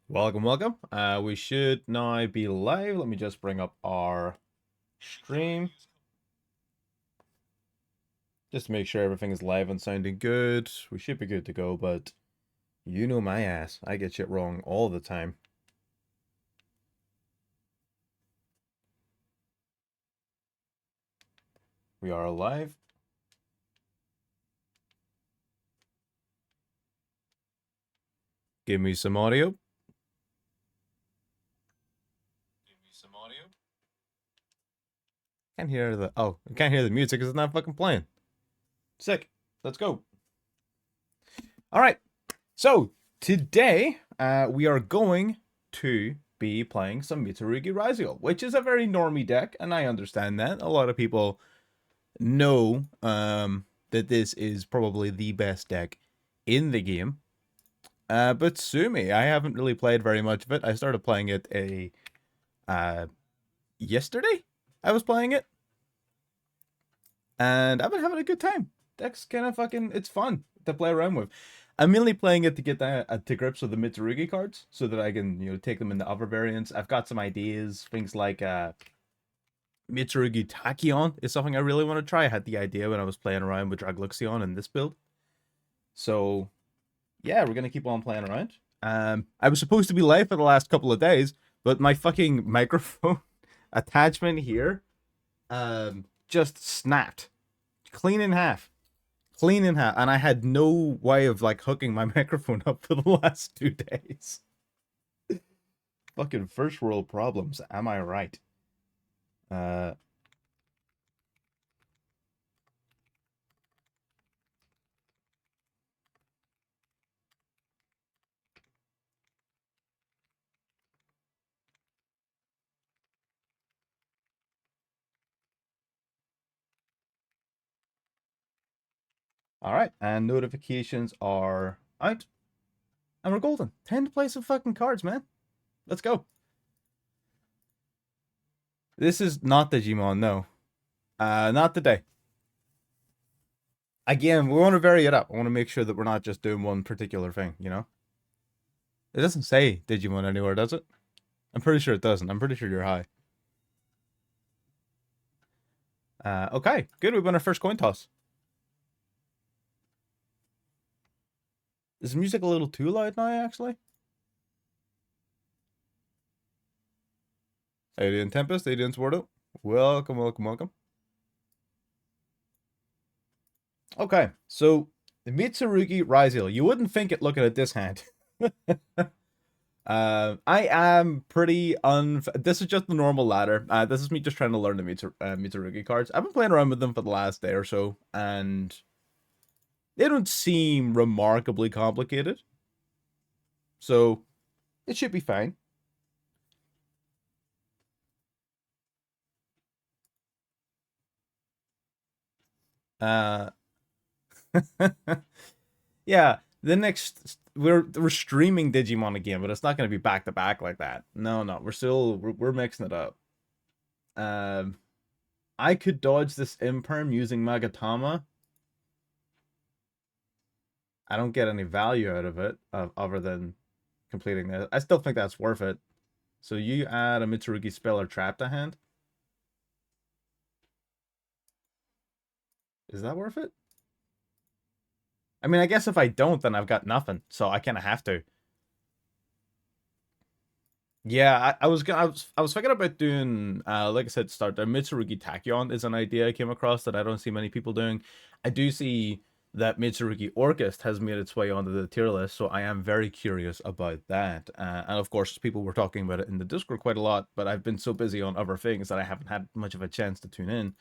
Welcome, welcome. We should now be live. Let me just bring up our stream just to make sure everything is live and sounding good. We should be good to go, but you know my ass. I get shit wrong all the time. We are live. Give me some audio. Can't hear the I can't hear the music because it's not fucking playing. Sick. Let's go. All right. So today we are going to be playing some Mitsurugi RYZEAL, which is a very normie deck, and I understand that. A lot of people know that this is probably the best deck in the game. But sue me, I haven't really played very much of it. I started playing it yesterday. I was playing it, and I've been having a good time. Deck's kind of fucking, it's fun to play around with. I'm mainly playing it to get to grips with the Mitsurugi cards, so that I can take them into other variants. I've got some ideas, things like Mitsurugi Tachyon is something I really want to try. I had the idea when I was playing around with Dragluxion in this build. So, yeah, we're going to keep on playing around. I was supposed to be live for the last couple of days, but my fucking microphone attachment here just snapped. Clean in half. Clean in half. And I had no way of, like, hooking my microphone up for the last 2 days. Fucking first world problems, am I right? All right, and notifications are out. And we're golden. 10 to play some fucking cards, man. Let's go. This is not Digimon, no. Not today. Again, we want to vary it up. I want to make sure that we're not just doing one particular thing, you know? It doesn't say Digimon anywhere, does it? I'm pretty sure it doesn't. I'm pretty sure you're high. Okay, good. We won our first coin toss. Is the music a little too loud now, actually? How you doing, Tempest? How you doing, Swardo? Welcome, welcome, welcome. Okay, so the Mitsurugi RYZEAL. You wouldn't think it looking at this hand. I am pretty this is just the normal ladder. This is me just trying to learn the Mitsurugi cards. I've been playing around with them for the last day or so, and they don't seem remarkably complicated. So, it should be fine. Uh, yeah, the next we're streaming Digimon again, but it's not going to be back to back like that. No, we're mixing it up. I could dodge this imperm using Magatama. I don't get any value out of it other than completing this. I still think that's worth it. So you add a Mitsurugi spell or trap to hand. Is that worth it? I mean, I guess if I don't, then I've got nothing. So I kind of have to. Yeah, I was thinking about doing like I said, start there. Mitsurugi Tachyon is an idea I came across that I don't see many people doing. I do see that Mitsurugi Orchest has made its way onto the tier list, so I am very curious about that. And of course, people were talking about it in the Discord quite a lot, but I've been so busy on other things that I haven't had much of a chance to tune in.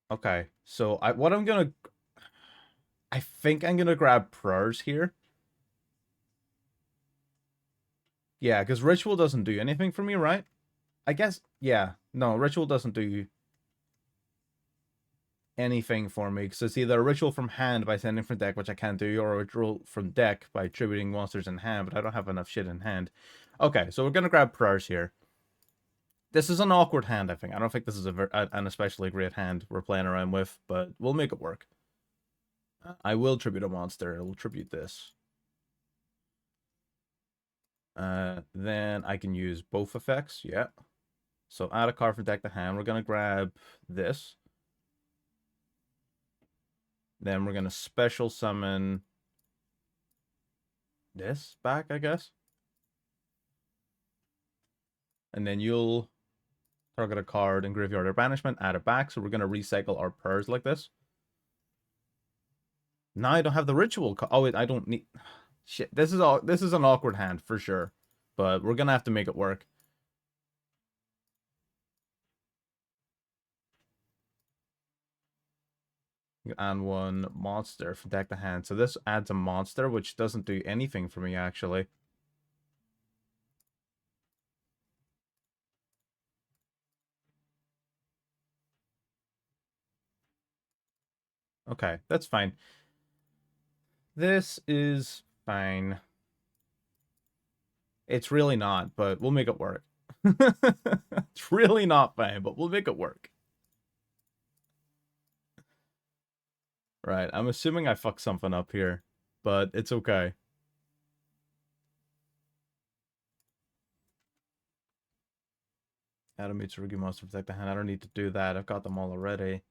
Okay, so I think I'm gonna grab prayers here. Yeah, because ritual doesn't do anything for me, right? I guess, yeah. No, ritual doesn't do anything for me, because it's either a ritual from hand by sending from deck, which I can't do, or a ritual from deck by attributing monsters in hand, but I don't have enough shit in hand. Okay, so we're gonna grab prayers here. This is an awkward hand, I think. I don't think this is an especially great hand we're playing around with, but we'll make it work. I will tribute a monster. I will tribute this. Then I can use both effects. Yeah. So add a card from deck to hand. We're gonna grab this. Then we're gonna special summon this back, I guess. And then you'll target a card in graveyard or banishment, add it back. So we're gonna recycle our purrs like this. Now I don't have the ritual. Oh wait, I don't need. Shit, this is an awkward hand for sure, but we're gonna have to make it work. And one monster from deck to hand. So this adds a monster, which doesn't do anything for me actually. Okay, that's fine. This is fine. It's really not, but we'll make it work. It's really not fine, but we'll make it work. Right, I'm assuming I fucked something up here, but it's okay. Add a MITSU monster protect the hand. I don't need to do that. I've got them all already.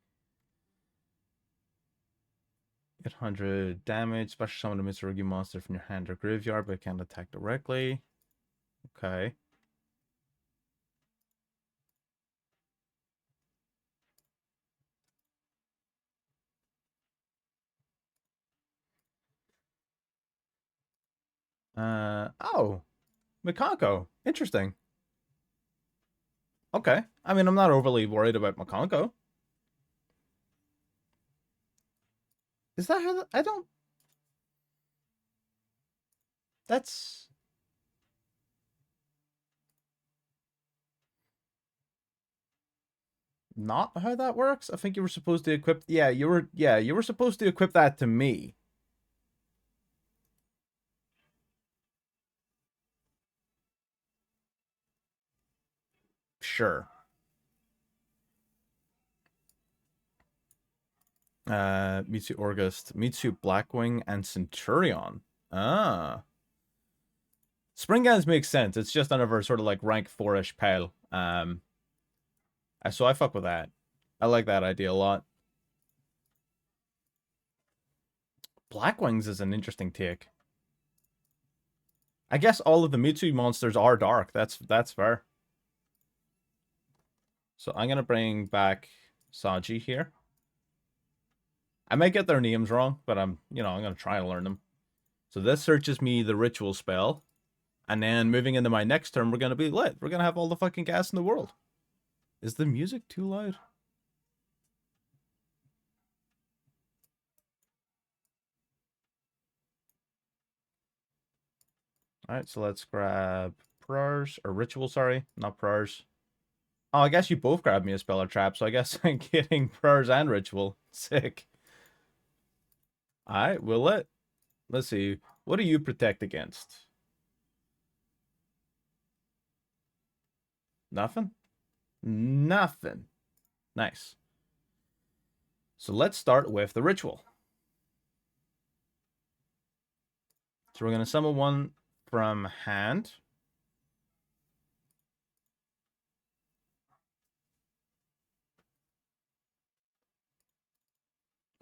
800 damage. Special summon a MITSU monster from your hand or graveyard, but it can't attack directly. Okay. Oh. Makonko. Interesting. Okay. I mean, I'm not overly worried about Makonko. Is that how... I don't... That's... not how that works? I think you were supposed to equip... Yeah, you were supposed to equip that to me. Sure. MITSU August, MITSU Blackwing, and Centurion. Ah. Spring Guns makes sense. It's just another sort of like rank 4-ish pal. So I fuck with that. I like that idea a lot. Blackwings is an interesting take. I guess all of the MITSU monsters are dark. That's fair. So I'm gonna bring back Saji here. I might get their names wrong, but I'm gonna try to learn them. So this searches me the ritual spell. And then moving into my next turn, we're gonna be lit. We're gonna have all the fucking gas in the world. Is the music too loud? Alright, so let's grab prayers, or ritual, sorry, not prayers. Oh, I guess you both grabbed me a spell or trap, so I guess I'm getting prayers and ritual. Sick. Alright, we'll lit. Let's see. What do you protect against? Nothing? Nothing. Nice. So let's start with the ritual. So we're going to summon one from hand.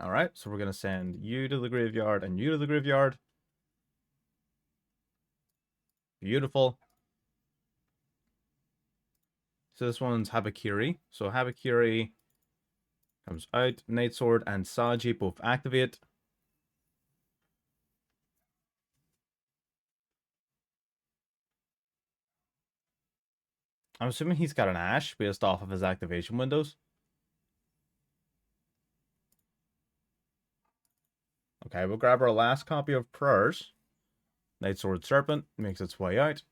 All right, so we're going to send you to the graveyard and you to the graveyard. Beautiful. So this one's Habakiri. So Habakiri comes out. Night Sword and Saji both activate. I'm assuming he's got an Ash based off of his activation windows. Okay, we'll grab our last copy of Prayers. Night Sword Serpent makes its way out.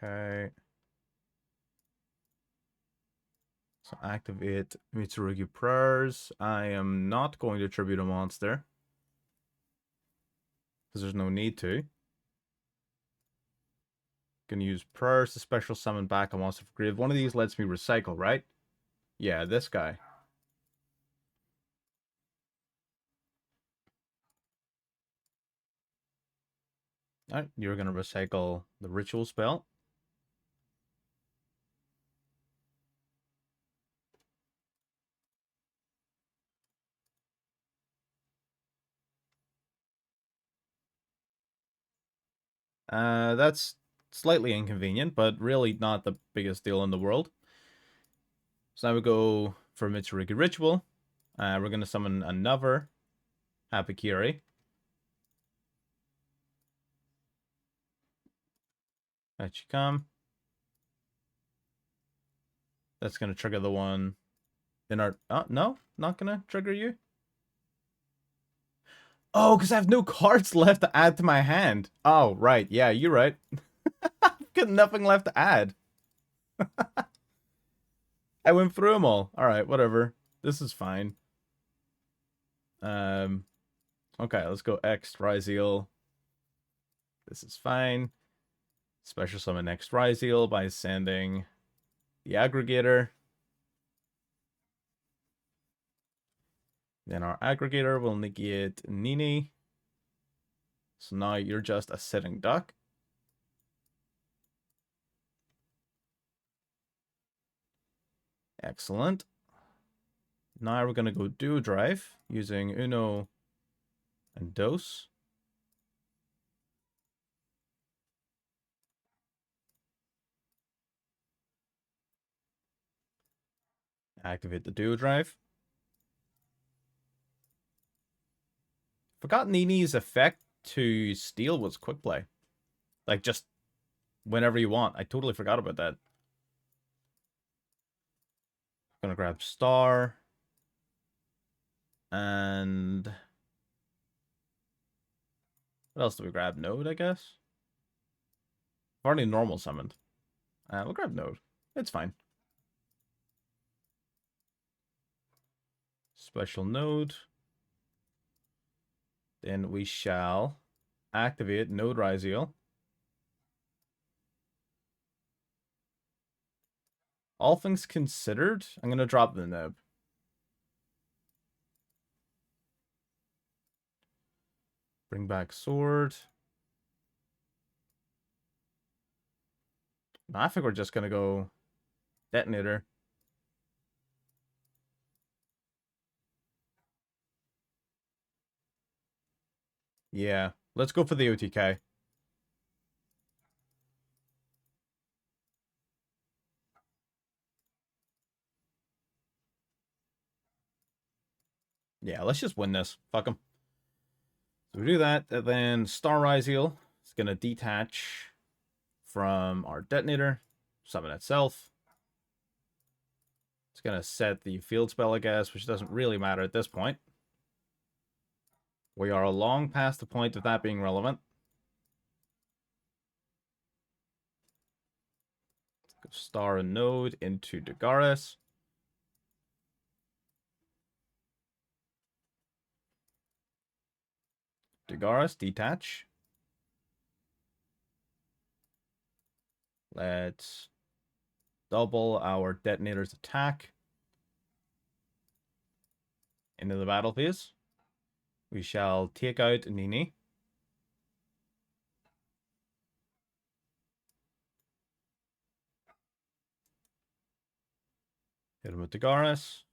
Okay. So activate Mitsurugi Prayers. I am not going to tribute a monster, because there's no need to. Gonna use prayers to special summon back a monster from grave. One of these lets me recycle, right? Yeah, this guy. Alright, you're gonna recycle the ritual spell. That's slightly inconvenient, but really not the biggest deal in the world. So now we go for MITSU Ritual. We're going to summon another Hapikiri. Out you come. That's going to trigger the one in our... Oh, no? Not going to trigger you? Oh, because I have no cards left to add to my hand. Oh, right. Yeah, you're right. I've got nothing left to add. I went through them all. Alright, whatever. This is fine. Okay, let's go X RYZEAL. This is fine. Special summon next RYZEAL by sending the aggregator. Then our aggregator will negate Nini. So now you're just a sitting duck. Excellent. Now we're going to go Duo Drive using Uno and Dos. Activate the Duo Drive. Forgot Nini's effect to steal was quick play. Like, just whenever you want. I totally forgot about that. Gonna grab Star. And... what else do we grab? Node, I guess? I've already normal summoned. We'll grab Node. It's fine. Special Node. Then we shall activate Node RYZEAL. All things considered, I'm going to drop the nib. Bring back sword. I think we're just going to go detonator. Yeah, let's go for the OTK. Yeah, let's just win this. Fuck them. So we do that, and then Star RYZEAL is going to detach from our detonator, summon itself. It's going to set the field spell, I guess, which doesn't really matter at this point. We are long past the point of that being relevant. Star and Node into Dagaris. Dagaris, detach. Let's double our detonator's attack. Into the battle phase. We shall take out Nini. Hit him with Dagaris.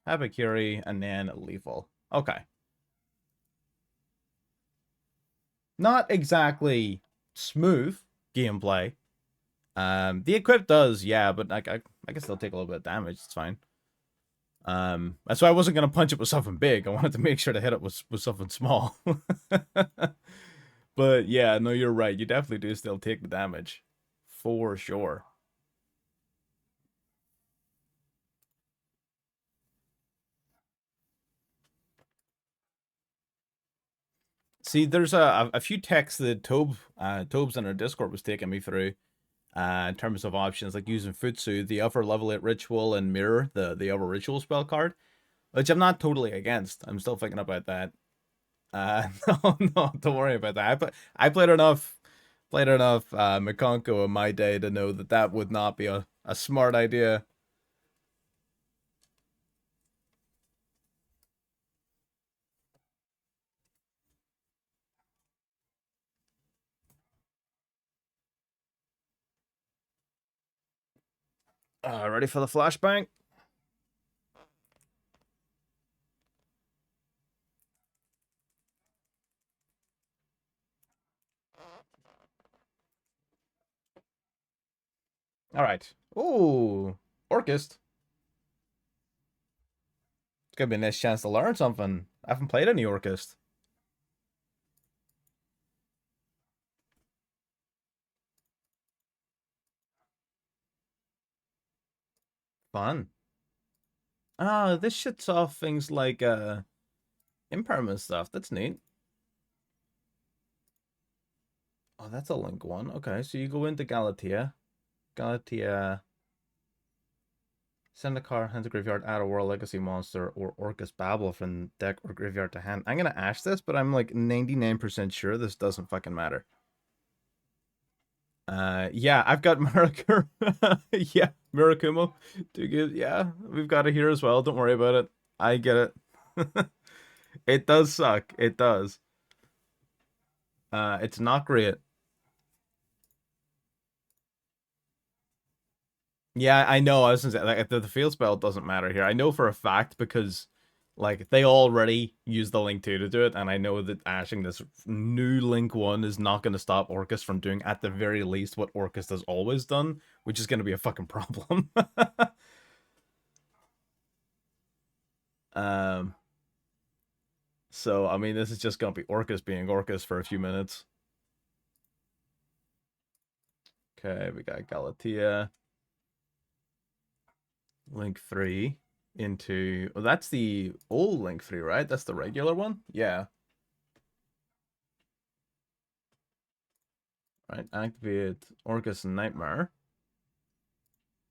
Habakiri, and then lethal. Okay. Not exactly smooth gameplay. The equip does, yeah, but I can still take a little bit of damage. It's fine. That's why I wasn't gonna punch it with something big. I wanted to make sure to hit it with something small. But yeah, no, you're right. You definitely do still take the damage. For sure. See, there's a few texts that Tobes in our Discord was taking me through in terms of options, like using Futsu, the upper level 8 ritual, and Mirror, the upper ritual spell card, which I'm not totally against. I'm still thinking about that. No, no, don't worry about that. I played enough Mikonko in my day to know that that would not be a smart idea. Ready for the flashbang? All right. Ooh, Orchest. It's gonna be a nice chance to learn something. I haven't played any Orchest. Fun. Ah, this shits off things like impermanent stuff. That's neat. Oh, that's a link one. Okay, so you go into Galatea. Galatea. Send a card, hand to graveyard, add a World Legacy monster or Orcus Babel from deck or graveyard to hand. I'm gonna ash this, but I'm like 99% sure this doesn't fucking matter. Yeah, I've got Murakumo. Yeah, Murakumo. Too good. Yeah, we've got it here as well. Don't worry about it. I get it. It does suck. It does. It's not great. Yeah, I know. I was gonna say like the field spell doesn't matter here. I know for a fact because like they already used the Link 2 to do it, and I know that ashing this new Link 1 is not gonna stop Orcus from doing at the very least what Orcus has always done, which is gonna be a fucking problem. um so I mean this is just gonna be Orcus being Orcus for a few minutes. Okay, we got Galatea. Link 3 into... Well, that's the old Link 3, right? That's the regular one? Yeah. Right, activate Orcus Nightmare.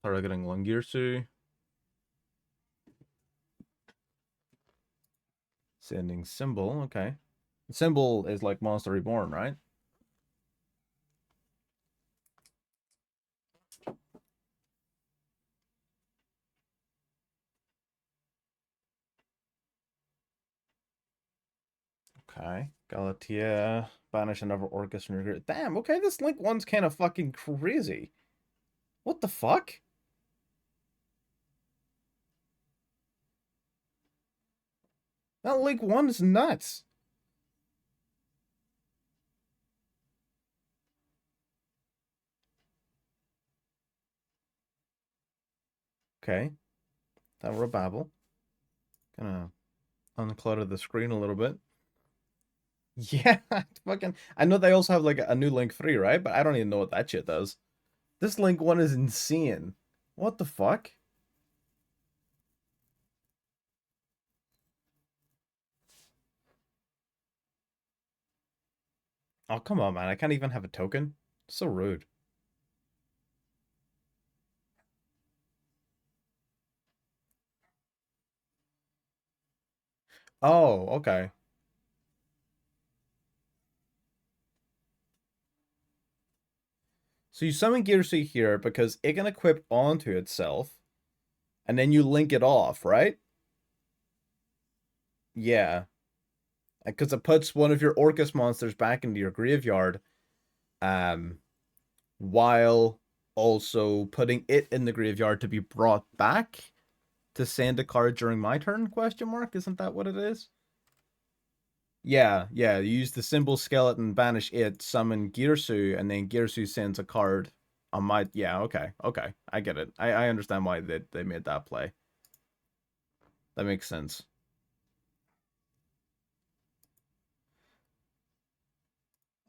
Targeting Langirsu. Sending Symbol, okay. Symbol is like Monster Reborn, right? Okay. Galatea. Banish another Orcus from your grid. Damn, okay, this Link 1's kind of fucking crazy. What the fuck? That Link 1 is nuts. Okay. Tower of Babel. Gonna unclutter the screen a little bit. Yeah, fucking. I know they also have like a new Link 3, right? But I don't even know what that shit does. This Link 1 is insane. What the fuck? Oh, come on, man. I can't even have a token. So rude. Oh, okay. So you summon Girsi here because it can equip onto itself, and then you link it off, right? Yeah. Because it puts one of your Orcus monsters back into your graveyard, um, while also putting it in the graveyard to be brought back to send a card during my turn, question mark? Isn't that what it is? Yeah, yeah. You use the symbol skeleton, banish it, summon Girsu, and then Girsu sends a card on my... Yeah, okay, okay. I get it. I understand why they made that play. That makes sense.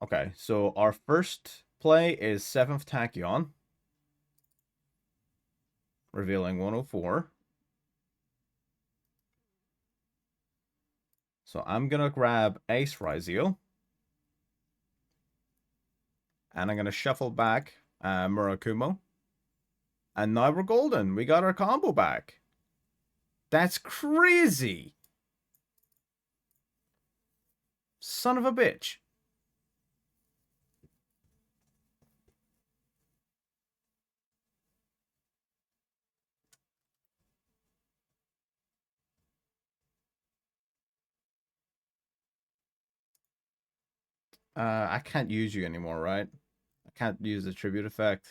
Okay, so our first play is 7th Tachyon, revealing 104. So I'm gonna grab Ace RYZEAL, and I'm gonna shuffle back Murakumo. And now we're golden. We got our combo back. That's crazy. Son of a bitch. I can't use you anymore, right? I can't use the tribute effect.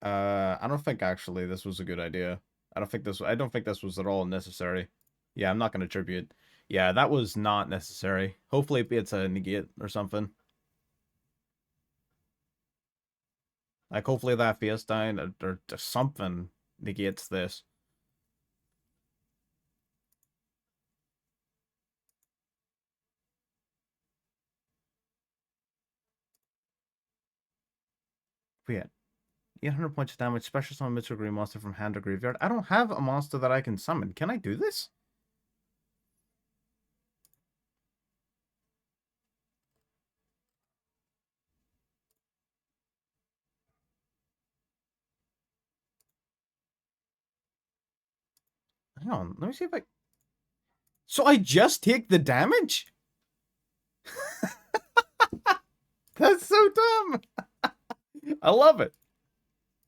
I don't think actually this was a good idea. I don't think this was at all necessary. Yeah, I'm not gonna tribute. Yeah, that was not necessary. Hopefully it's a negate or something. Like hopefully that Fiestine or something negates this. But yeah, 800 points of damage, special summon MITSU green monster from hand or graveyard. I don't have a monster that I can summon. Can I do this? Hang on, let me see if I... So I just take the damage? That's so dumb! I love it.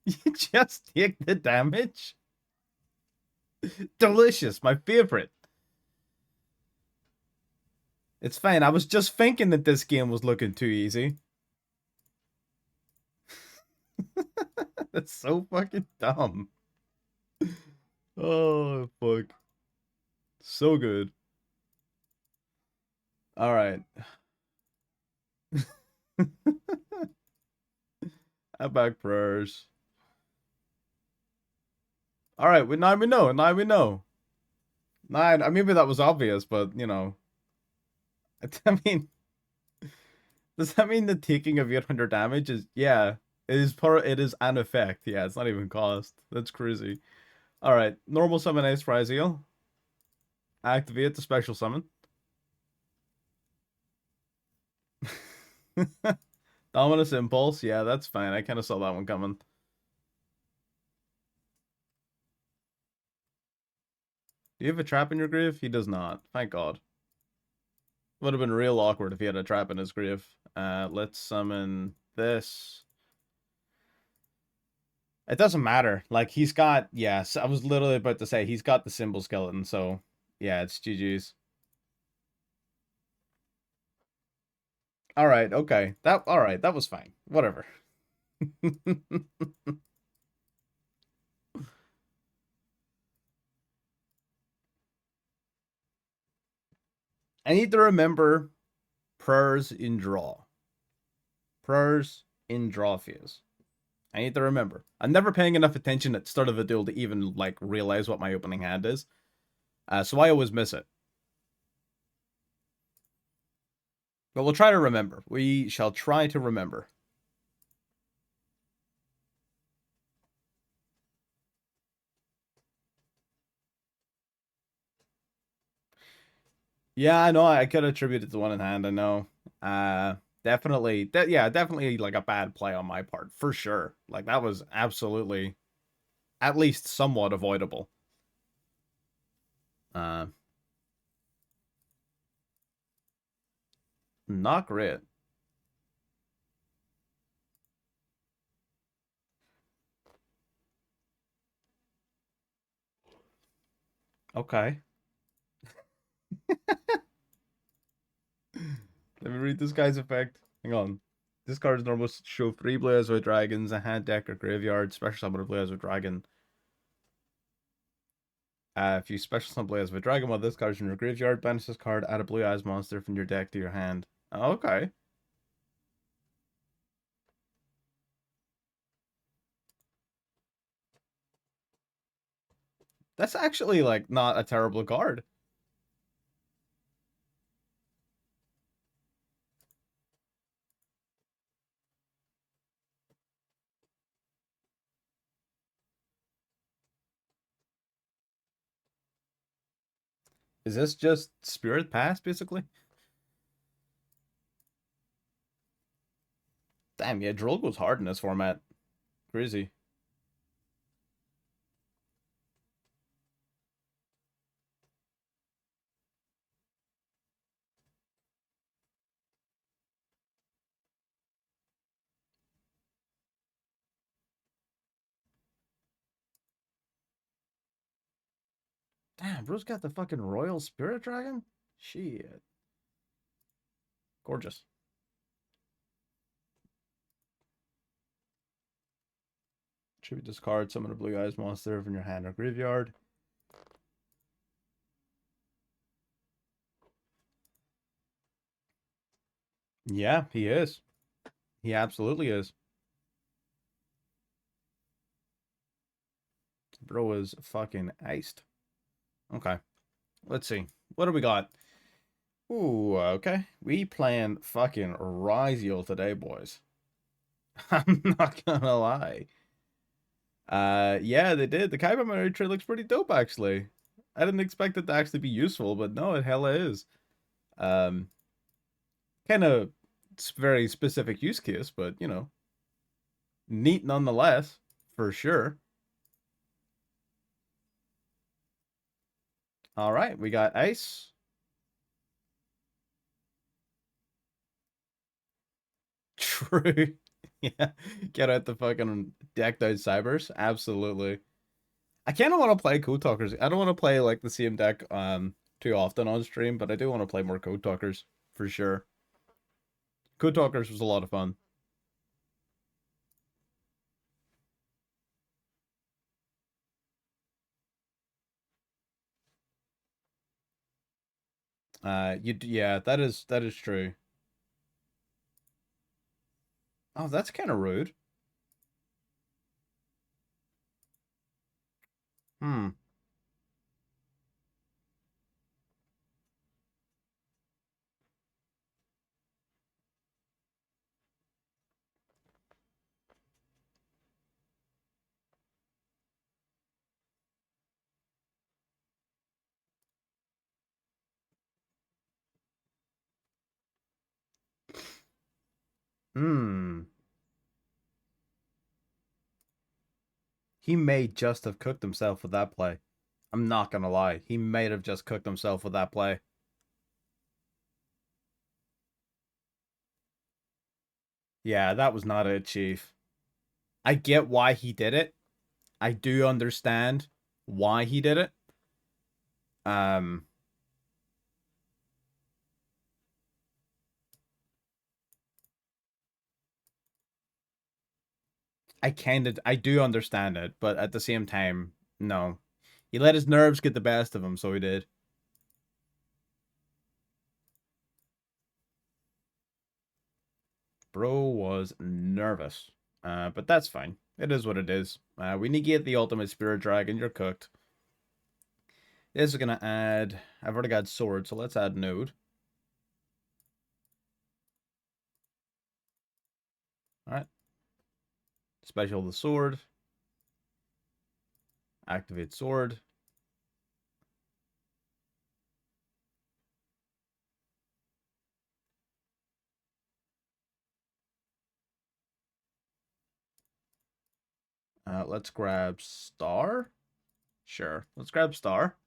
You just take the damage? Delicious, my favorite. It's fine, I was just thinking that this game was looking too easy. That's so fucking dumb. Oh, fuck. So good. Alright. I back prayers. Alright, now we know. Now we know. Nah, maybe that was obvious, but, you know. I mean... Does that mean the taking of 800 damage is... Yeah. It is an effect. Yeah, it's not even cost. That's crazy. Alright. Normal summon Ace RYZEAL. Activate the special summon. Dominus Impulse. Yeah, that's fine. I kind of saw that one coming. Do you have a trap in your grave? He does not. Thank God. Would have been real awkward if he had a trap in his grave. Let's summon this. It doesn't matter. Like, he's got... Yes, I was literally about to say, he's got the symbol skeleton, so... Yeah, it's GG's. Alright, okay. Alright, that was fine. Whatever. I need to remember prayers in draw. Prayers in draw phase. I need to remember. I'm never paying enough attention at the start of the duel to even, like, realize what my opening hand is. So I always miss it. But we'll try to remember. We shall try to remember. Yeah, I know. I could attribute it to one in hand. I know. Definitely. Yeah, definitely like a bad play on my part. For sure. Like, that was absolutely at least somewhat avoidable. Not great. Okay. Let me read this guy's effect. Hang on. This card's normal show 3 Blue Eyes White Dragons, a hand deck or graveyard, special summon a Blue Eyes White Dragon. If you special summon Blue Eyes White Dragon while this card's in your graveyard, banish this card, add a Blue Eyes monster from your deck to your hand. Okay. That's actually, like, not a terrible card. Is this just Spirit Pass, basically? Damn, yeah, Droll goes hard in this format. Crazy. Damn, bro's got the fucking Royal Spirit Dragon? Shit. Gorgeous. Tribute discard, summon a blue eyes monster from your hand or graveyard. Yeah, he is. He absolutely is. Bro is fucking iced. Okay. Let's see. What do we got? Ooh, okay. We playing fucking RYZEAL today, boys. I'm not gonna lie. Yeah, they did. The Kaiba Mario trade looks pretty dope, actually. I didn't expect it to actually be useful, but no, it hella is. Um, kind of very specific use case, but you know, neat nonetheless, for sure. All right, we got ice. True. Yeah, get out the fucking decked out cybers. Absolutely. I kind of want to play Code Talkers. I don't want to play like the same deck too often on stream, but I do want to play more Code Talkers for sure. Code Talkers was a lot of fun. Yeah, that is true. Oh, that's kind of rude. Hmm. Hmm. He may just have cooked himself with that play. I'm not gonna lie. He may have just cooked himself with that play. Yeah, that was not it, Chief. I get why he did it. I do understand why he did it. Um, I do understand it, but at the same time, no. He let his nerves get the best of him, so he did. Bro was nervous. But that's fine. It is what it is. We negate the ultimate spirit dragon. You're cooked. This is gonna add. I've already got sword, so let's add node. All right. Special the sword. Activate sword. Let's grab star. Sure. Let's grab star.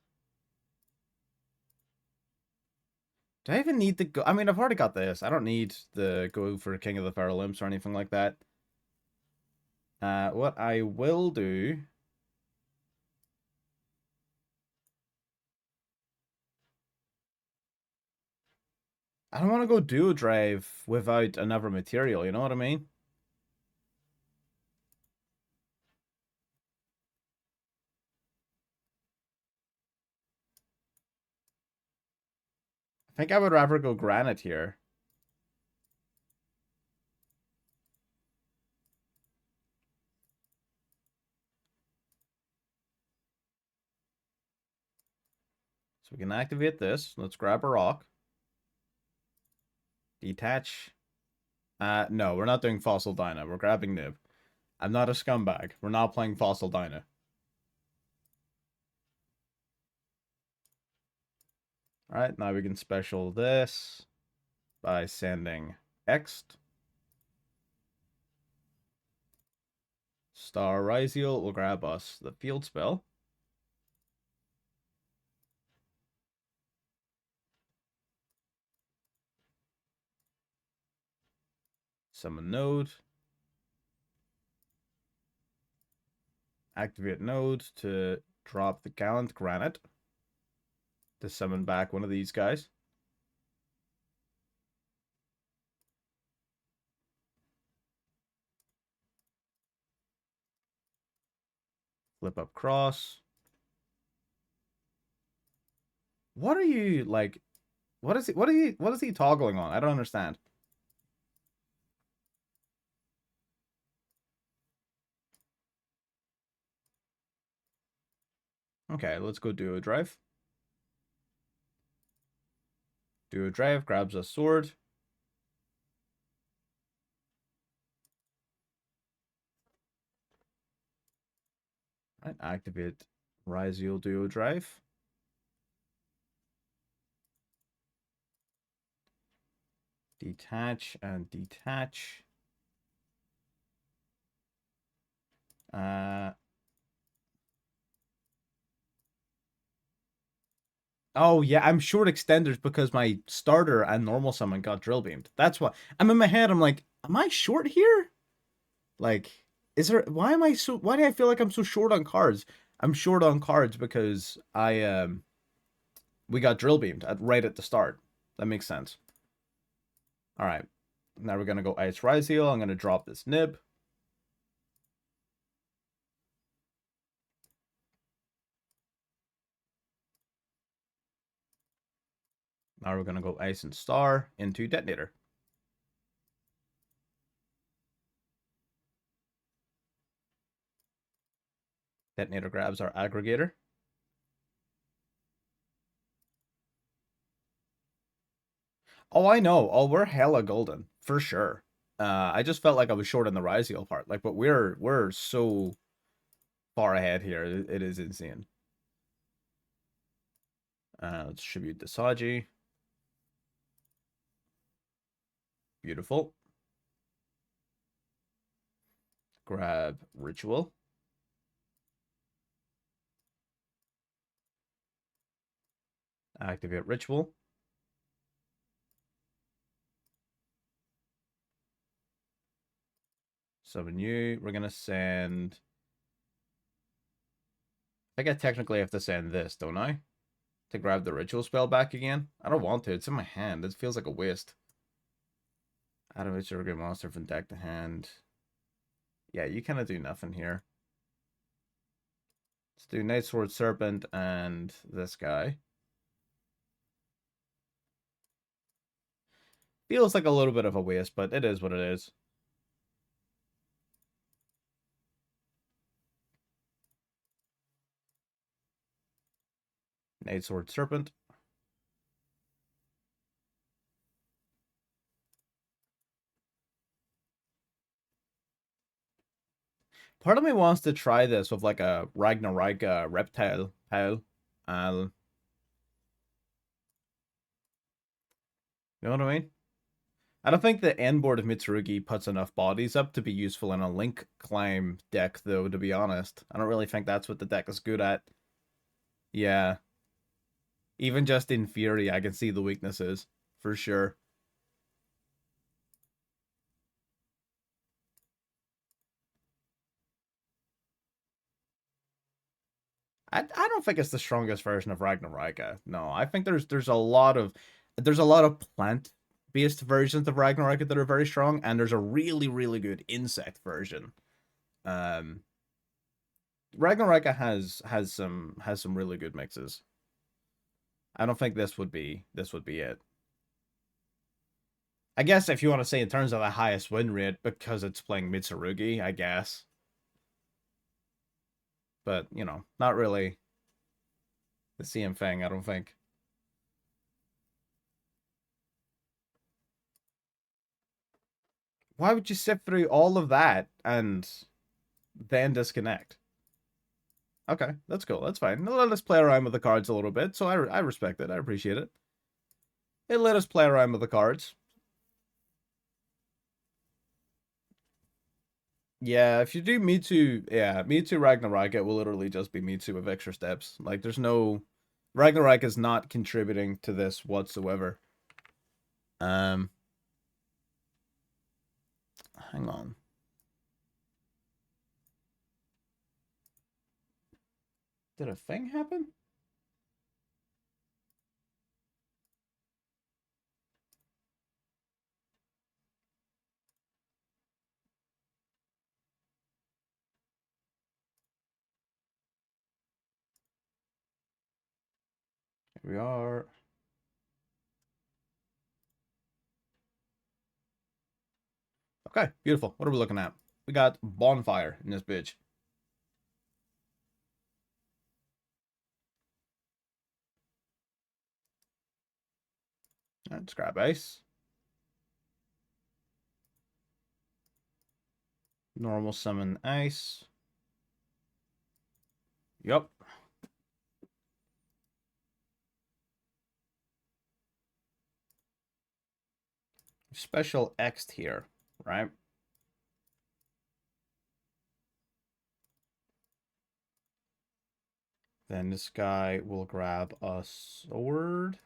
Do I even need to go? I mean, I've already got this. I don't need the go for King of the Feral Imps or anything like that. What I will do. I don't want to go duo drive without another material, you know what I mean? I think I would rather go granite here. So we can activate this. Let's grab a rock. Detach. No, we're not doing Fossil Dyna. We're grabbing Nib. I'm not a scumbag. We're not playing Fossil Dyna. Alright, now we can special this by sending Ext. Star RYZEAL will grab us the field spell. Summon node. Activate node to drop the Gallant Granite. To summon back one of these guys. Flip up cross. What are you like? What is he toggling on? I don't understand. Okay, let's go Duo Drive. Duo Drive grabs a sword. Right, activate RYZEAL Duo Drive. Detach and detach. Oh yeah, I'm short extenders because my starter and normal summon got drill beamed. That's why I'm in my head. I'm like, am I short here? Like, is there? Why am I so? Why do I feel like I'm so short on cards? I'm short on cards because we got drill beamed right at the start. That makes sense. All right, now we're gonna go Ice RYZEAL. I'm gonna drop this nib. Now we're gonna go Ice and Star into Detonator. Detonator grabs our aggregator. Oh, I know. Oh, we're hella golden for sure. I just felt like I was short on the RYZEAL part. Like, but we're so far ahead here. It is insane. Let's tribute the Saji. Beautiful. Grab Ritual. Activate Ritual. Summon you. We're gonna send. I think I technically have to send this, don't I? To grab the Ritual spell back again. I don't want to. It's in my hand. It feels like a waste. Out of which a monster from deck to hand. Yeah, you kind of do nothing here. Let's do Night Sword Serpent and this guy. Feels like a little bit of a waste, but it is what it is. Night Sword Serpent. Part of me wants to try this with like a Ragnarok reptile pile. You know what I mean? I don't think the end board of Mitsurugi puts enough bodies up to be useful in a Link climb deck, though, to be honest. I don't really think that's what the deck is good at. Yeah. Even just in theory, I can see the weaknesses, for sure. I don't think it's the strongest version of Ragnarok. No, I think there's a lot of plant based versions of Ragnarok that are very strong, and there's a really good insect version. Ragnarok has some really good mixes. I don't think this would be it. I guess if you want to say in terms of the highest win rate because it's playing Mitsurugi, I guess. But, you know, not really the same thing, I don't think. Why would you sift through all of that and then disconnect? Okay, that's cool. That's fine. Let us play around with the cards a little bit, so I respect it. I appreciate it. It let us play around with the cards. Yeah, if you do MITSU, yeah, MITSU Ragnarok, it will literally just be MITSU with extra steps. Like, there's no... Ragnarok is not contributing to this whatsoever. Hang on. Did a thing happen? Here we are. Okay, beautiful. What are we looking at? We got Bonfire in this bitch. All right, let's grab Ice. Normal summon Ice. Yup. Special X'd here, right? Then this guy will grab a sword.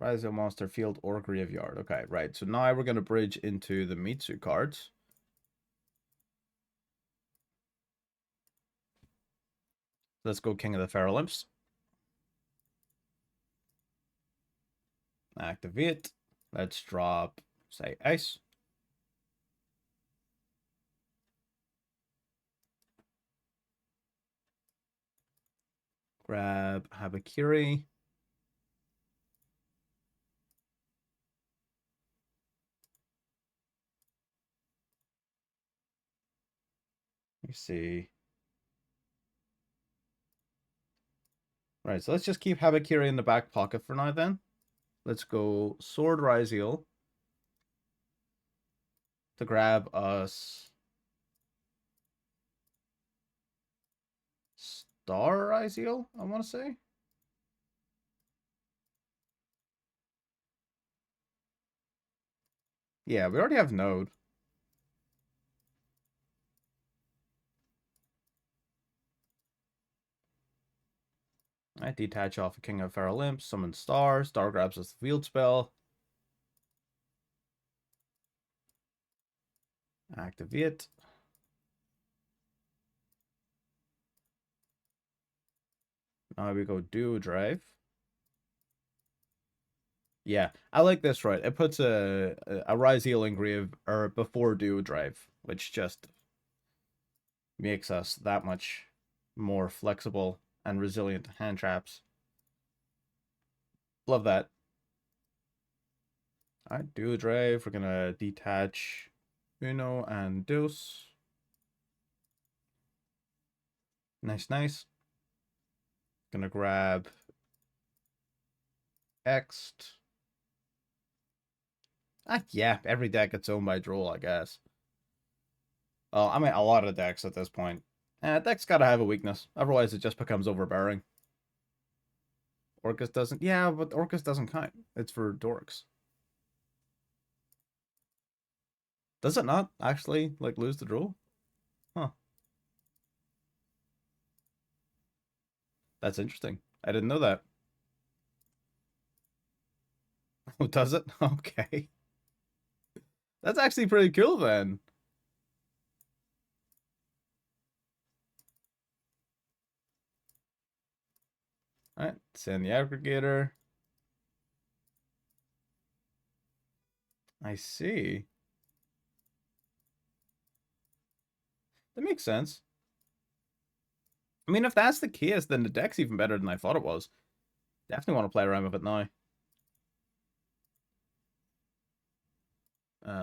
RYZEAL monster field or graveyard. Okay, right. So now we're going to bridge into the MITSU cards. Let's go King of the Feral Imps. Activate. Let's drop, say, Ice. Grab Habakiri. Let me see. Right, so let's just keep Habakiri in the back pocket for now then. Let's go Sword RYZEAL to grab us Star RYZEAL, I want to say. Yeah, we already have Node. I detach off a King of Feral Imps, summon Star. Star grabs us the field spell. Activate. Now we go Duo Drive. Yeah, I like this, right? It puts a RYZEAL engrave or before Duo Drive, which just makes us that much more flexible and resilient to hand traps. Love that. Alright, Duo Drive. We're gonna detach Uno and Dos. Nice, nice. Gonna grab Ext. Yeah, every deck gets owned by Droll, I guess. Oh, I mean, a lot of decks at this point. Deck's gotta have a weakness. Otherwise, it just becomes overbearing. Orcus doesn't... Yeah, but Orcus doesn't count. It's for dorks. Does it not actually, like, lose the Droll? Huh. That's interesting. I didn't know that. Oh, does it? Okay. That's actually pretty cool, then. Alright, send the aggregator. I see. That makes sense. I mean, if that's the case, then the deck's even better than I thought it was. Definitely want to play around with it now.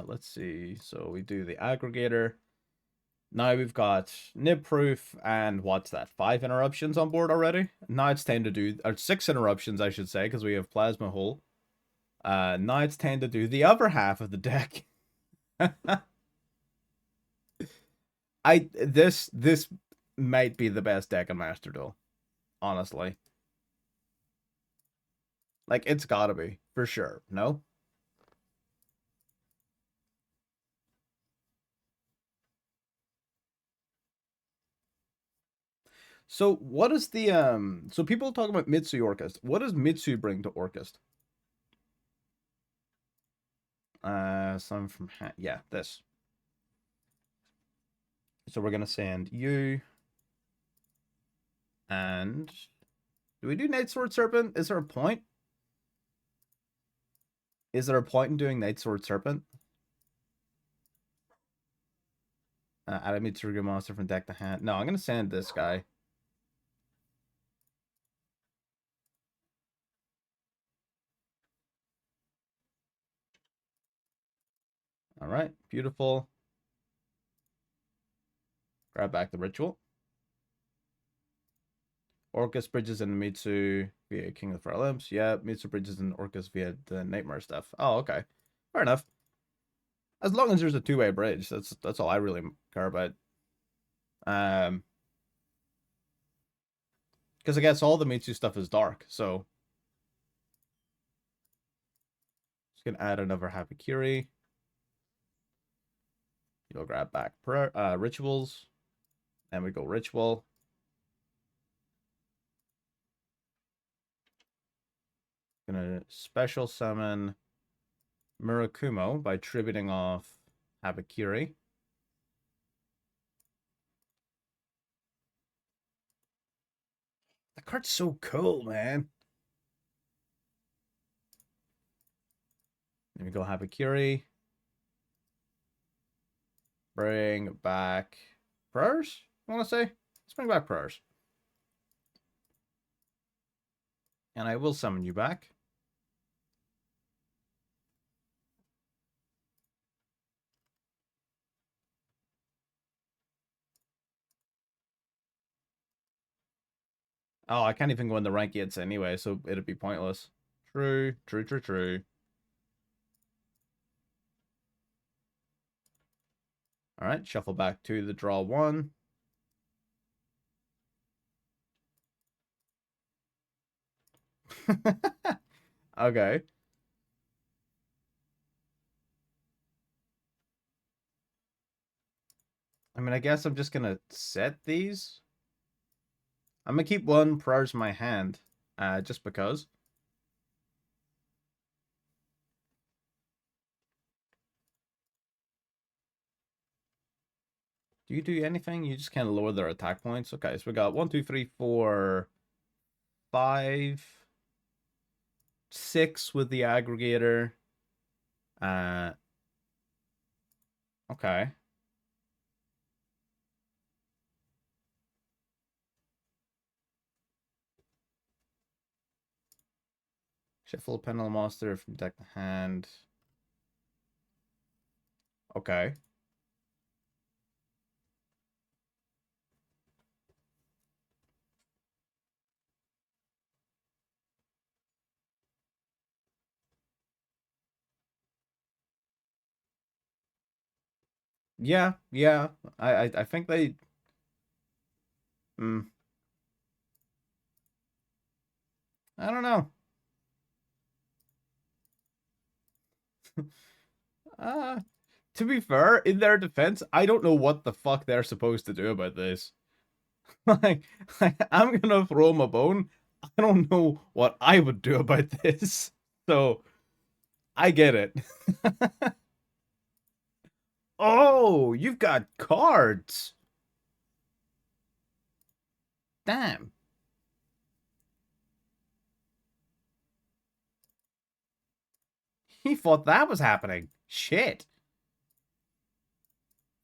Let's see. So we do the aggregator. Now we've got nib proof and what's that? 5 interruptions on board already. Now it's time to do, or 6 interruptions, I should say, because we have plasma hole. Now it's time to do the other half of the deck. This might be the best deck in Master Duel, honestly. Like, it's gotta be, for sure. No? So what is the so people talk about MITSU Orchest. What does MITSU bring to Orchest? Some from yeah, this. So we're gonna send you and do we do Night Sword Serpent? Is there a point? Is there a point in doing Night Sword Serpent? Add a Mitsurugi monster from deck to hand. No, I'm gonna send this guy. All right, beautiful. Grab back the ritual. Orcus bridges and Mitsu via King of the Fire Lamps. Yeah, Mitsu bridges and Orcus via the Nightmare stuff. Oh, okay. Fair enough. As long as there's a two-way bridge, that's all I really care about. Because I guess all the Mitsu stuff is dark, so just gonna add another Happy Curie. You'll grab back rituals, and we go ritual. Gonna special summon Murakumo by tributing off Habakiri. That card's so cool, man. Then we go Habakiri. Bring back prayers, I want to say. Let's bring back prayers. And I will summon you back. Oh, I can't even go in the rank yet anyway, so it'd be pointless. True, true, true, true. All right, shuffle back to the draw one. Okay. I mean, I guess I'm just gonna set these. I'm gonna keep one prayers in my hand, just because. Do you do anything? You just kind of lower their attack points. Okay, so we got 1, 2, 3, 4, 5, 6 with the aggregator. Okay. Shuffle a Pendulum Monster from deck to hand. Okay. Yeah, yeah. I think they. Mm, I don't know. Uh, to be fair, in their defense, I don't know what the fuck they're supposed to do about this. like, I'm gonna throw them a bone. I don't know what I would do about this. So I get it. Oh, you've got cards. Damn. He thought that was happening. Shit.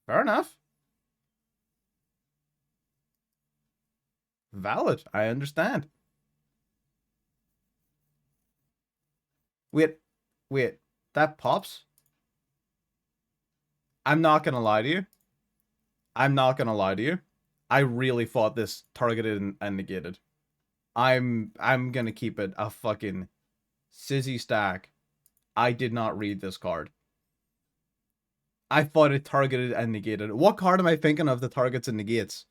Fair enough. Valid. I understand. Wait, wait. That pops? I'm not gonna lie to you. I'm not gonna lie to you. I really thought this targeted and negated. I'm gonna keep it a fucking sizzy stack. I did not read this card. I thought it targeted and negated. What card am I thinking of that targets and negates?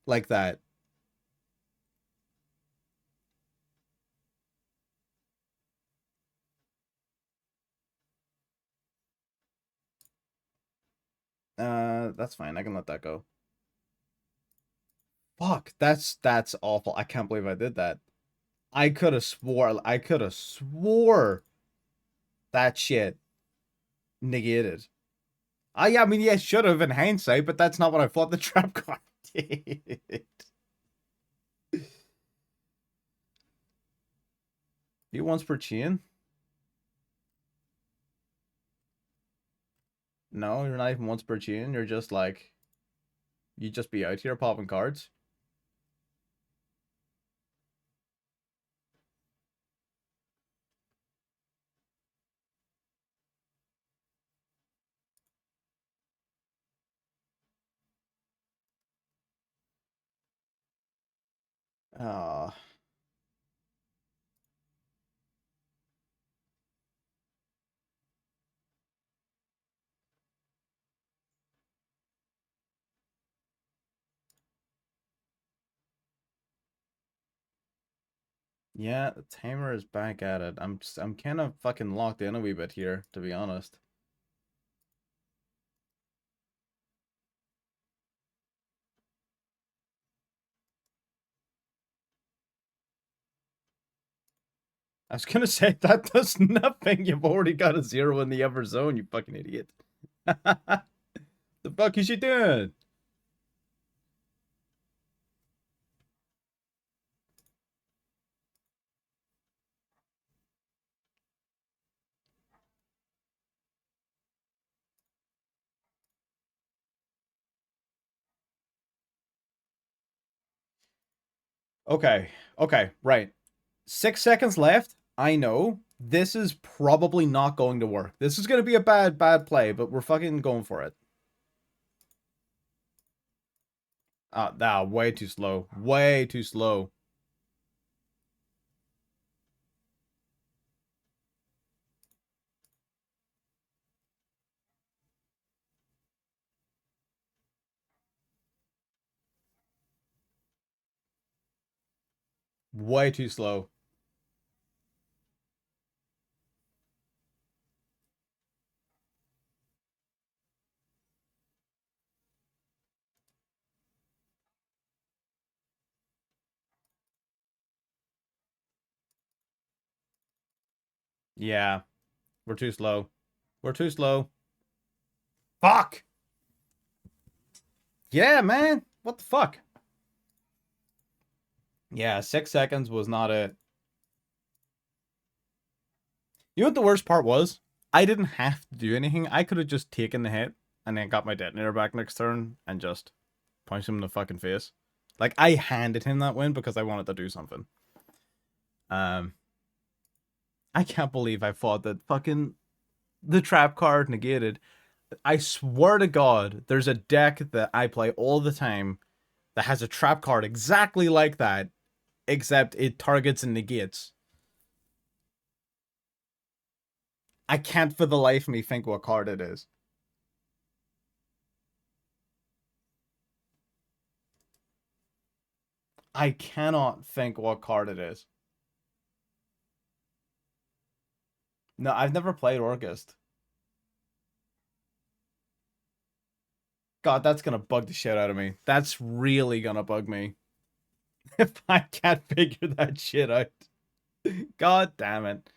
Like that. That's fine. I can let that go. Fuck, that's awful. I can't believe I did that. I could have swore that shit negated. Yeah, I mean, yeah, should have in hindsight, but that's not what I thought the trap card did. You once per chain? No, you're not even once per chain. You're just like, you just be out here popping cards. Uh, yeah, the timer is back at it. I'm kind of fucking locked in a wee bit here, to be honest. I was gonna say that does nothing. You've already got a 0 in the upper zone, you fucking idiot. The fuck is she doing? Okay, okay, right. 6 seconds left. I know this is probably not going to work. This is gonna be a bad play, but we're fucking going for it. Way too slow. Way too slow. Way too slow. Yeah, we're too slow. We're too slow. Fuck! Yeah, man. What the fuck? Yeah, 6 seconds was not it. You know what the worst part was? I didn't have to do anything. I could have just taken the hit and then got my detonator back next turn and just punched him in the fucking face. Like, I handed him that win because I wanted to do something. Um, I can't believe I fought that fucking the trap card negated. I swear to God, there's a deck that I play all the time that has a trap card exactly like that, except it targets and negates. I can't for the life of me think what card it is. I cannot think what card it is. No, I've never played Orchest. God, that's gonna bug the shit out of me. That's really gonna bug me. If I can't figure that shit out. God damn it.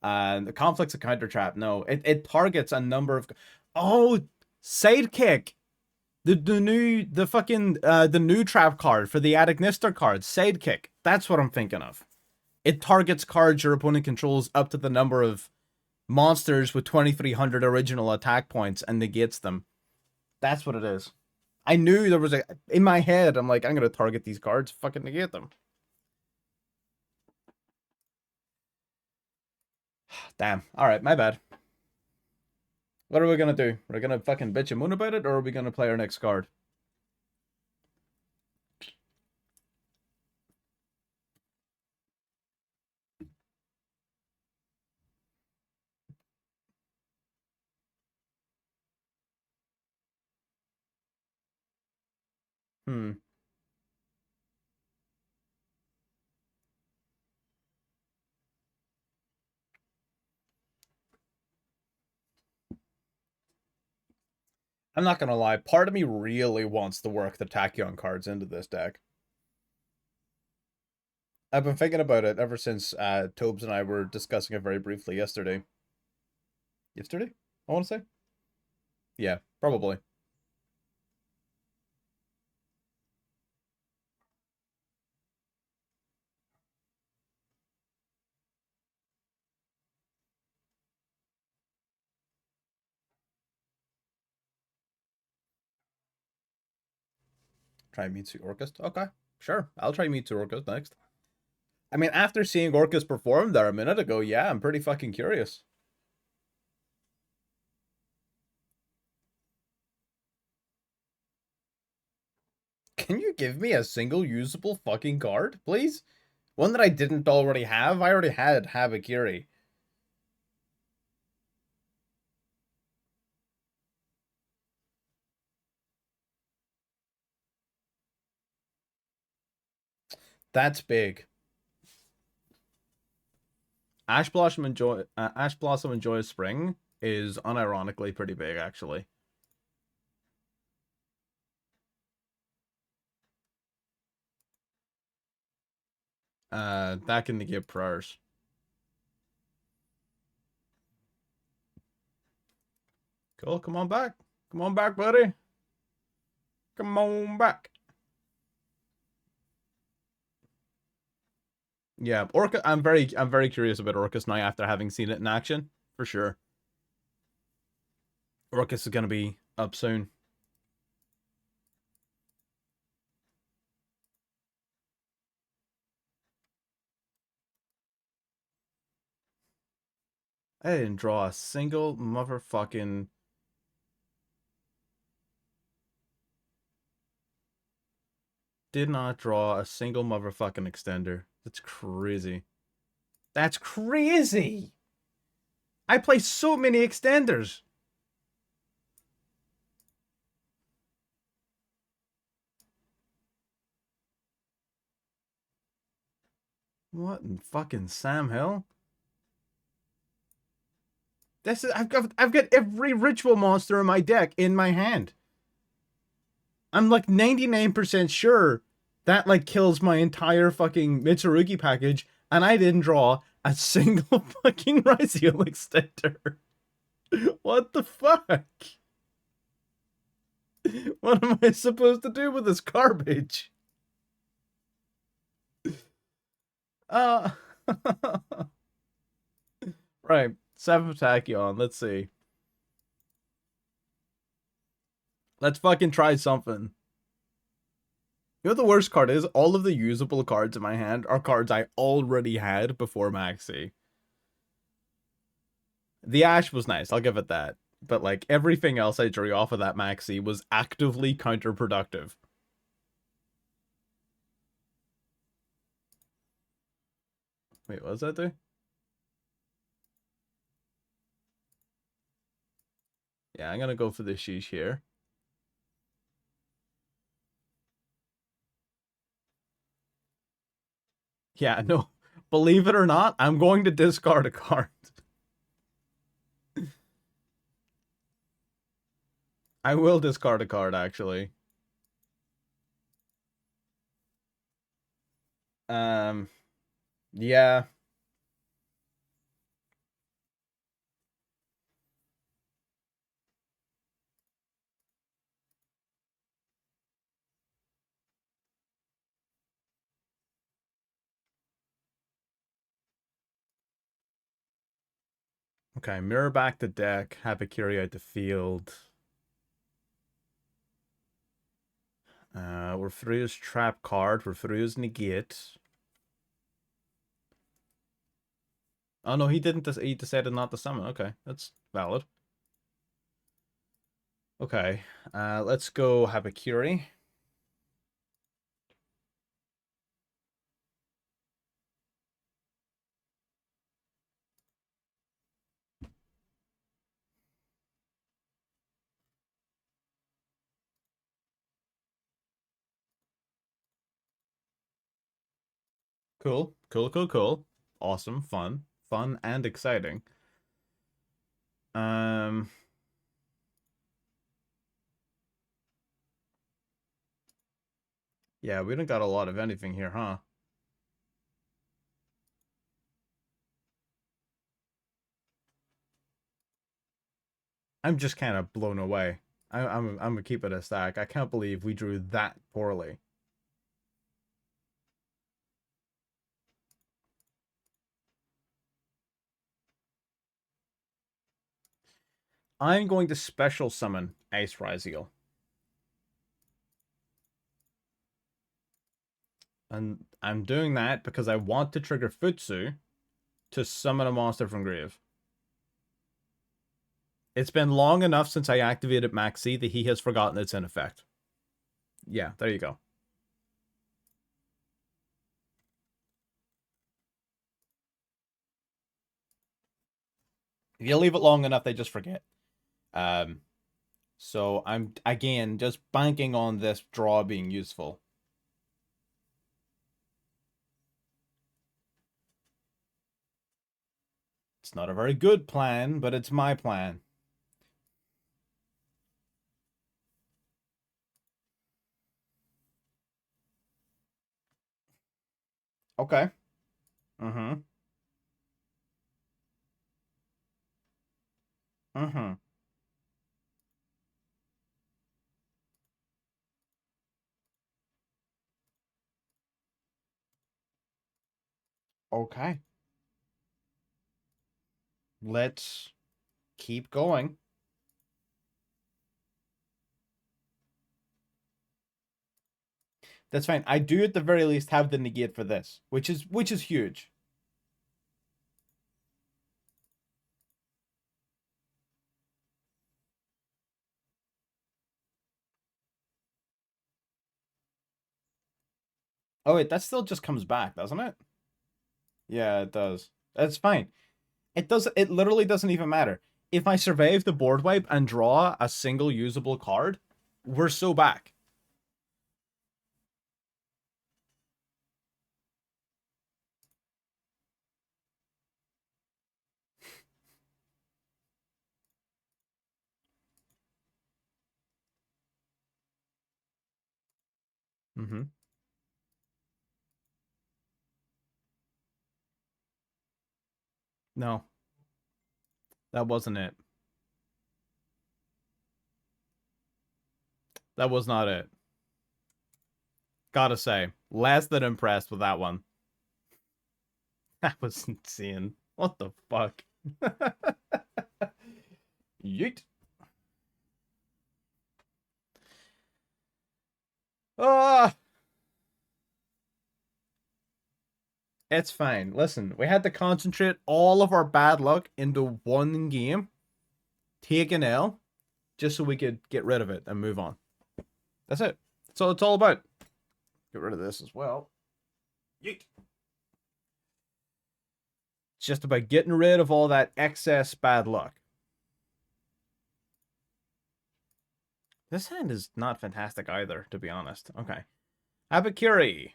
The conflict's a counter trap. No, it targets a number of. Oh, sidekick. The new trap card for the Adagnister card, sidekick. That's what I'm thinking of. It targets cards your opponent controls up to the number of monsters with 2300 original attack points and negates them. That's what it is. I knew there was a in my head. I'm like, I'm gonna target these cards, fucking negate them. Damn. All right, my bad. What are we gonna do? We're gonna fucking bitch and moon about it, or are we gonna play our next card? Hmm. I'm not gonna lie, part of me really wants to work the Tachyon cards into this deck. I've been thinking about it ever since Tobes and I were discussing it very briefly yesterday. Yesterday? I want to say? Yeah, probably. Try MITSU Orcus. Okay, sure. I'll try MITSU Orcus next. I mean, after seeing Orcus perform there a minute ago, yeah, I'm pretty fucking curious. Can you give me a single usable fucking card, please? One that I didn't already have? I already had Habakiri. That's big. Ash Blossom and Joy of Spring is unironically pretty big, actually. That can give prayers. Cool, come on back. Come on back, buddy. Come on back. Yeah, Orca. I'm very curious about Orcus now after having seen it in action, for sure. Orcus is gonna be up soon. I didn't draw a single motherfucking. Did not draw a single motherfucking extender. That's crazy. That's crazy. I play so many extenders. What in fucking Sam Hill? This is I've got every ritual monster in my deck in my hand. I'm like 99% sure that like kills my entire fucking Mitsurugi package, and I didn't draw a single fucking RYZEAL extender. What the fuck? What am I supposed to do with this garbage? Uh right. 7th Tachyon, let's see. Let's fucking try something. You know what the worst card is? All of the usable cards in my hand are cards I already had before Maxi. The Ash was nice, I'll give it that. But like everything else I drew off of that Maxi was actively counterproductive. Wait, what does that do? Yeah, I'm gonna go for the sheesh here. Yeah, no, believe it or not, I'm going to discard a card. I will discard a card, actually. Yeah. Okay, mirror back the deck, Habakiri out the field. We're through his trap card, we're through his negate. Oh no, he didn't. He decided not to summon. Okay, that's valid. Okay, let's go Habakiri. Cool, cool, cool, cool. Awesome, fun, fun and exciting. Um, Yeah, we don't got a lot of anything here, huh? I'm just kind of blown away. I'm gonna keep it a stack. I can't believe we drew that poorly. I'm going to special summon Ice RYZEAL. And I'm doing that because I want to trigger Futsu to summon a monster from grave. It's been long enough since I activated Maxi that he has forgotten it's in effect. Yeah, there you go. If you leave it long enough, they just forget. So I'm, again, just banking on this draw being useful. It's not a very good plan, but it's my plan. Okay. Mm-hmm. Mm-hmm. Okay. Let's keep going. That's fine. I do at the very least have the negate for this, which is huge. Oh wait, that still just comes back, doesn't it? Yeah, it does. That's fine. It literally doesn't even matter. If I survive the board wipe and draw a single usable card, we're so back. Mm-hmm. No, that wasn't it. That was not it. Gotta say, less than impressed with that one. That was insane. What the fuck? Yeet. Ah, it's fine. Listen, we had to concentrate all of our bad luck into one game, take an L, just so we could get rid of it and move on. That's it. That's all it's all about. Get rid of this as well. Yeet. It's just about getting rid of all that excess bad luck. This hand is not fantastic either, to be honest. Okay. Abakiri.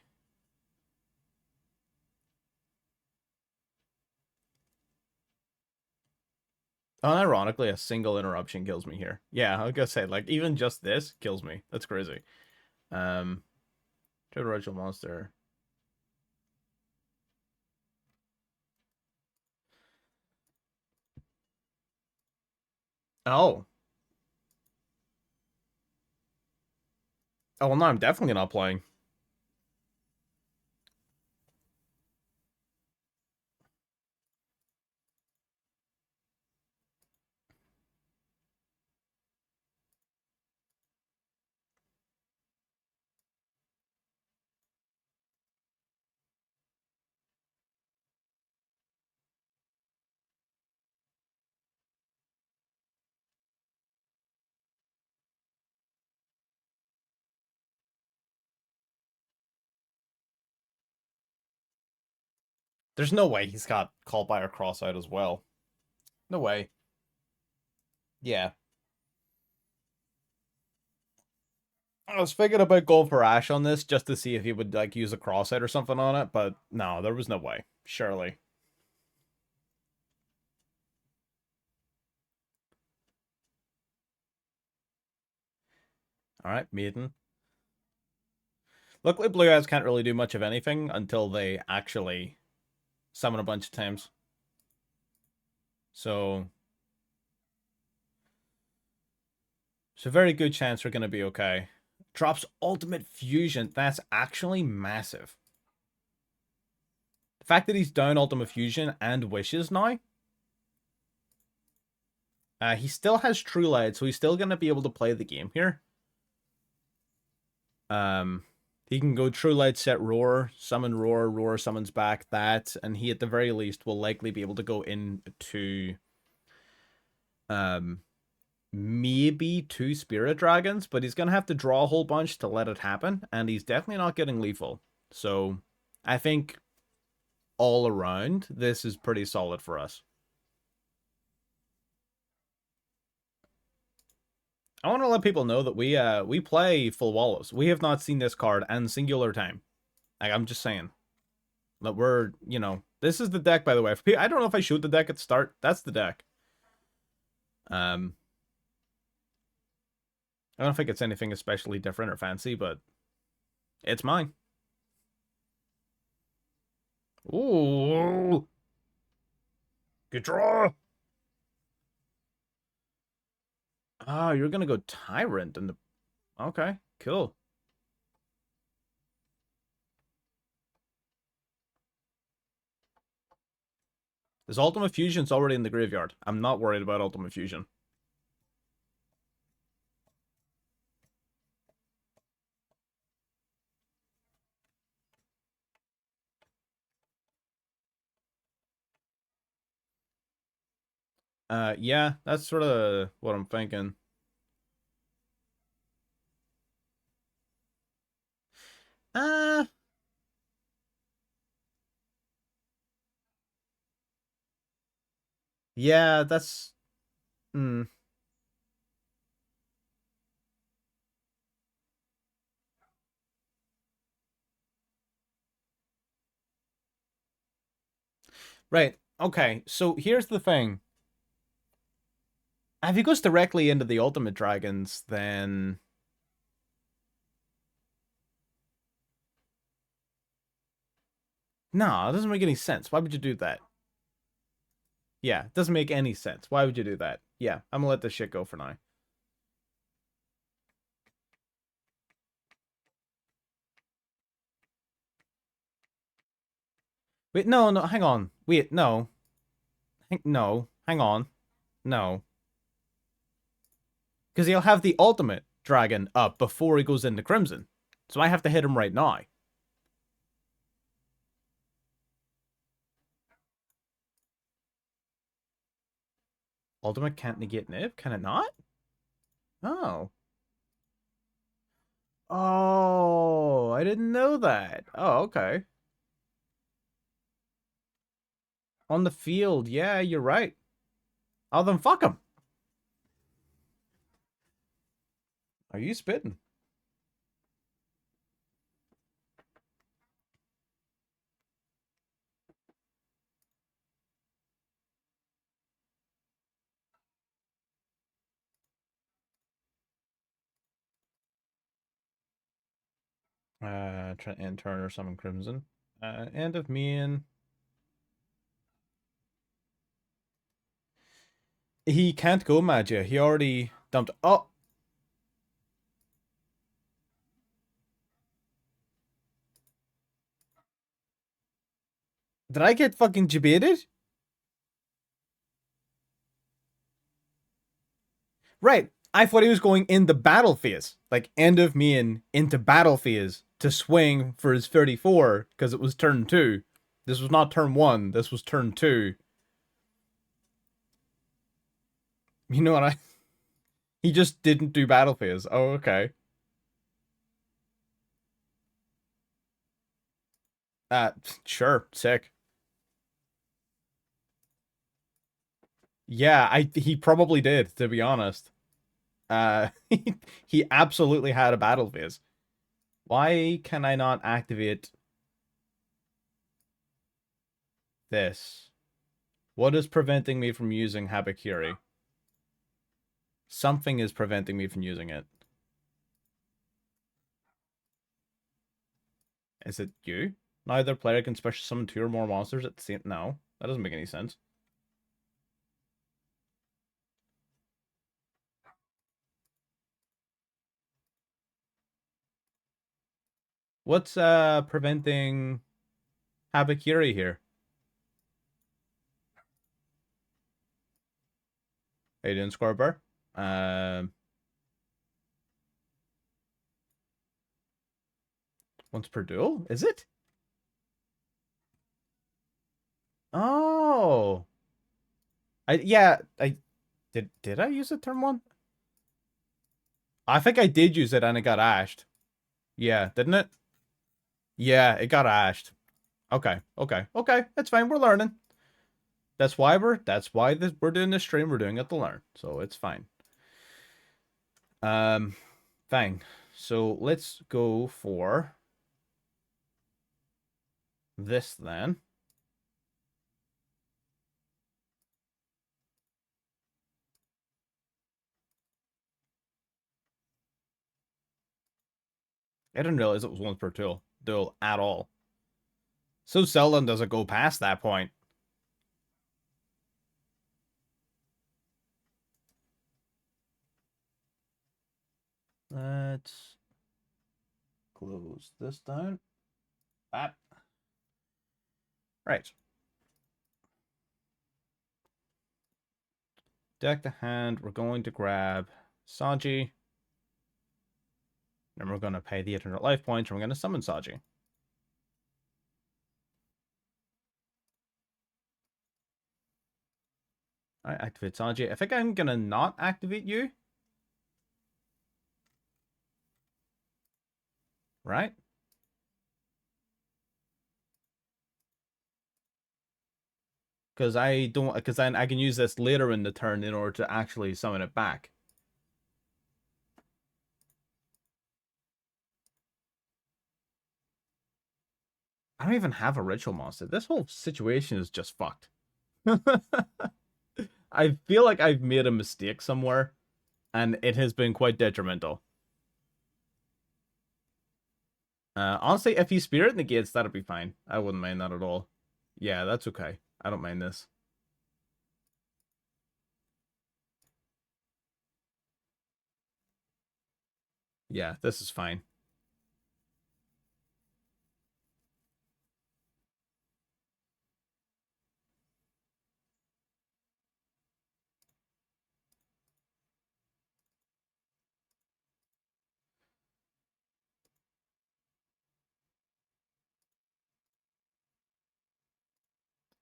Unironically, a single interruption kills me here. Yeah, I was gonna say, like, even just this kills me. That's crazy. Torrential monster. Oh. Oh, well, no, I'm definitely not playing. There's no way he's got Call by or Cross out as well. No way. Yeah. I was thinking about going for Ash on this just to see if he would, like, use a cross out or something on it, but no, there was no way. Surely. All right, Maiden. Luckily, Blue Eyes can't really do much of anything until they actually summon a bunch of times. So, it's a very good chance we're going to be okay. Drops Ultimate Fusion. That's actually massive. The fact that he's down Ultimate Fusion and Wishes now. He still has True Light, so he's still going to be able to play the game here. He can go True Light, set Roar, summon Roar, Roar summons back that, and he at the very least will likely be able to go into maybe 2 Spirit Dragons, but he's gonna have to draw a whole bunch to let it happen, and he's definitely not getting lethal. So I think all around this is pretty solid for us. I want to let people know that we play Full Wallows. We have not seen this card in singular time. Like, I'm just saying that we're, you know, this is the deck, by the way. I don't know if I showed the deck at the start. That's the deck. I don't think it's anything especially different or fancy, but it's mine. Ooh. Good draw. Oh, you're gonna go Tyrant in the... Okay, cool. This Ultimate Fusion's already in the graveyard. I'm not worried about Ultimate Fusion. Yeah, that's sort of what I'm thinking. Yeah, that's... Right, okay, so here's the thing. If he goes directly into the Ultimate Dragons, then... No, it doesn't make any sense. Why would you do that? Yeah, it doesn't make any sense. Why would you do that? Yeah, I'm gonna let this shit go for now. Wait, no, hang on. Wait, no. No, hang on. No. Because he'll have the Ultimate Dragon up before he goes into Crimson. So I have to hit him right now. Ultimate can't negate Nib? Can it not? Oh. Oh, I didn't know that. Oh, okay. On the field, yeah, you're right. Oh, then fuck him. Are you spitting? Try to end turn or summon Crimson. End of Mean. He can't go Magia. He already dumped. Oh! Did I get fucking debated? Right. I thought he was going in the battle phase. Like, end of Mean into battle phase to swing for his 34 because it was turn 2. This was not turn 1. This was turn 2. You know what He just didn't do battle phase. Oh, okay. Sure. Sick. Yeah, he probably did, to be honest. He absolutely had a battle phase. Why can I not activate this? What is preventing me from using Habakiri? Something is preventing me from using it. Is it you? Neither player can special summon 2 or more monsters at the same... No, that doesn't make any sense. What's preventing Habakiri here? How you doing, Scorber? Once per duel? Is it? Oh. I did I use it turn 1? I think I did use it and it got ashed. Yeah, didn't it? Yeah, it got ashed. Okay, it's fine. We're learning. That's why we're doing this stream. We're doing it to learn, so it's fine. Fine. So let's go for this then. I didn't realize it was once per duel at all. So seldom does it go past that point. Let's close this down. Bap. Right. Deck the hand. We're going to grab Saji. Then we're going to pay the 800 life points, and we're going to summon Saji. I activate Saji. I think I'm going to not activate you. Right? Because then I can use this later in the turn in order to actually summon it back. I don't even have a ritual monster. This whole situation is just fucked. I feel like I've made a mistake somewhere, and it has been quite detrimental. Honestly, if he spirit negates, that'll be fine. I wouldn't mind that at all. Yeah, that's okay. I don't mind this. Yeah, this is fine.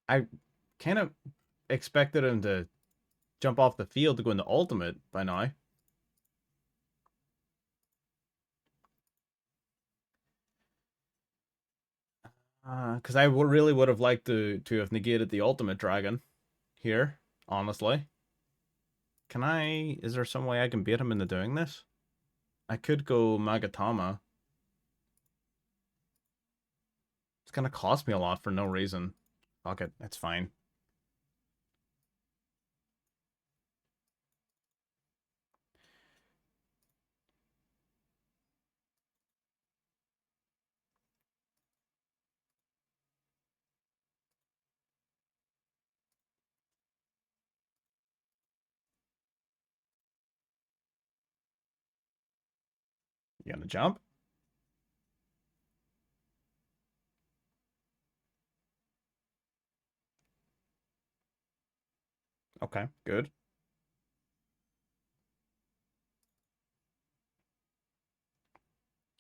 I kind of expected him to jump off the field to go into ultimate by now. Because I really would have liked to have negated the ultimate dragon here, honestly. Is there some way I can beat him into doing this? I could go Magatama. It's gonna cost me a lot for no reason. Fuck it, it's fine. You gonna jump? Okay, good.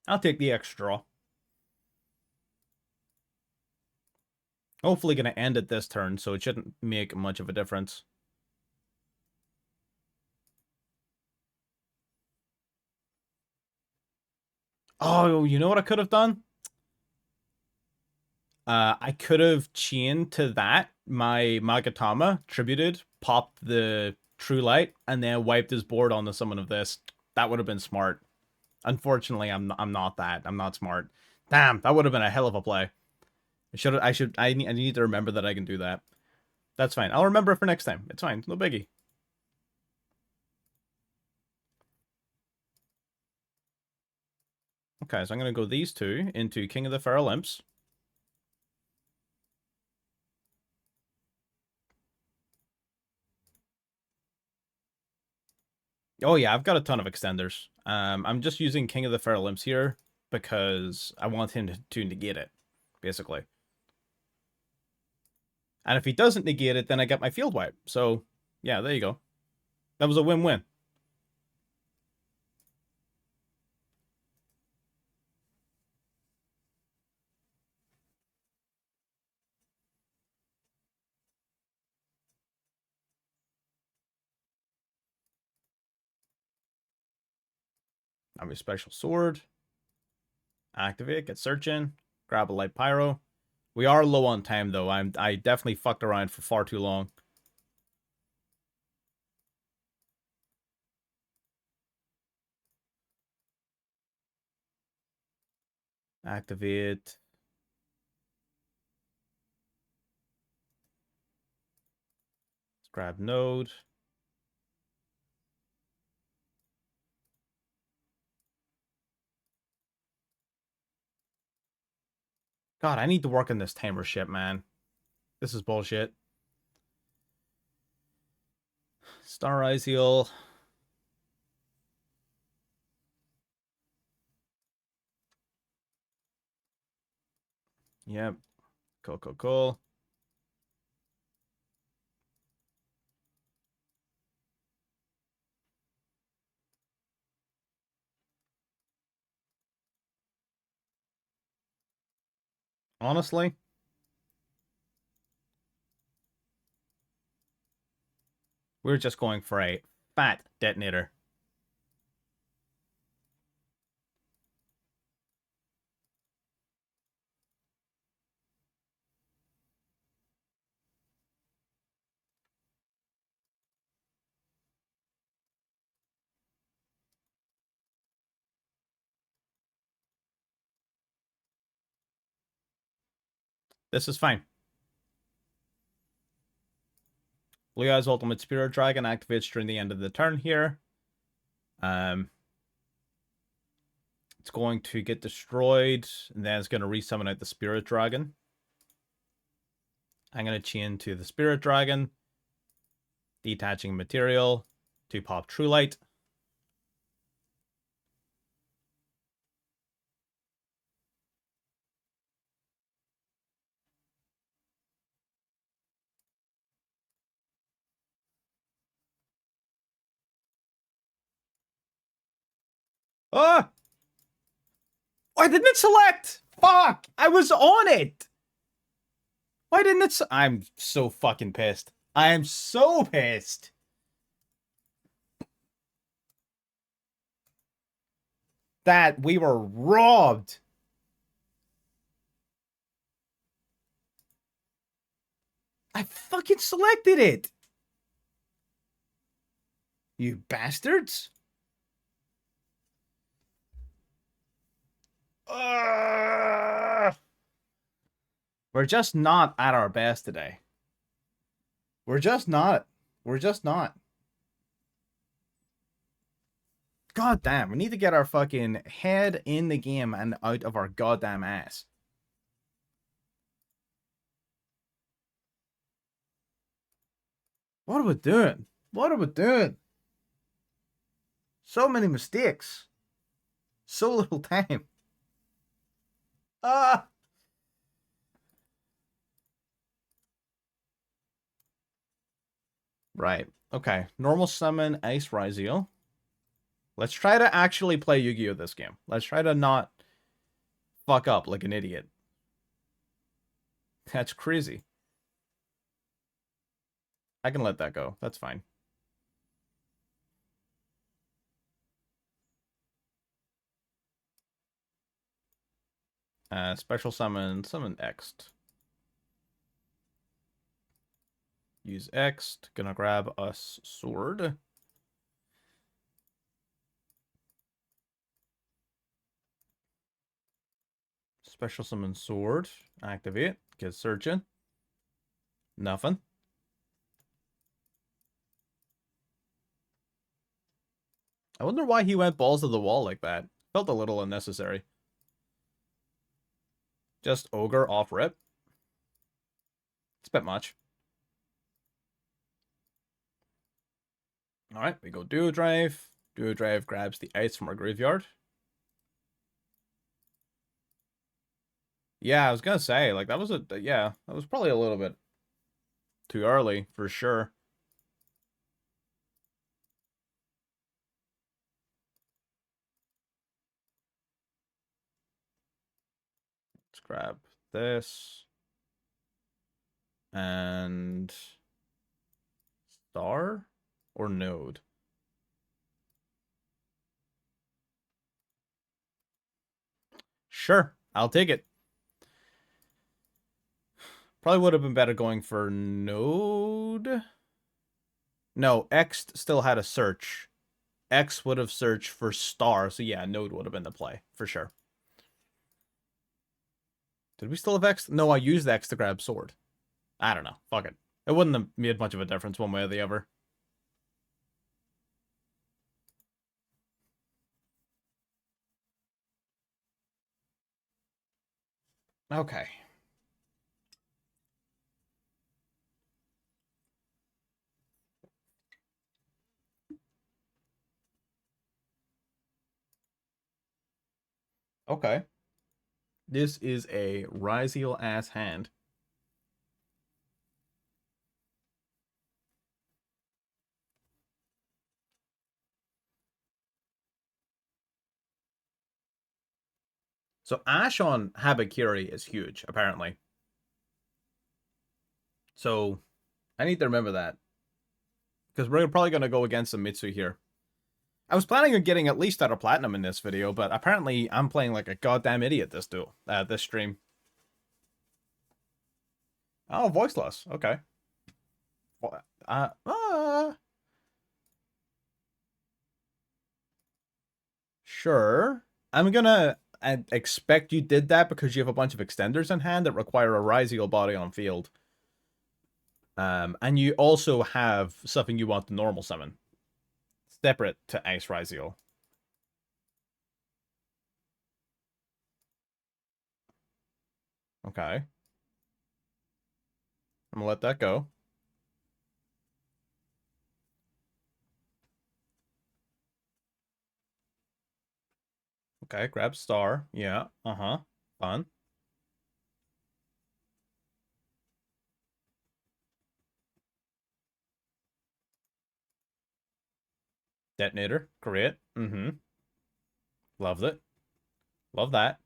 I'll take the extra. Hopefully gonna end it this turn, so it shouldn't make much of a difference. Oh, you know what I could have done? I could have chained to that my Magatama, tributed, popped the True Light, and then wiped his board on the summon of this. That would have been smart. Unfortunately, I'm not that. I'm not smart. Damn, that would have been a hell of a play. I need to remember that I can do that. That's fine. I'll remember it for next time. It's fine. No biggie. Okay, so I'm going to go these two into King of the Feral Imps. Oh yeah, I've got a ton of extenders. I'm just using King of the Feral Imps here because I want him to negate it, basically. And if he doesn't negate it, then I get my field wipe. So, yeah, there you go. That was a win-win. I'm a special sword. Activate, get searching, grab a light pyro. We are low on time though. I definitely fucked around for far too long. Activate. Let's grab node. God, I need to work on this tamer shit, man. This is bullshit. Star RYZEAL. Yep. Cool. Honestly, we're just going for a fat detonator. This is fine. Blue Eyes Ultimate Spirit Dragon activates during the end of the turn here. It's going to get destroyed, and then it's going to resummon out the Spirit Dragon. I'm going to chain to the Spirit Dragon, detaching material to pop True Light. Ah! Why didn't it select? Fuck! I was on it! Why didn't it? I'm so fucking pissed. I am so pissed. That we were robbed. I fucking selected it. You bastards. We're just not at our best today. We're just not. We're just not. God damn, we need to get our fucking head in the game and out of our goddamn ass. What are we doing? What are we doing? So many mistakes. So little time. Ah! Right. Okay. Normal summon Ice RYZEAL. Let's try to actually play Yu-Gi-Oh! This game. Let's try to not fuck up like an idiot. That's crazy. I can let that go. That's fine. Special summon X. Use X. Gonna grab us sword. Special summon sword. Activate. Get searching. Nothing. I wonder why he went balls to the wall like that. Felt a little unnecessary. Just Ogre off rip. It's a bit much. Alright, we go Duo Drive. Duo Drive grabs the ice from our graveyard. Yeah, I was gonna say, like, that was that was probably a little bit too early, for sure. Let's grab this. And Star or Node? Sure, I'll take it. Probably would have been better going for Node. No, X still had a search. X would have searched for Star, so yeah, Node would have been the play, for sure. Did we still have X? No, I used X to grab Sword. I don't know. Fuck it. It wouldn't have made much of a difference one way or the other. Okay. Okay. This is a RYZEAL ass hand. So Ash on Habakiri is huge, apparently. So I need to remember that. Because we're probably going to go against some MITSU here. I was planning on getting at least out of Platinum in this video, but apparently I'm playing like a goddamn idiot this this stream. Oh, voiceless. Okay. Sure. I'm gonna expect you did that because you have a bunch of extenders in hand that require a RYZEAL body on field. And you also have something you want to normal summon. Separate to Ice RYZEAL. Okay. I'm gonna let that go. Okay, grab Star. Yeah, uh-huh. Fun. Detonator. Great. Mm-hmm. Loved it. Love that.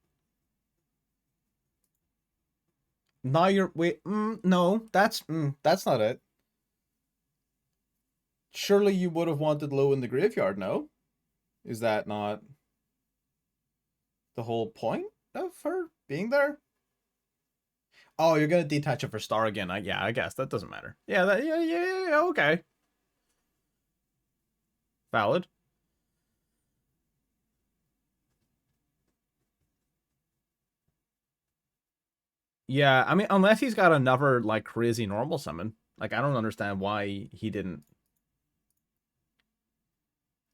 Now you're... Wait, no. That's not it. Surely you would have wanted Low in the graveyard, no? Is that not the whole point of her being there? Oh, you're gonna detach it for Star again. Yeah, I guess that doesn't matter. Yeah, yeah, okay. Valid. Yeah, I mean, unless he's got another like crazy normal summon, like I don't understand why he didn't.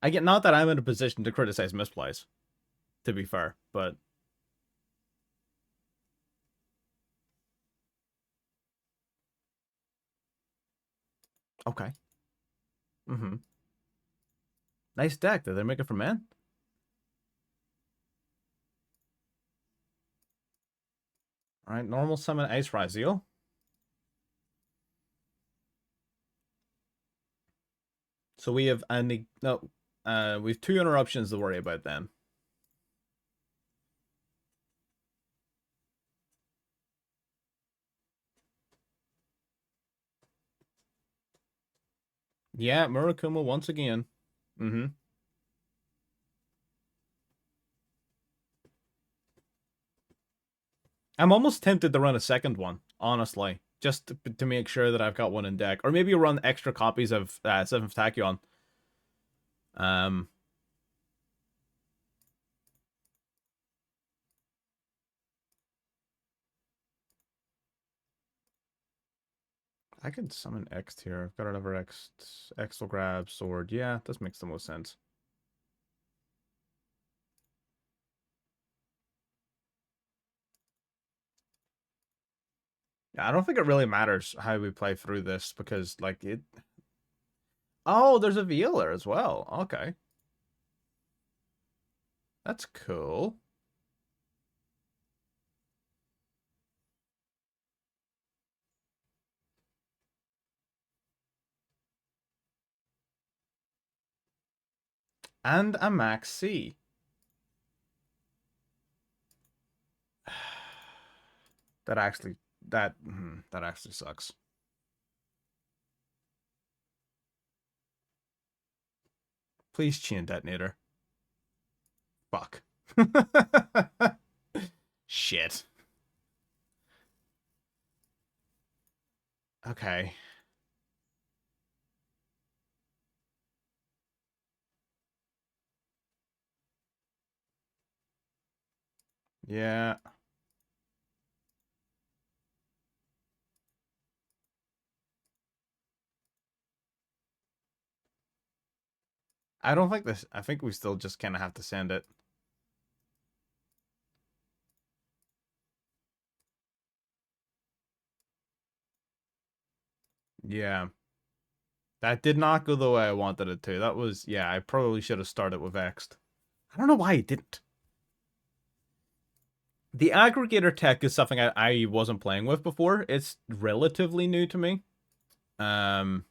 I get not that I'm in a position to criticize misplays, to be fair, but okay. Mm-hmm. Nice deck. Did they make it for man? All right, normal summon Ice RYZEAL. So we have we have two interruptions to worry about then. Yeah, Murakuma once again. Mm-hmm. I'm almost tempted to run a second one, honestly, just to make sure that I've got one in deck, or maybe run extra copies of 7th Tachyon. I can summon X here. I've got another X. X will grab sword. Yeah, this makes the most sense. I don't think it really matters how we play through this because, like, it. Oh, there's a Vealer as well. Okay. That's cool. And a Max C. That actually that actually sucks. Please chain detonator. Fuck. Shit. Okay. Yeah. I don't think this. I think we still just kind of have to send it. Yeah. That did not go the way I wanted it to. That was, yeah, I probably should have started with Ext. I don't know why it didn't. The aggregator tech is something I wasn't playing with before. It's relatively new to me. Um,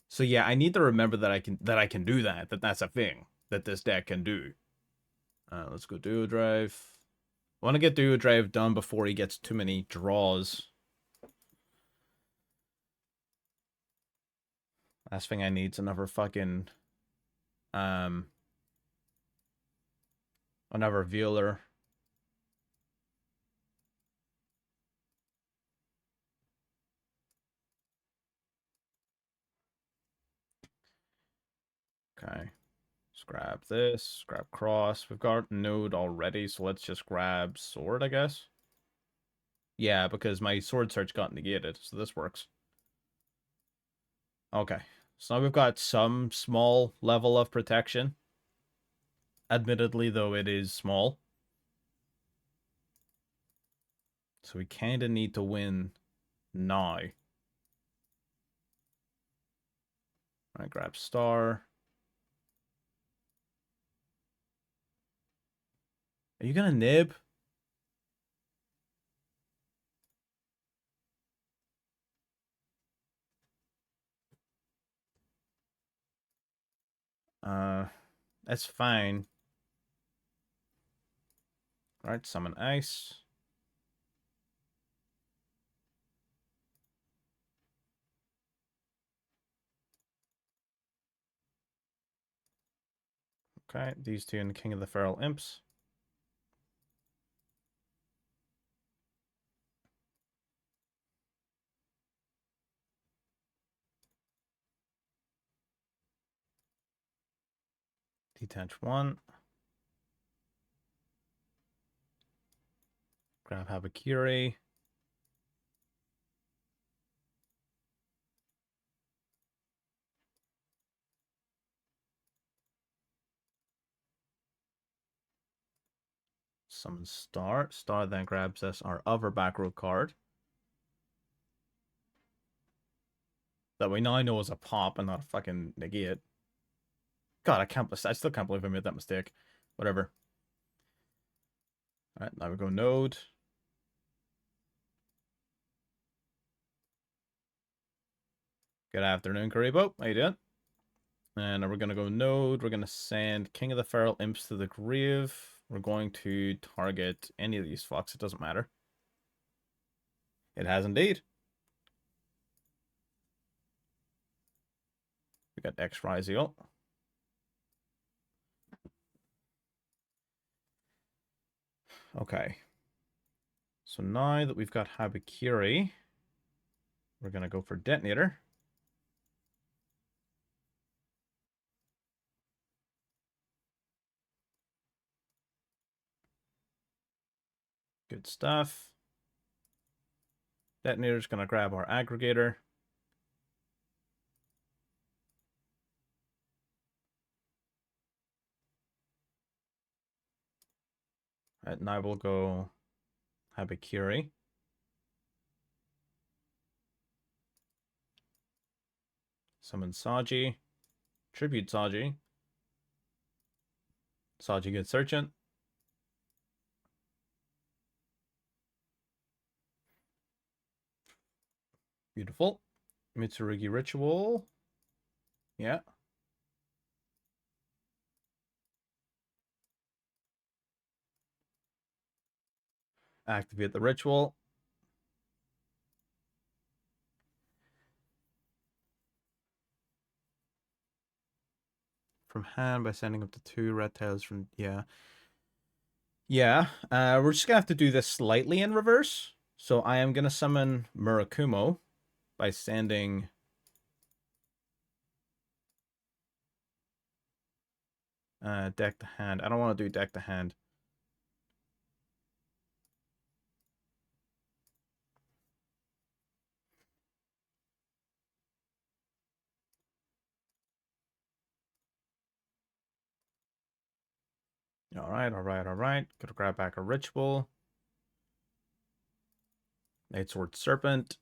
so yeah, I need to remember that I can do that. That's a thing that this deck can do. Let's go Duo Drive. I want to get Duo Drive done before he gets too many draws. Last thing I need is another fucking another Vealer. Okay. Let's grab this, grab cross. We've got node already, so let's just grab sword, I guess. Yeah, because my sword search got negated, so this works. Okay. So now we've got some small level of protection. Admittedly, though, it is small. So we kind of need to win now. Alright, grab star. Are you gonna nib? That's fine. Alright, summon ice. Okay, these two and the King of the Feral Imps. Detach one. Grab Habakiri. Summon Star. Star then grabs us our other back row card. That we now know is a pop and not a fucking negate. God, I still can't believe I made that mistake. Whatever. Alright, now we go node. Good afternoon, Karibo. How you doing? And now we're gonna go node. We're gonna send King of the Feral Imps to the grave. We're going to target any of these fucks. It doesn't matter. It has indeed. We got RYZEAL. Okay. So now that we've got Habakiri, we're gonna go for Detonator. Good stuff. Detonator's gonna grab our aggregator. Alright, now we'll go Habakiri. Summon Saji. Tribute Saji. Saji gets Searchant. Beautiful. Mitsurugi Ritual. Yeah. Activate the ritual. From hand by sending up to 2 red tails from... Yeah. Yeah. We're just going to have to do this slightly in reverse. So I am going to summon Murakumo by sending... deck the hand. I don't want to do deck the hand. All right, all right, all right. Gotta grab back a ritual. Eight Sword Serpent.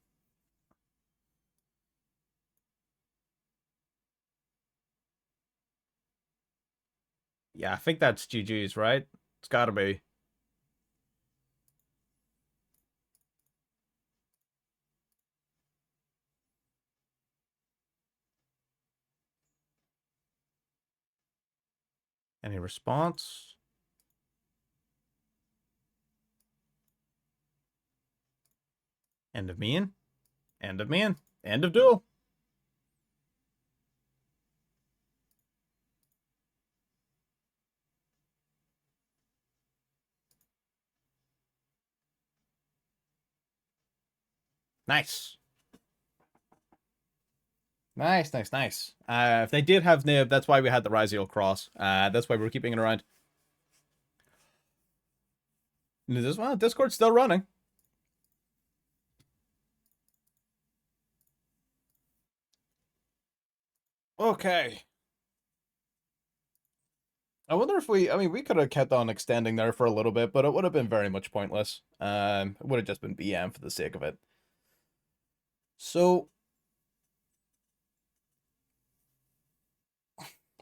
Yeah, I think that's GG's, right? It's gotta be. Any response? End of mean. End of mean. End of duel. Nice. Nice, nice, nice. If they did have Nib, that's why we had the RYZEAL cross. That's why we're keeping it around. This one, Discord's still running. Okay. I wonder if I mean, we could have kept on extending there for a little bit, but it would have been very much pointless. It would have just been BM for the sake of it. So,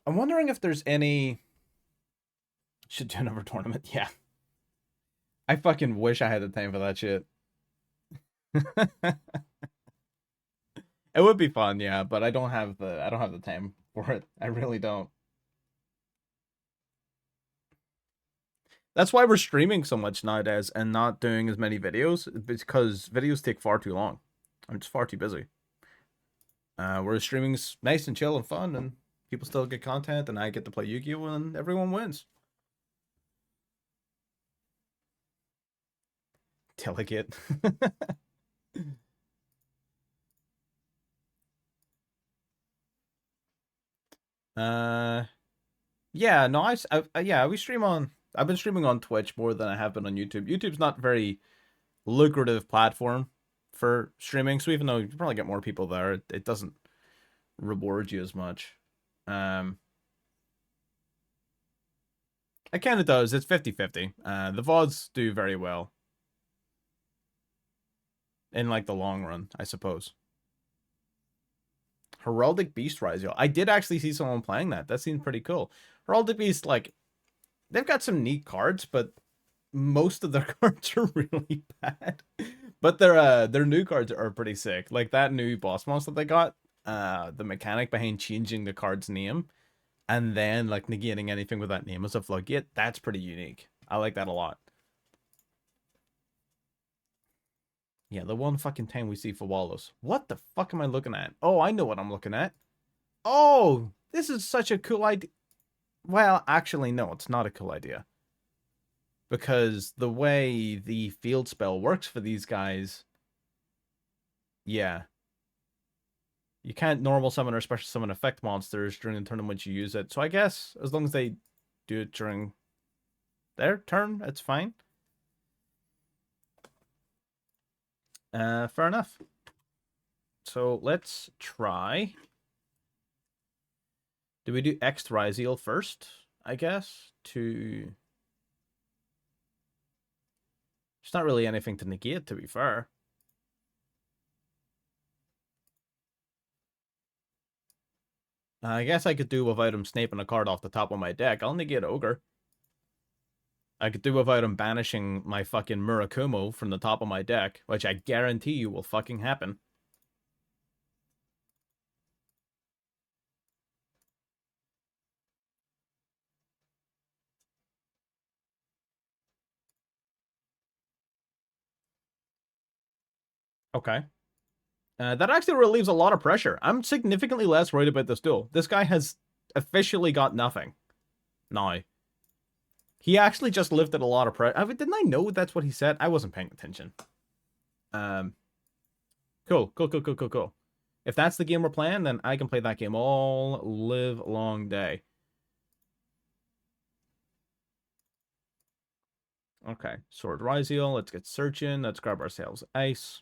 I'm wondering if there's any... Should do another tournament, yeah. I fucking wish I had the time for that shit. It would be fun, yeah, but I don't have the time for it. I really don't. That's why we're streaming so much nowadays and not doing as many videos, because videos take far too long. I'm just far too busy. Whereas streaming's nice and chill and fun, and people still get content, and I get to play Yu-Gi-Oh! And everyone wins. Delicate. Yeah, no, yeah, we stream on. I've been streaming on Twitch more than I have been on YouTube. YouTube's not very lucrative platform for streaming, so even though you probably get more people there, it doesn't reward you as much. It kind of does. It's 50-50. The VODs do very well in like the long run, I suppose. Heraldic Beast RYZEAL. I did actually see someone playing that. That seemed pretty cool. Heraldic Beast, like, they've got some neat cards, but most of their cards are really bad. But their new cards are pretty sick. Like that new boss monster they got, the mechanic behind changing the card's name and then like negating anything with that name as a floodgate, that's pretty unique. I like that a lot. Yeah, the one fucking time we see for Wallows. What the fuck am I looking at? Oh, I know what I'm looking at. Oh, this is such a cool idea. Well, actually, no, it's not a cool idea. Because the way the field spell works for these guys, yeah. You can't normal summon or special summon effect monsters during the turn in which you use it. So I guess as long as they do it during their turn, it's fine. Fair enough. So let's try. Do we do X RYZEAL first, I guess? To... There's not really anything to negate, to be fair. I guess I could do without him sniping a card off the top of my deck. I'll negate Ogre. I could do without him banishing my fucking Murakumo from the top of my deck, which I guarantee you will fucking happen. Okay. That actually relieves a lot of pressure. I'm significantly less worried about this duel. This guy has officially got nothing. Now, he actually just lifted a lot of pressure. Didn't I know that's what he said? I wasn't paying attention. Cool. If that's the game we're playing, then I can play that game all live long day. Okay, Sword RYZEAL. Let's get searching. Let's grab ourselves ice.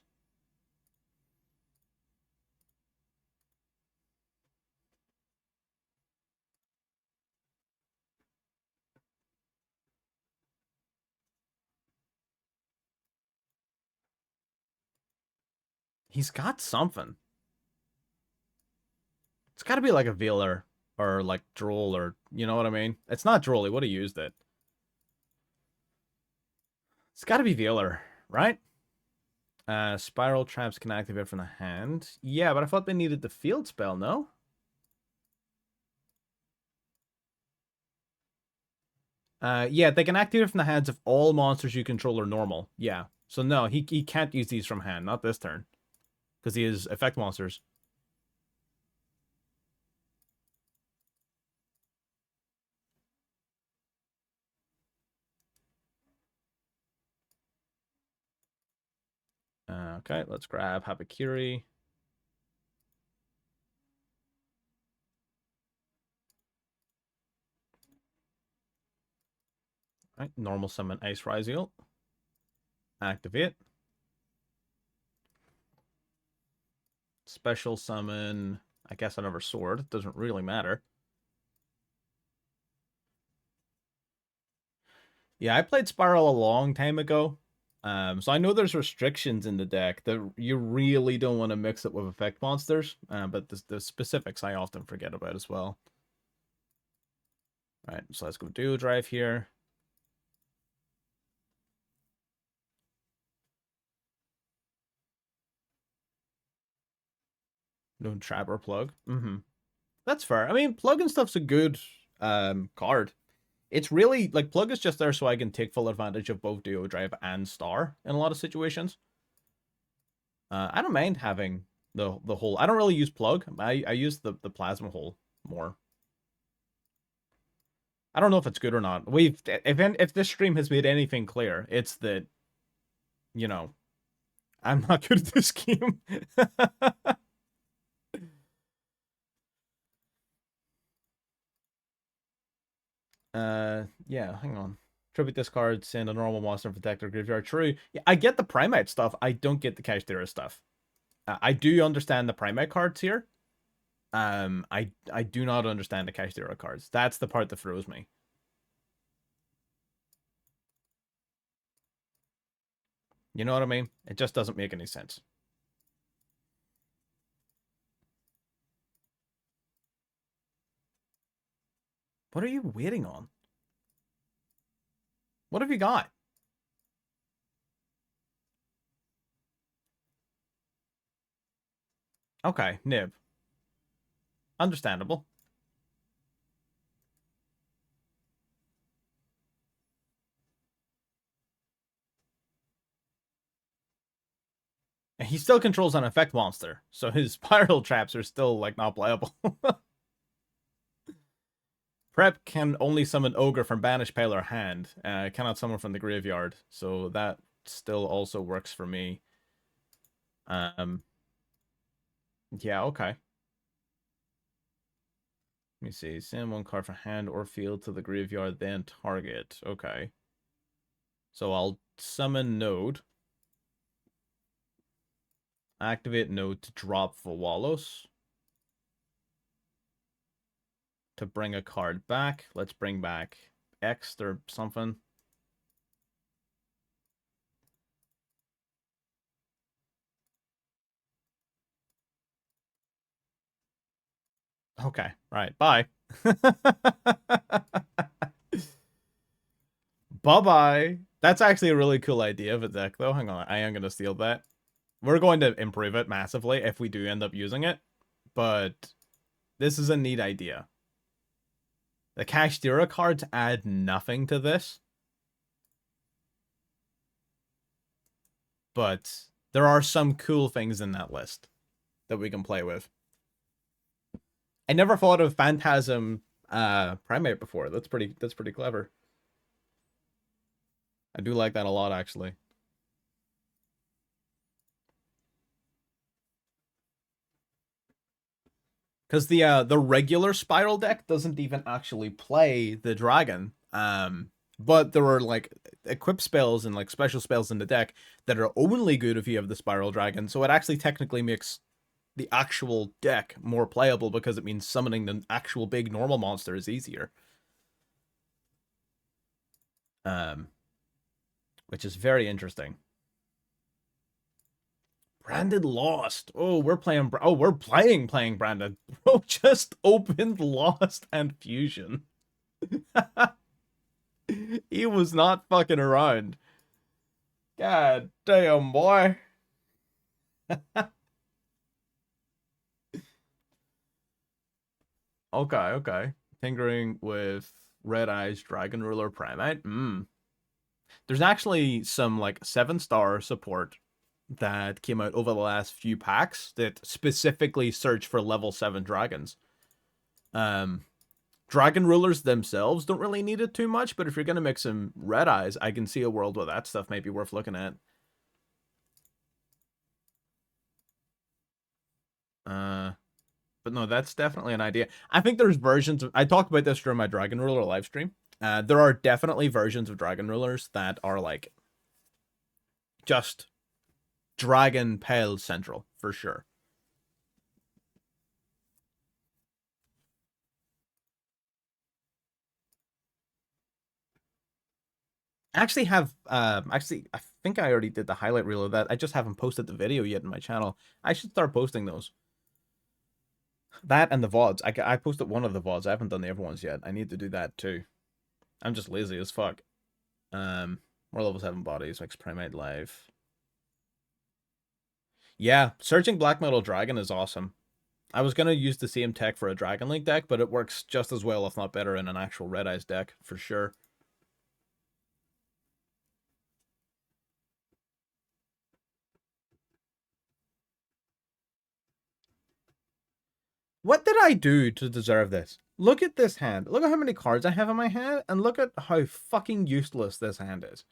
He's got something. It's got to be like a Veeler or like Droll or you know what I mean. It's not Droll. He would have used it. It's got to be Veeler, right? Spiral traps can activate from the hand. Yeah, but I thought they needed the field spell, no? Yeah, they can activate from the hands of all monsters you control are normal. Yeah. So no, he can't use these from hand, not this turn. Because he is effect monsters. Okay, let's grab Habakiri. Right, normal summon Ice RYZEAL. Activate. Special summon, I guess another sword. It doesn't really matter. Yeah, I played Spiral a long time ago. So I know there's restrictions in the deck that you really don't want to mix it with effect monsters. But the specifics I often forget about as well. All right, so let's go Duo Drive here. No trap or plug. That's fair. I mean, plug and stuff's a good card. It's really like plug is just there so I can take full advantage of both Duo Drive and Star in a lot of situations. I don't mind having the hole. I don't really use plug. I use the plasma hole more. I don't know if it's good or not. If this stream has made anything clear, it's that you know I'm not good at this game. Yeah, hang on. Tribute this card, send a normal monster protector graveyard. True. Yeah, I get the Primate stuff. I don't get the Kashtira stuff. I do understand the Primate cards here. I do not understand the Kashtira cards. That's the part that throws me. You know what I mean? It just doesn't make any sense. What are you waiting on? What have you got? Okay, Nib. Understandable. And he still controls an effect monster, so his spiral traps are still, like, not playable. Prep can only summon Ogre from Banished Pile or Hand. Cannot summon from the graveyard, so that still also works for me. Yeah, okay. Let me see. Send one card from hand or field to the graveyard, then target. Okay. So I'll summon Node. Activate Node to drop Vawalos. To bring a card back. Let's bring back X or something. Okay, right, bye. Bye-bye. That's actually a really cool idea of a deck, though. Hang on, I am going to steal that. We're going to improve it massively if we do end up using it, but this is a neat idea. The Kashtira cards add nothing to this, but there are some cool things in that list that we can play with. I never thought of Phantasm Primate before. That's pretty clever. I do like that a lot, actually. Because the regular Spiral deck doesn't even actually play the dragon. But there are like equip spells and like special spells in the deck that are only good if you have the Spiral Dragon. So it actually technically makes the actual deck more playable because it means summoning the actual big normal monster is easier. Which is very interesting. Brandon lost. Oh, we're playing. Oh, we're playing Brandon. Bro just opened Lost and Fusion. He was not fucking around. God damn, boy. Okay. Tinkering with Red Eyes Dragon Ruler Primate. There's actually some like 7-star support that came out over the last few packs that specifically search for level 7 dragons. Dragon rulers themselves don't really need it too much, but if you're going to mix some Red Eyes, I can see a world where that stuff may be worth looking at. But no, that's definitely an idea. I think there's versions of... I talked about this during my Dragon Ruler live stream. There are definitely versions of Dragon Rulers that are like just Dragon Pale Central, for sure. Actually have actually I think I already did the highlight reel of that. I just haven't posted the video yet in my channel. I should start posting those. That and the VODs. I posted one of the VODs. I haven't done the other ones yet. I need to do that too. I'm just lazy as fuck. More level 7 bodies, makes Primate live. Yeah, searching Black Metal Dragon is awesome. I was gonna use the same tech for a Dragon Link deck, but it works just as well, if not better, in an actual Red Eyes deck, for sure. What did I do to deserve this? Look at this hand. Look at how many cards I have in my hand, and look at how fucking useless this hand is.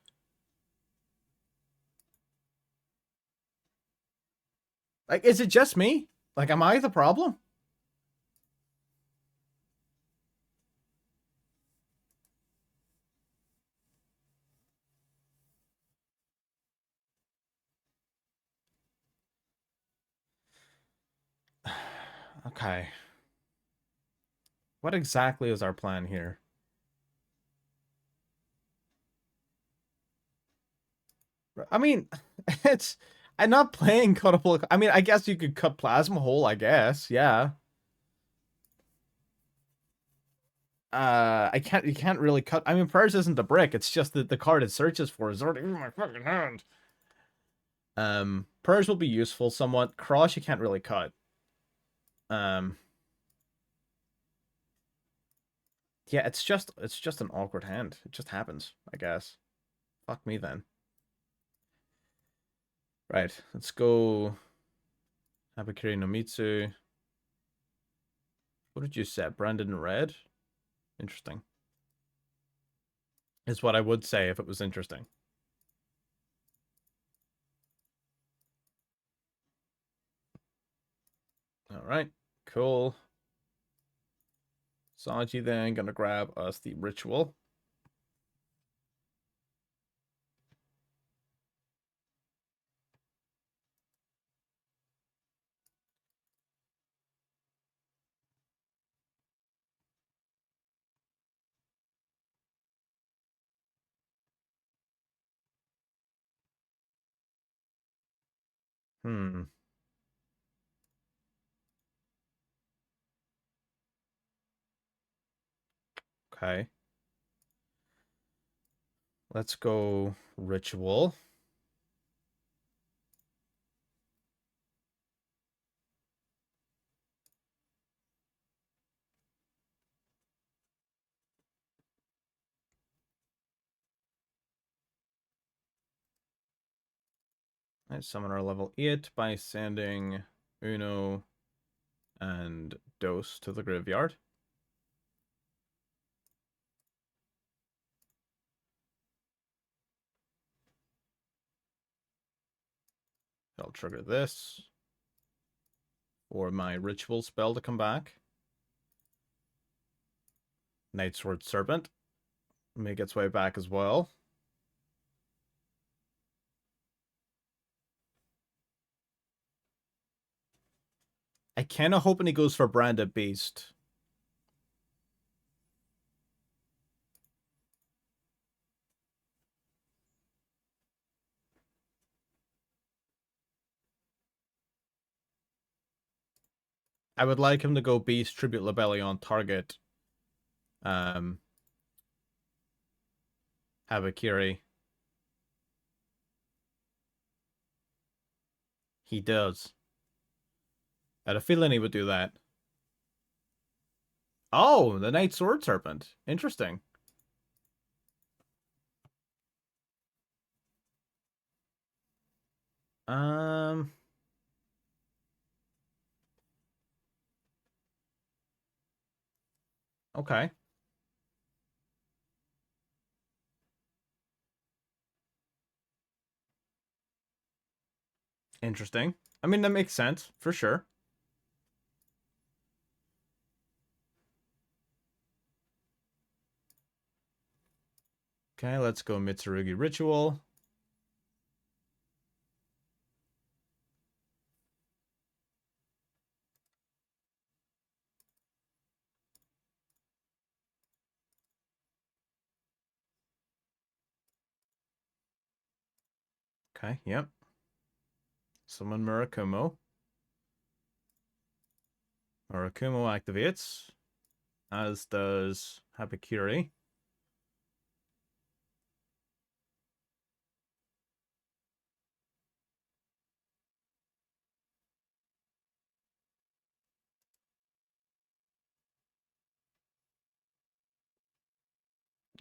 Like, is it just me? Like, am I the problem? Okay. What exactly is our plan here? I mean, it's... I'm not playing Cuttable... I mean, I guess you could cut Plasma Hole, I guess. Yeah. You can't really cut... I mean, Prayers isn't a brick. It's just that the card it searches for is already in my fucking hand. Prayers will be useful somewhat. Cross you can't really cut. Um... Yeah, it's just an awkward hand. It just happens, I guess. Fuck me then. Right, let's go Habakiri no MITSU. What did you set? Brandon Red? Interesting. Is what I would say if it was interesting. Alright, cool. Sanji then gonna grab us the ritual. Hmm. Okay. Let's go ritual. I summon our level 8 by sending Uno and Dos to the graveyard. I'll trigger this for my ritual spell to come back. Night Sword Serpent make its way back as well. I kind of hoping he goes for Branded Beast. I would like him to go Beast, Tribute Labellion, target Habakiri. He does. I had a feeling he would do that. Oh, the Night Sword Serpent. Interesting. Okay. Interesting. I mean, that makes sense, for sure. Okay, let's go Mitsurugi Ritual. Okay, yep. Summon Murakumo. Murakumo activates, as does Habakiri.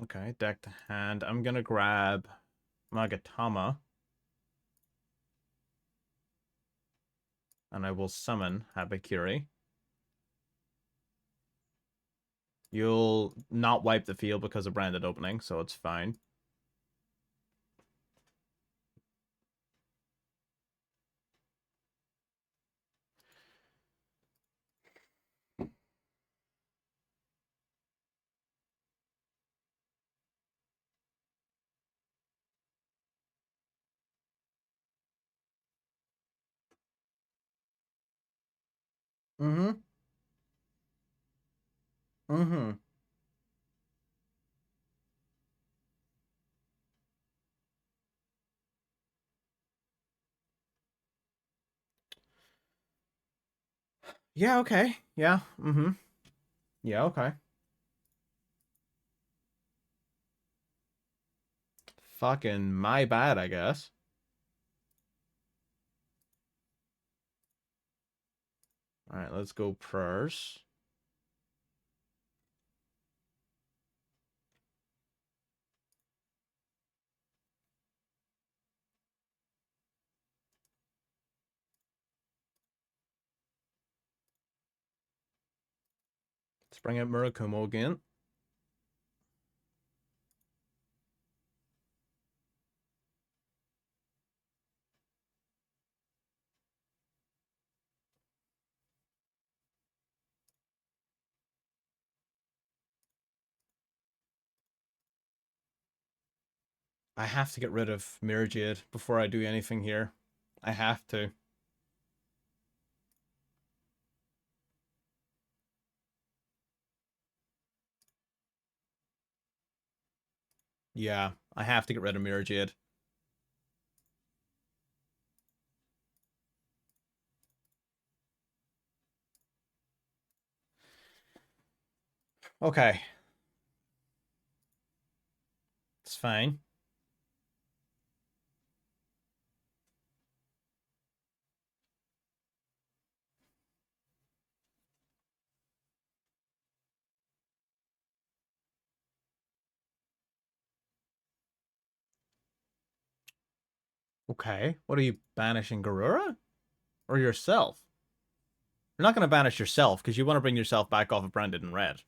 Okay, deck to hand. I'm gonna grab Magatama. And I will summon Habakiri. You'll not wipe the field because of branded opening, so it's fine. Mm-hmm. Mm-hmm. Yeah, okay. Yeah. Mm-hmm. Yeah, okay. Fucking my bad, I guess. Alright, let's go prayers. Let's bring out Murakumo again. I have to get rid of Mirror Jade before I do anything here. I have to. Yeah, I have to get rid of Mirror Jade. Okay. fine. Okay. What are you banishing, Garura? Or yourself? You're not going to banish yourself because you want to bring yourself back off of branded in red.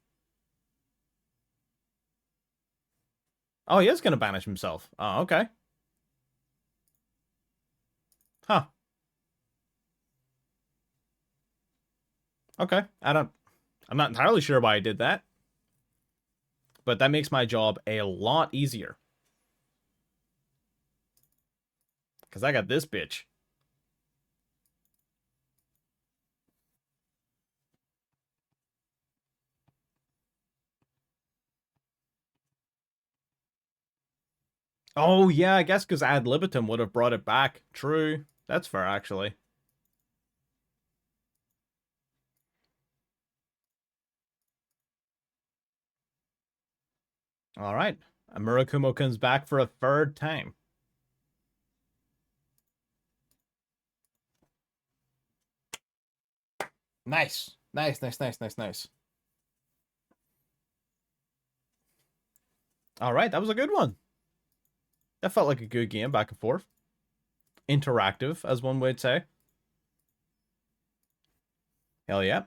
Oh, he is going to banish himself. Oh, okay. Huh. Okay. I'm not entirely sure why I did that. But that makes my job a lot easier. Because I got this bitch. Oh, yeah, I guess because ad libitum would have brought it back. True. That's fair, actually. All right. Murakumo comes back for a third time. Nice. Nice, nice, nice, nice, nice. All right, that was a good one. That felt like a good game, back and forth. Interactive, as one would say. Hell yeah.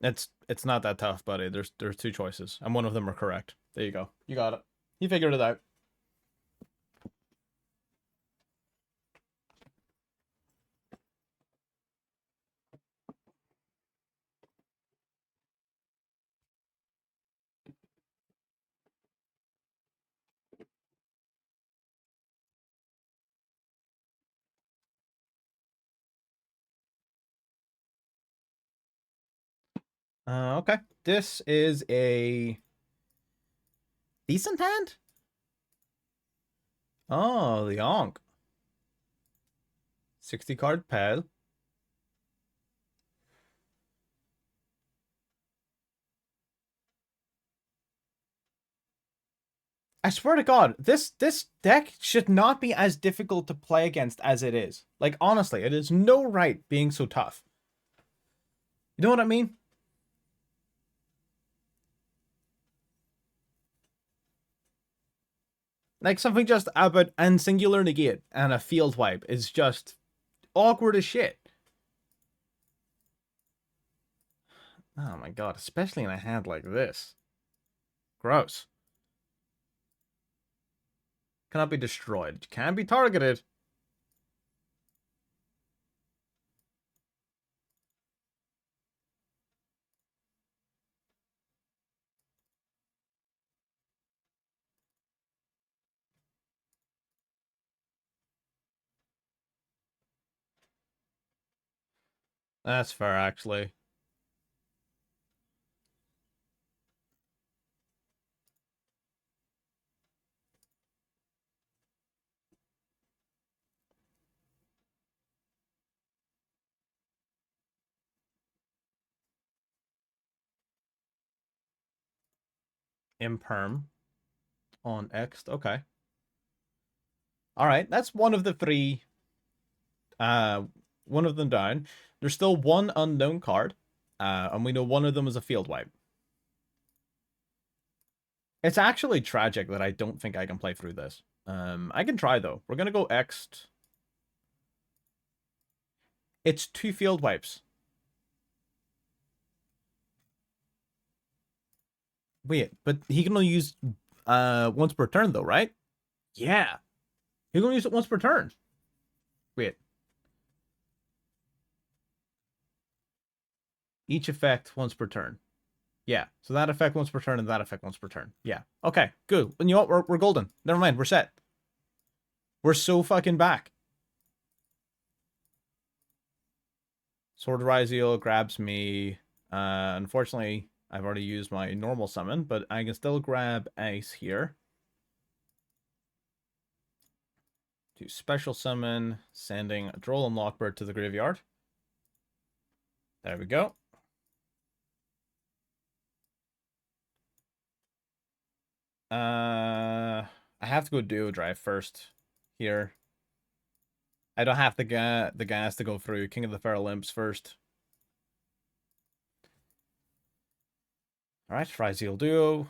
It's not that tough, buddy. There's two choices, and one of them are correct. There you go. You got it. You figured it out. Okay. This is a decent hand. Oh, the Onk. 60 card pal. I swear to God, this deck should not be as difficult to play against as it is. Like, honestly, it is no right being so tough. You know what I mean? Like, something just about and singular negate and a field wipe is just awkward as shit. Oh my God, especially in a hand like this. Gross. Cannot be destroyed. Can be targeted. That's fair, actually. Imperm on X. Okay. All right, that's one of the three. One of them down. There's still one unknown card, and we know one of them is a field wipe. It's actually tragic that I don't think I can play through this. I can try though. We're gonna go X'd. It's two field wipes. Wait, but he can only use once per turn though, right? Yeah. He can only use it once per turn. Wait. Each effect once per turn. Yeah. So that effect once per turn and that effect once per turn. Yeah. Okay, good. And you know what? We're golden. Never mind. We're set. We're so fucking back. Sword RYZEAL grabs me. Unfortunately, I've already used my normal summon, but I can still grab Ace here. To special summon, sending Droll and Lockbird to the graveyard. There we go. I have to go Duo Drive first here. I don't have the gas to go through King of the Feral Imps first. Alright, RYZEAL Duo.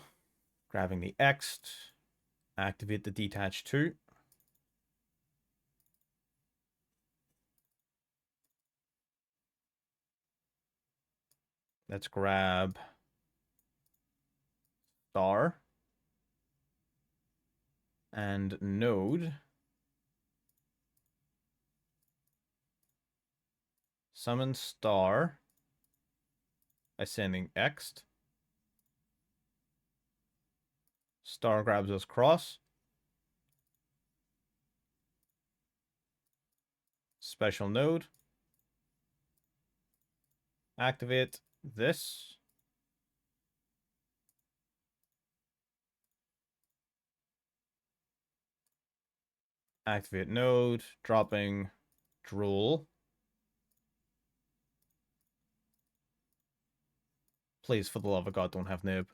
Grabbing the X. Activate the Detach 2. Let's grab Star and Node. Summon Star by sending X. Star grabs us cross. Special Node. Activate this. Activate Node, dropping Drool. Please, for the love of God, don't have Nib.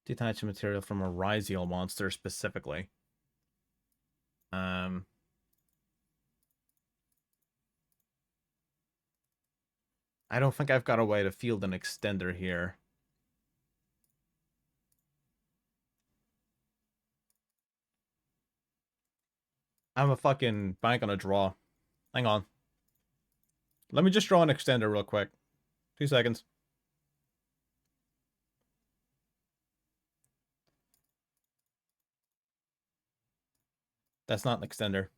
Detach material from a RYZEAL monster specifically. I don't think I've got a way to field an extender here. I'm a fucking bank on a draw. Hang on. Let me just draw an extender real quick. 2 seconds. That's not an extender.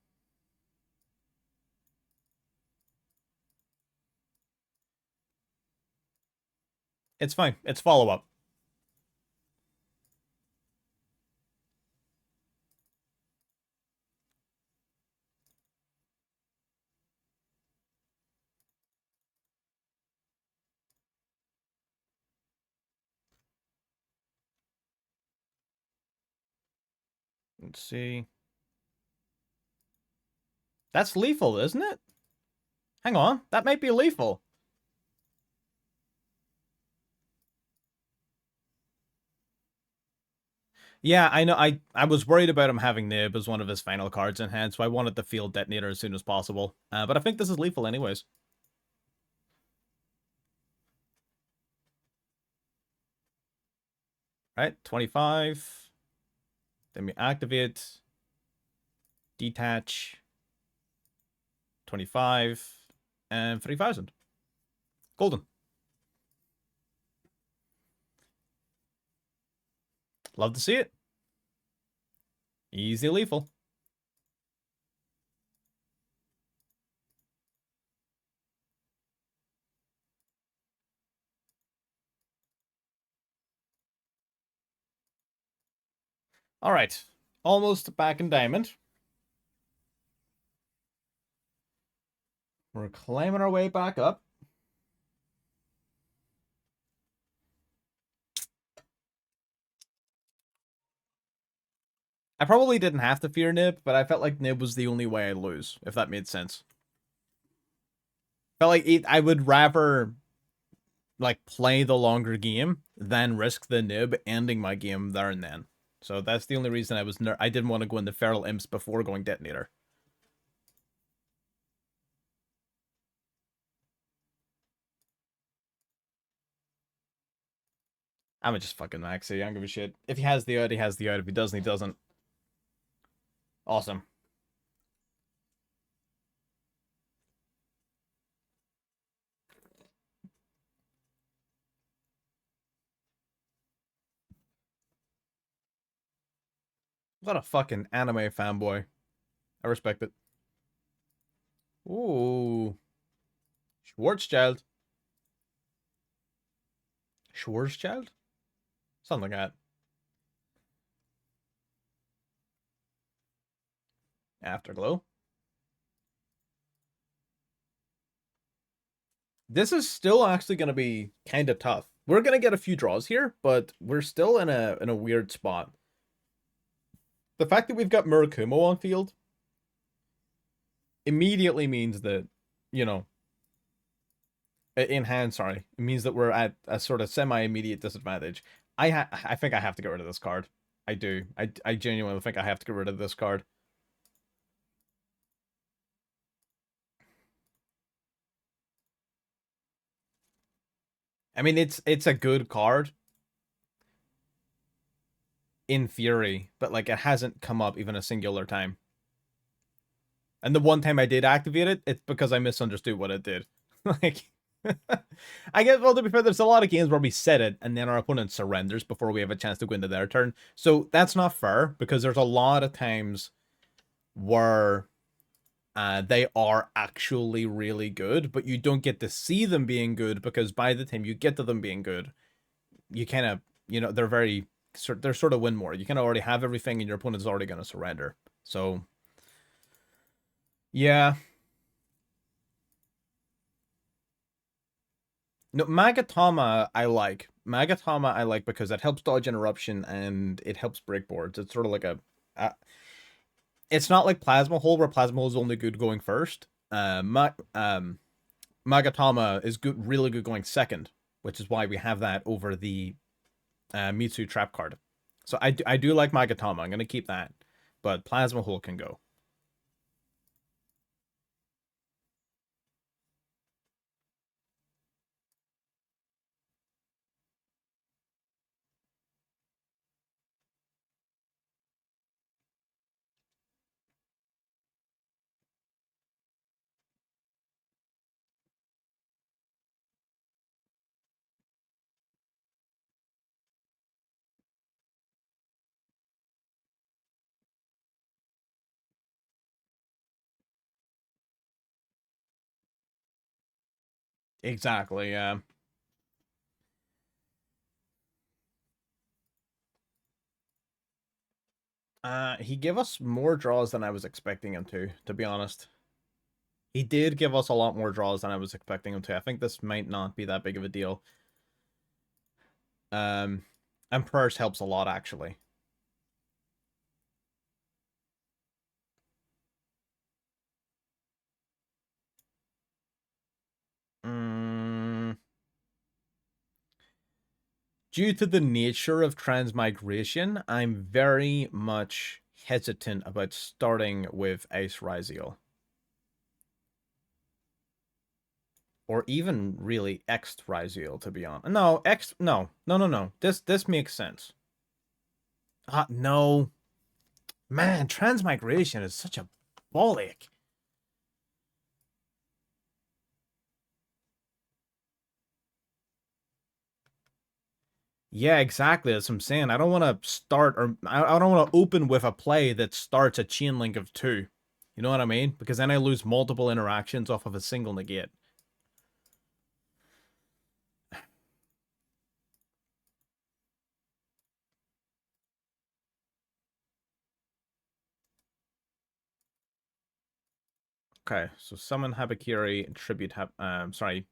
It's fine. It's follow-up. Let's see. That's lethal, isn't it? Hang on. That might be lethal. Yeah, I know. I was worried about him having Nib as one of his final cards in hand, so I wanted the field detonator as soon as possible. But I think this is lethal anyways. Right, 25. Then we activate. Detach. 25. And 3,000. Golden. Love to see it. Easy lethal. Alright. Almost back in diamond. We're climbing our way back up. I probably didn't have to fear Nib, but I felt like Nib was the only way I'd lose, if that made sense. Felt like I would rather like play the longer game than risk the Nib ending my game there and then. So that's the only reason I didn't want to go into Feral Imps before going Detonator. I'm just fucking maxi. I don't give a shit. If he has the out, he has the out. If he doesn't, he doesn't. Awesome. What a fucking anime fanboy. I respect it. Ooh. Schwarzschild. Schwarzschild? Something like that. Afterglow. This is still actually going to be kind of tough. We're going to get a few draws here, but we're still in a weird spot. The fact that we've got Murakumo on field immediately means that, you know, in hand, sorry, it means that we're at a sort of semi-immediate disadvantage. I think I have to get rid of this card. I do. I genuinely think I have to get rid of this card. I mean, it's a good card in theory, but like it hasn't come up even a singular time. And the one time I did activate it, it's because I misunderstood what it did. Like, I guess, well, to be fair, there's a lot of games where we set it and then our opponent surrenders before we have a chance to go into their turn. So that's not fair because there's a lot of times where they are actually really good, but you don't get to see them being good because by the time you get to them being good, you kind of, you know, they're sort of win more. You kind of already have everything and your opponent's already going to surrender. So, yeah. No, Magatama I like. Magatama I like because it helps dodge interruption and it helps break boards. It's sort of like uh, it's not like Plasma Hole where Plasma Hole is only good going first. Magatama is good, really good going second, which is why we have that over the MITSU trap card. So I do like Magatama. I'm gonna keep that, but Plasma Hole can go. Exactly. Yeah. He gave us more draws than I was expecting him to be honest. He did give us a lot more draws than I was expecting him to. I think this might not be that big of a deal. Emperor's helps a lot, actually. Mm. Due to the nature of transmigration, I'm very much hesitant about starting with Ice RYZEAL. Or even really X RYZEAL, to be honest. No, X, no. This makes sense. No. Man, transmigration is such a bollock. Yeah, exactly. That's what I'm saying. I don't want to start, or I don't want to open with a play that starts a chain link of two. You know what I mean? Because then I lose multiple interactions off of a single negate. Okay, so summon Habakiri, tribute sorry,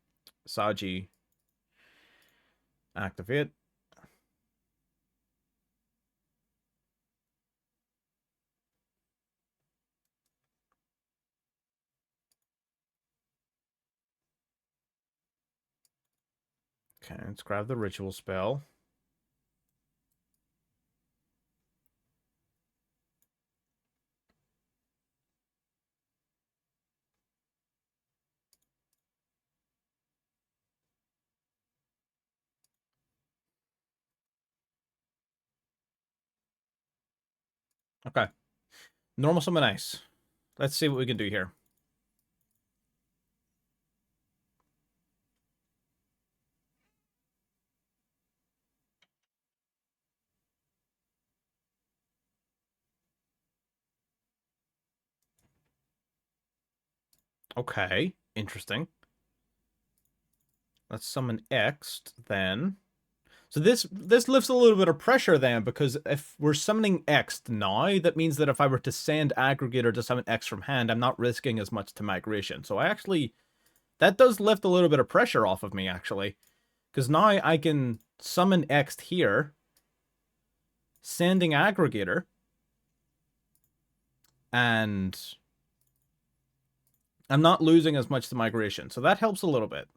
Saji. Activate. Okay, let's grab the ritual spell. Okay. Normal summon ice. Let's see what we can do here. Okay, interesting. Let's summon X then. So this lifts a little bit of pressure then, because if we're summoning X now, that means that if I were to send Aggregator to summon X from hand, I'm not risking as much to migration. So I actually, that does lift a little bit of pressure off of me, actually. Because now I can summon X here, sending Aggregator, and I'm not losing as much to migration. So that helps a little bit.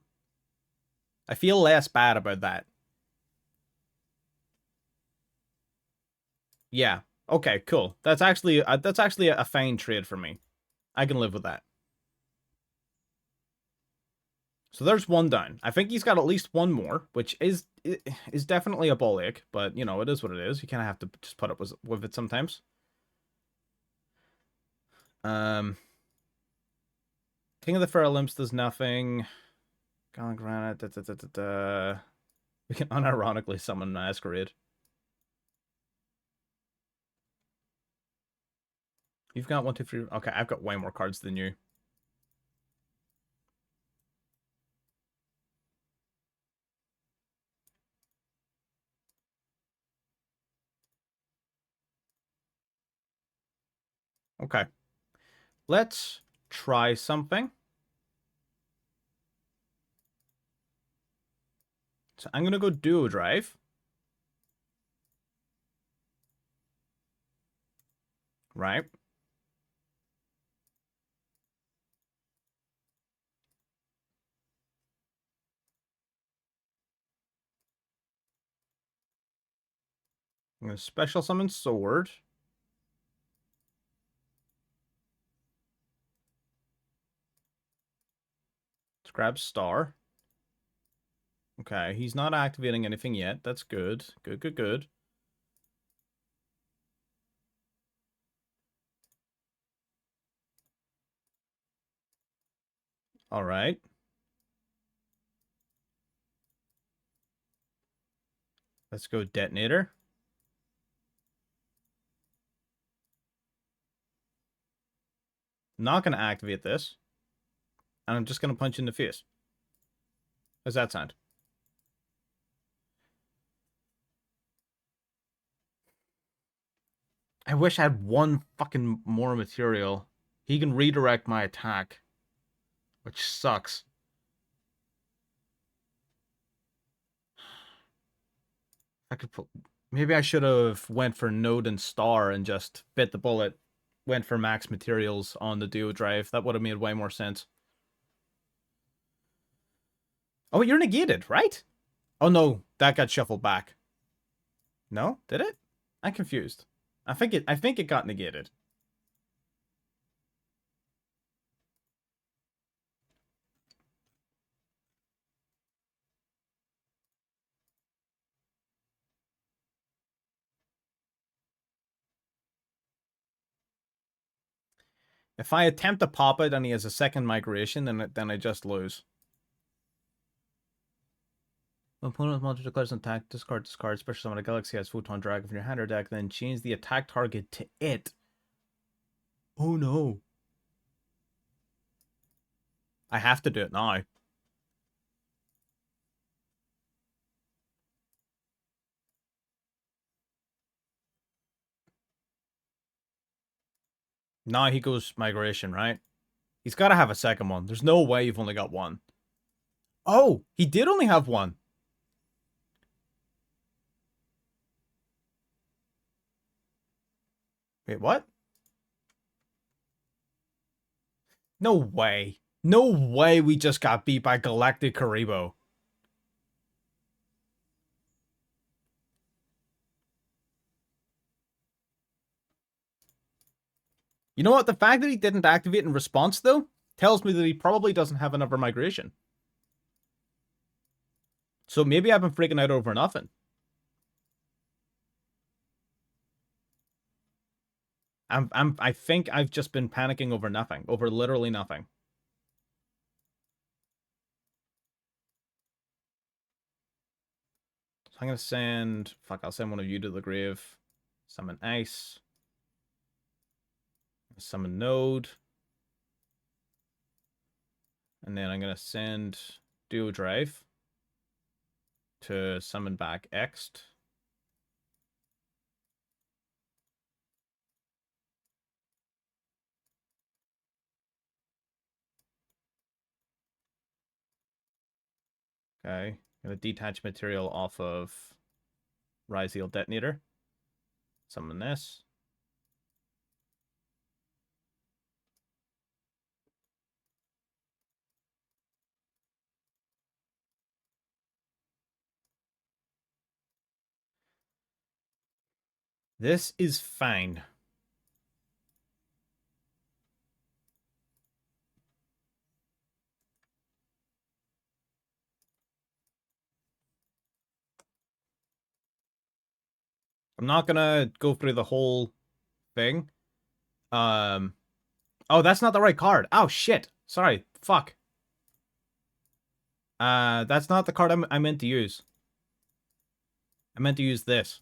I feel less bad about that. Yeah. Okay, cool. That's actually a fine trade for me. I can live with that. So there's one down. I think he's got at least one more, which is definitely a ball ache, but you know, it is what it is. You kind of have to just put up with it sometimes. King of the Fair Limps does nothing. Gone Granite. We can unironically summon Masquerade. You've got 1, 2, 3. Okay, I've got way more cards than you. Okay. Let's try something. So I'm going to go Duo Drive. Right. I'm going to special summon Sword. Let's grab Star. Okay, he's not activating anything yet. That's good. Good, good, good. All right. Let's go Detonator. Not going to activate this. And I'm just going to punch in the face. How's that sound? I wish I had one fucking more material. He can redirect my attack, which sucks. I could put... Maybe I should have went for Node and Star and just bit the bullet. Went for max materials on the Duo Drive. That would have made way more sense. Oh, you're negated, right? Oh no, that got shuffled back. No? Did it? I'm confused. I think it got negated. If I attempt to pop it and he has a second migration, then I just lose. When opponent's monster declares an attack, discard, special summon a galaxy has Photon Dragon from your hand or deck, then change the attack target to it. Oh no. I have to do it now. Now he goes migration, right? He's got to have a second one. There's no way you've only got one. Oh, he did only have one. Wait, what? No way. No way we just got beat by Galactic Karibo. You know what? The fact that he didn't activate in response, though, tells me that he probably doesn't have another migration. So maybe I've been freaking out over nothing. I think I've just been panicking over nothing, over literally nothing. So I'm gonna send, fuck, I'll send one of you to the grave. Summon Ice. Summon Node. And then I'm gonna send Duo Drive. to summon back Ext. Okay, gonna detach material off of RYZEAL Detonator. Summon this. This is fine. I'm not gonna go through the whole thing. Oh, that's not the right card. Oh, shit. Sorry. Fuck. That's not the card I meant to use. I meant to use this.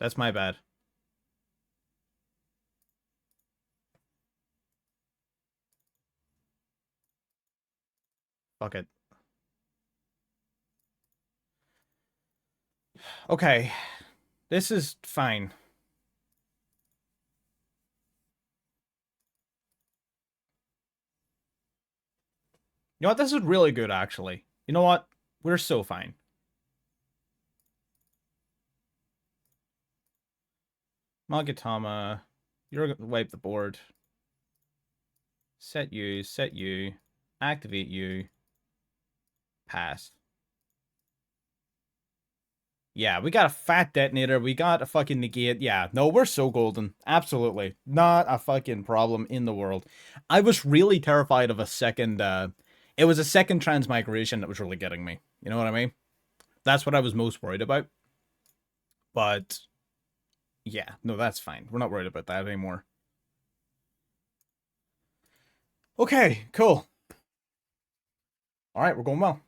That's my bad. Fuck it. Okay. This is fine. You know what? This is really good, actually. You know what? We're so fine. Magatama. You're gonna wipe the board. Set you. Activate you. Pass. Yeah, we got a fat detonator. We got a fucking negate. Yeah, no, we're so golden. Absolutely. Not a fucking problem in the world. I was really terrified of a second, it was a second transmigration that was really getting me. You know what I mean? That's what I was most worried about. But, yeah, no, that's fine. We're not worried about that anymore. Okay, cool. Alright, we're going well.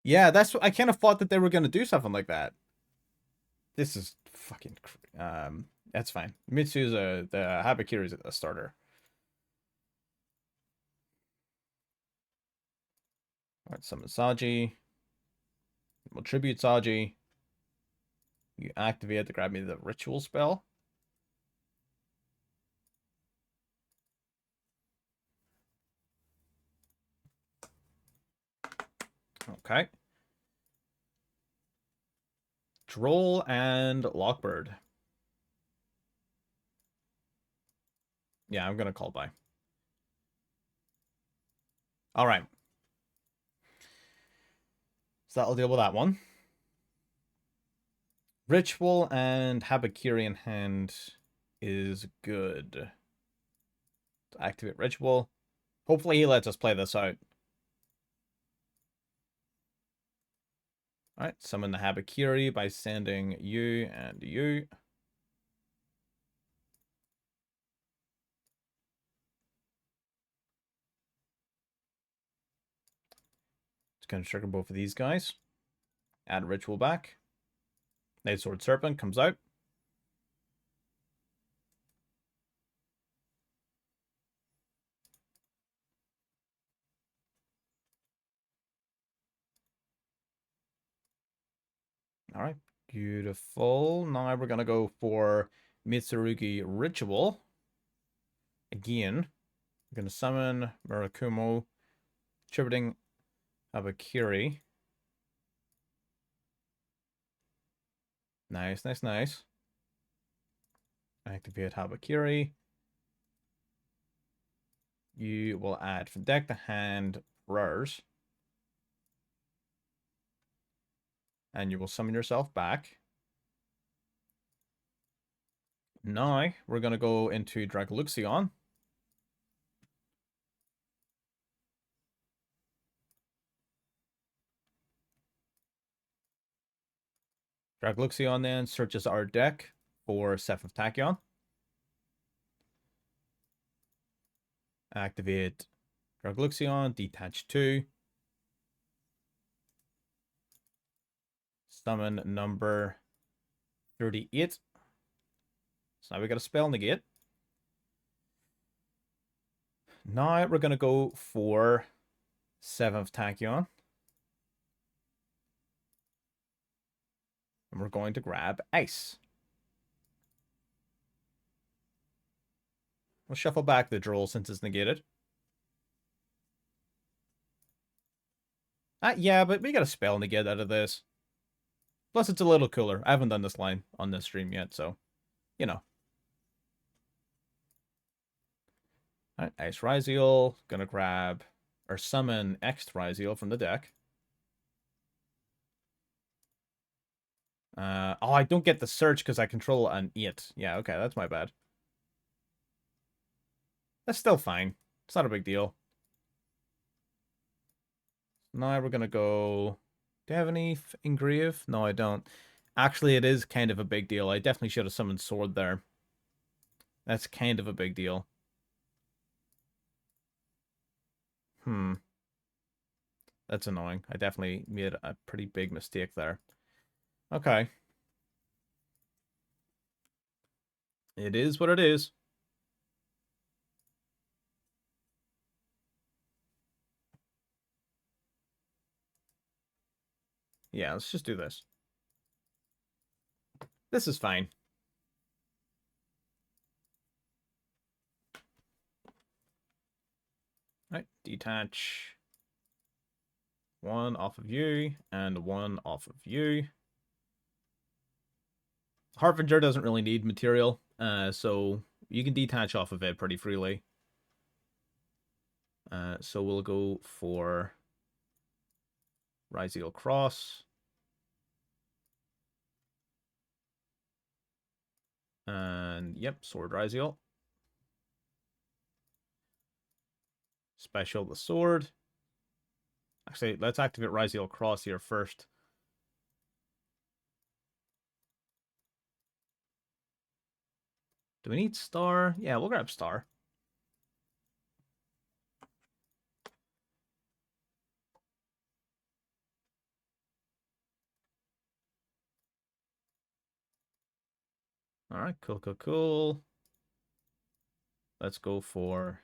Yeah, that's I kind of thought that they were gonna do something like that. This is fucking that's fine. Mitsu's the Habakiri's a starter. Alright, summon Saji. We'll tribute Saji. You activate to grab me the ritual spell. Okay. Droll and Lockbird. Yeah, I'm gonna call by. Alright. So that'll deal with that one. Ritual and Habakiri in hand is good. To activate Ritual. Hopefully he lets us play this out. Alright, summon the Habakiri by sending you and you. It's gonna trigger both of these guys. Add Ritual back. Night Sword Serpent comes out. Alright, beautiful. Now we're gonna go for Mitsurugi Ritual. Again, we're gonna summon Murakumo, tributing Habakiri. Nice, nice, nice. Activate Habakiri. You will add from deck to hand rares. And you will summon yourself back. Now, we're going to go into Dragaluxion. Dragaluxion then searches our deck for Seth of Tachyon. Activate Dragluxion, detach 2. Summon number 38. So now we got a spell negate. Now we're going to go for 7th Tachyon. And we're going to grab Ice. We'll shuffle back the Droll since it's negated. Yeah, but we got a spell negate out of this. Plus, it's a little cooler. I haven't done this line on this stream yet, so, you know. Alright, Ice RYZEAL. Gonna grab or summon X RYZEAL from the deck. Oh, I don't get the search because I control an 8. Yeah, okay, that's my bad. That's still fine. It's not a big deal. Now we're gonna go... Do I have any engrave? No, I don't. Actually, it is kind of a big deal. I definitely should have summoned Sword there. That's kind of a big deal. That's annoying. I definitely made a pretty big mistake there. Okay. It is what it is. Yeah, let's just do this. This is fine. Right, detach 1 off of you and 1 off of you. Harbinger doesn't really need material, so you can detach off of it pretty freely. So we'll go for RYZEAL Cross. And yep, Sword RYZEAL. Special the sword. Actually, let's activate RYZEAL Cross here first. Do we need Star? Yeah, we'll grab Star. Alright, cool. Let's go for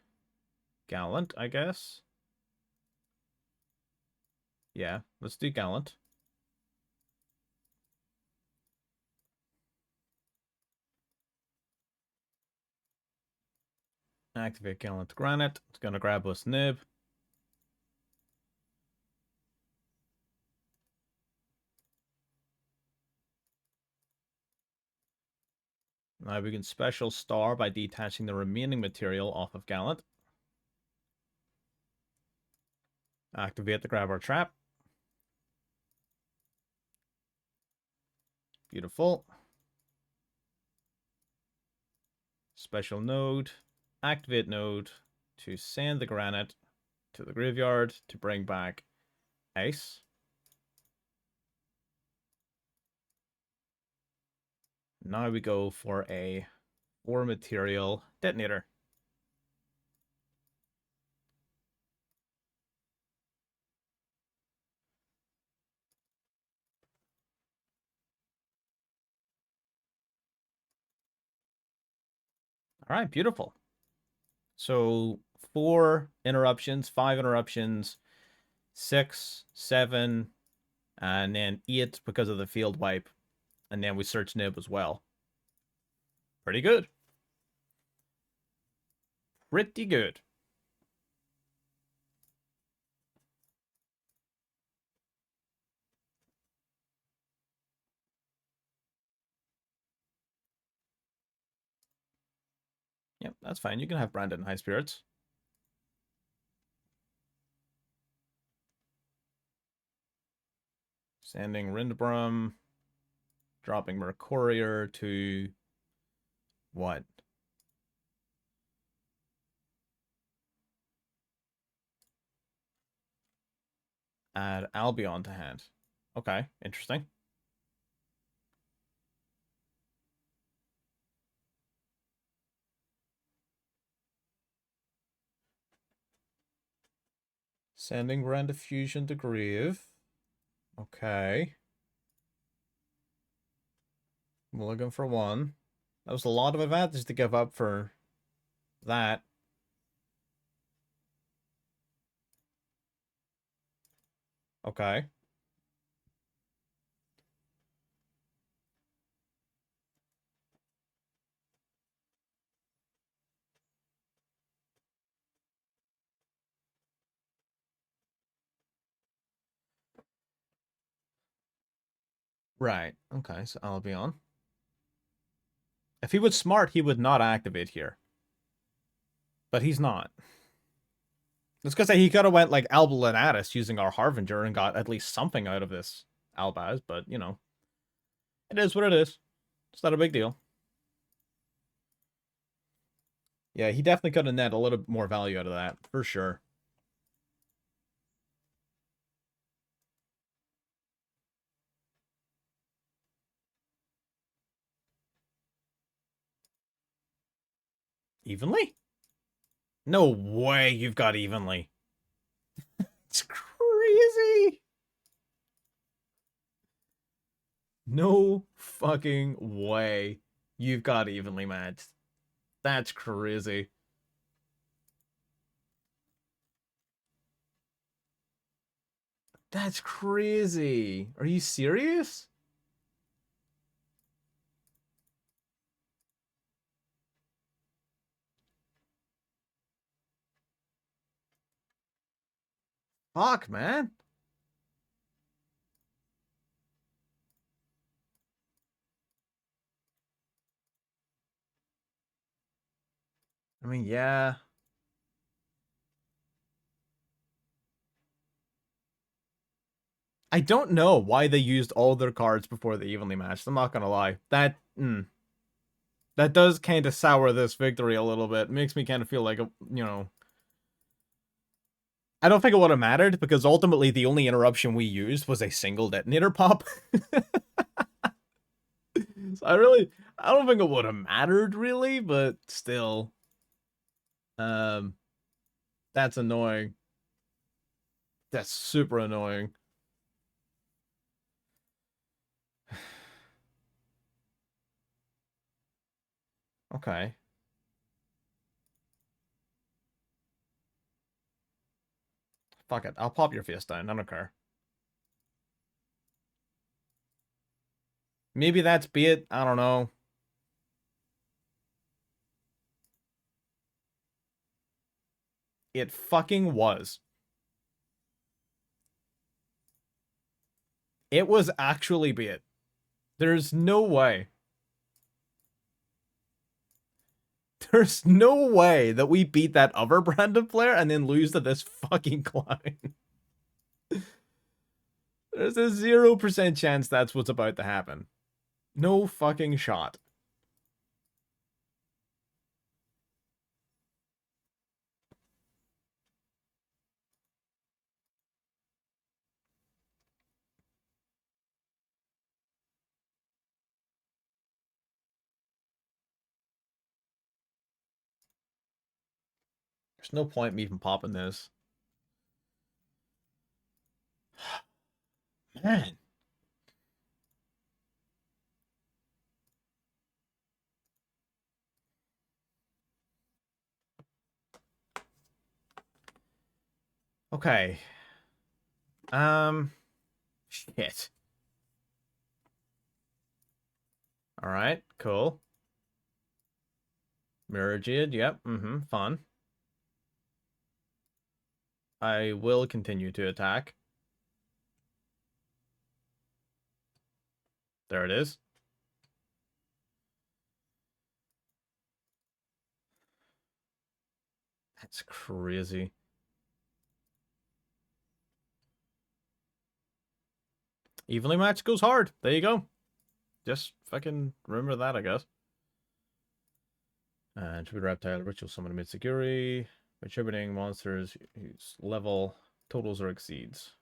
Gallant, I guess. Yeah, let's do Gallant. Activate Gallant Granite. It's going to grab us Nib. Now we can special Star by detaching the remaining material off of Gallant. Activate the Grab Our Trap. Beautiful. Special node. Activate node to send the granite to the graveyard to bring back Ace. Now we go for a 4 material detonator. All right, beautiful. So 4 interruptions, 5 interruptions, 6, 7, and then 8 because of the field wipe. And then we search Nib as well. Pretty good. Pretty good. Yep, that's fine. You can have Brandon High Spirits. Sending Rindbrum. Dropping Mercurier to... what? Add Albion to hand. Okay, interesting. Sending Ren Diffusion to Grieve. Okay. Mulligan for one. That was a lot of advantage to give up for that. Okay. Right. Okay, so I'll be on. If he was smart, he would not activate here. But he's not. Let's go say he could have went like Albulanatus using our Harbinger and got at least something out of this Albaz, but you know. It is what it is. It's not a big deal. Yeah, he definitely could have net a little more value out of that, for sure. Evenly? No way you've got evenly. It's crazy. No fucking way you've got evenly matched. That's crazy. That's crazy. Are you serious? Fuck, man. I mean, yeah. I don't know why they used all their cards before they evenly matched. I'm not gonna lie. That does kind of sour this victory a little bit. It makes me kind of feel like, you know... I don't think it would have mattered, because ultimately the only interruption we used was a single detonator pop. So I don't think it would have mattered, really, but still. Um, that's annoying. That's super annoying. Okay. Fuck it. I'll pop your face down. I don't care. Maybe that's be it. I don't know. It fucking was. It was actually be it. There's no way. There's no way that we beat that other Brandon player and then lose to this fucking clown. There's a 0% chance that's what's about to happen. No fucking shot. There's no point me even popping this. Man. Okay. Shit. Alright, cool. Mirror Jid, yep, fun. I will continue to attack. There it is. That's crazy. Evenly match goes hard. There you go. Just fucking remember that, I guess. And Tribute Reptile, Ritual Summon MITSU, attributing monsters whose level totals or exceeds.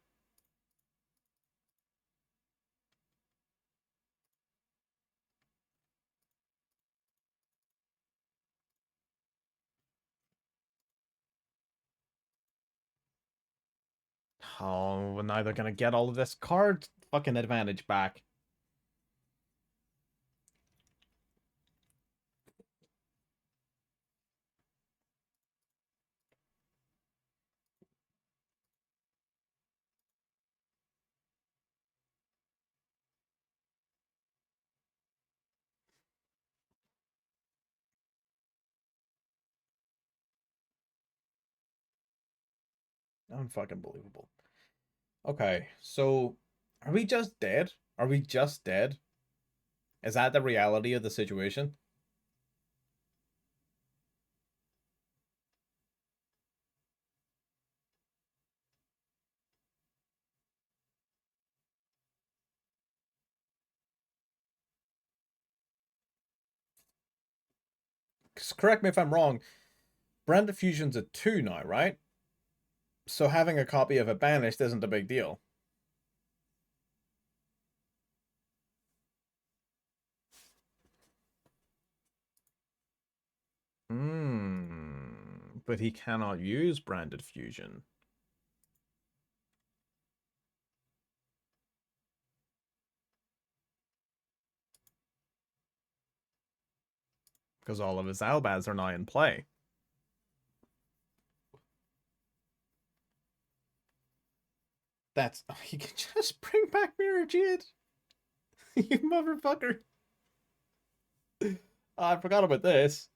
Oh, we're neither gonna get all of this card fucking advantage back. Unfucking believable. Okay, so are we just dead? Are we just dead? Is that the reality of the situation? Correct me if I'm wrong. Brand Diffusion's a 2 now, right? So having a copy of it banished isn't a big deal. But he cannot use Branded Fusion. Because all of his Albaz are now in play. That's... He can just bring back Mirror Jade. You motherfucker. Oh, I forgot about this.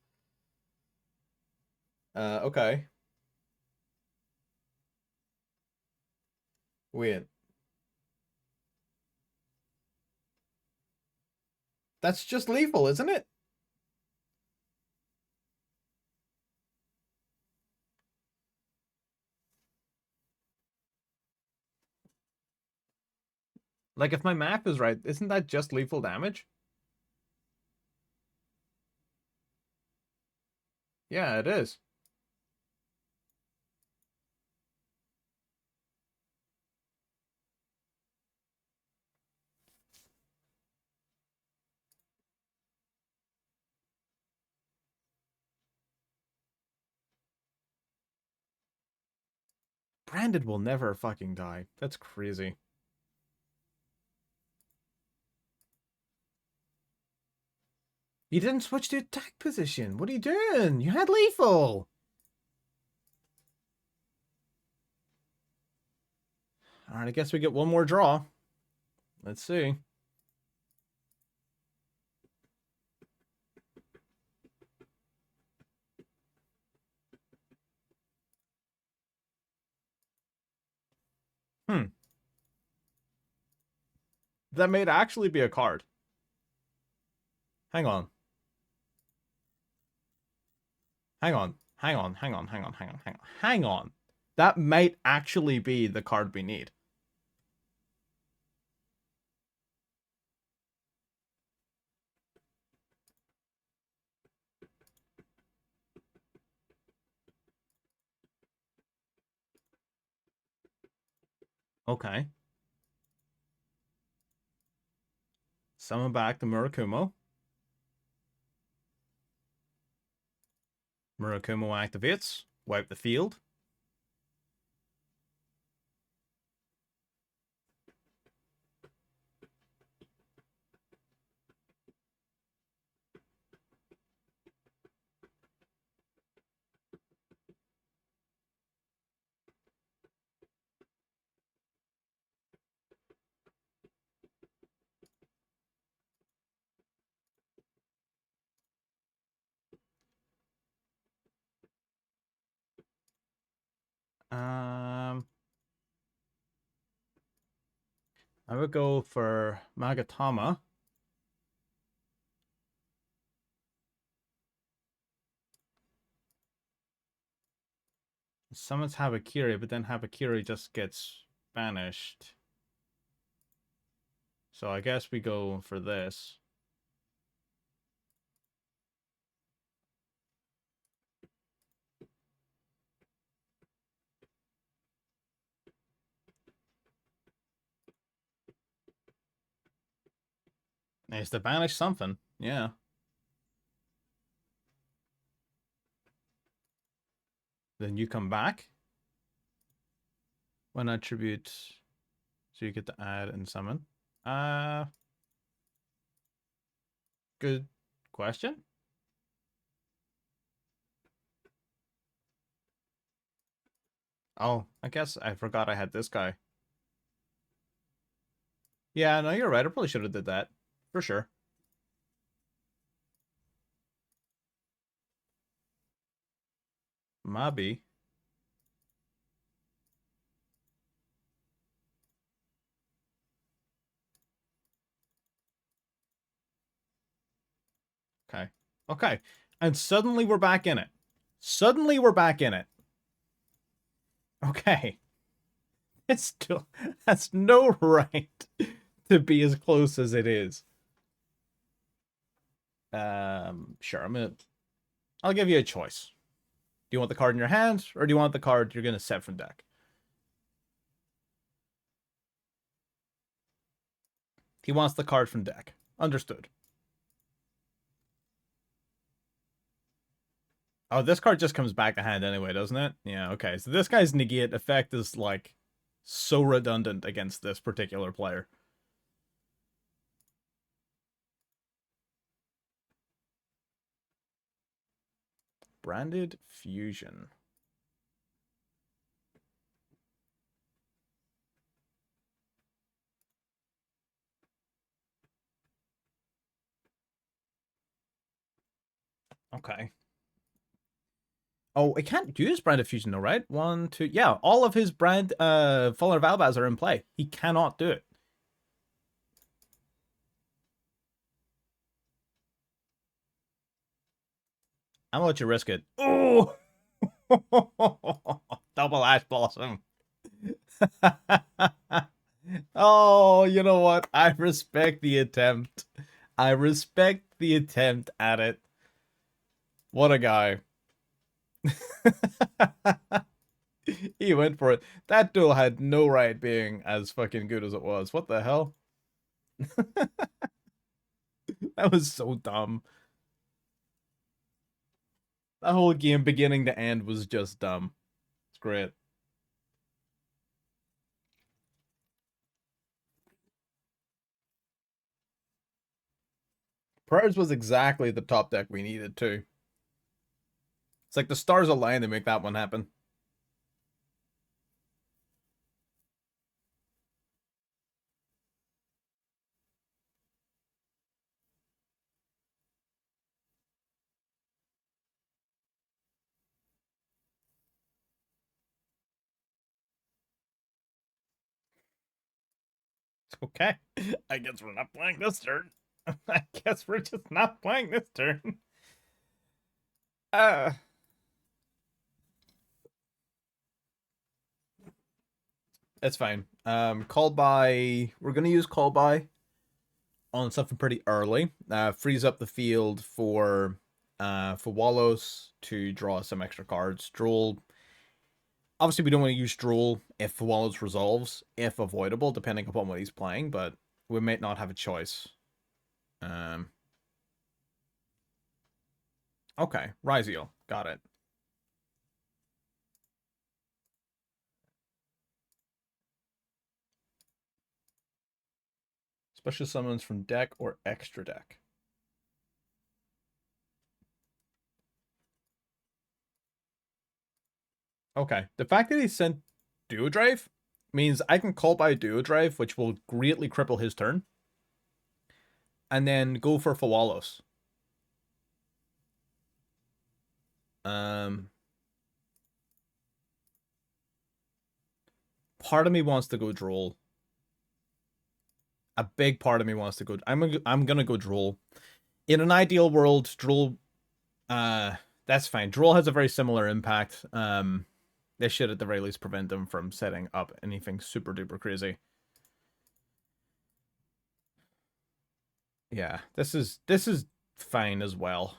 Okay. Wait. That's just lethal, isn't it? Like, if my math is right, isn't that just lethal damage? Yeah, it is. Branded will never fucking die. That's crazy. You didn't switch to attack position. What are you doing? You had lethal. Alright, I guess we get one more draw. Let's see. That may actually be a card. Hang on. Hang on. Hang on. Hang on. Hang on. Hang on. Hang on. Hang on. That might actually be the card we need. Okay. Summon back the Murakumo. Murakumo activates. Wipe the field. I would go for Magatama. Summons Habakiri, but then Habakiri just gets banished. So I guess we go for this. Nice to banish something. Yeah. Then you come back. One attribute, so you get to add and summon. Good question. Oh, I guess I forgot I had this guy. Yeah, no, you're right. I probably should have did that. For sure. Maybe. Okay. Okay. And suddenly we're back in it. Suddenly we're back in it. Okay. It's still has no right to be as close as it is. Sure, I'll give you a choice. Do you want the card in your hand, or do you want the card you're gonna set from deck? He wants the card from deck. Understood. Oh, this card just comes back to hand anyway, doesn't it? Yeah, okay. So this guy's negate effect is, like, so redundant against this particular player. Branded Fusion. Okay. Oh, it can't use Branded Fusion though, right? 1, 2... Yeah, all of his Fallen Valbaz are in play. He cannot do it. I'm gonna let you risk it. Oh! Double Ash Blossom. Oh, you know what? I respect the attempt. I respect the attempt at it. What a guy. He went for it. That duel had no right being as fucking good as it was. What the hell? That was so dumb. That whole game, beginning to end, was just dumb. It's great. Prayers was exactly the top deck we needed, too. It's like the stars align to make that one happen. Okay. I guess we're not playing this turn. I guess we're just not playing this turn. Uh, it's fine. Call by. We're gonna use call by on something pretty early. Freeze up the field for Wallows to draw some extra cards. Drool. Obviously, we don't want to use Drool if Wallows resolves, if avoidable, depending upon what he's playing, but we might not have a choice. Okay, RYZEAL. Got it. Special summons from deck or extra deck. Okay. The fact that he sent Duo Drive means I can call by Duo Drive, which will greatly cripple his turn. And then go for Fawalos. Part of me wants to go Droll. A big part of me wants to go. I'm gonna go Droll. In an ideal world, Droll. That's fine. Droll has a very similar impact. They should at the very least prevent them from setting up anything super duper crazy. Yeah, this is fine as well.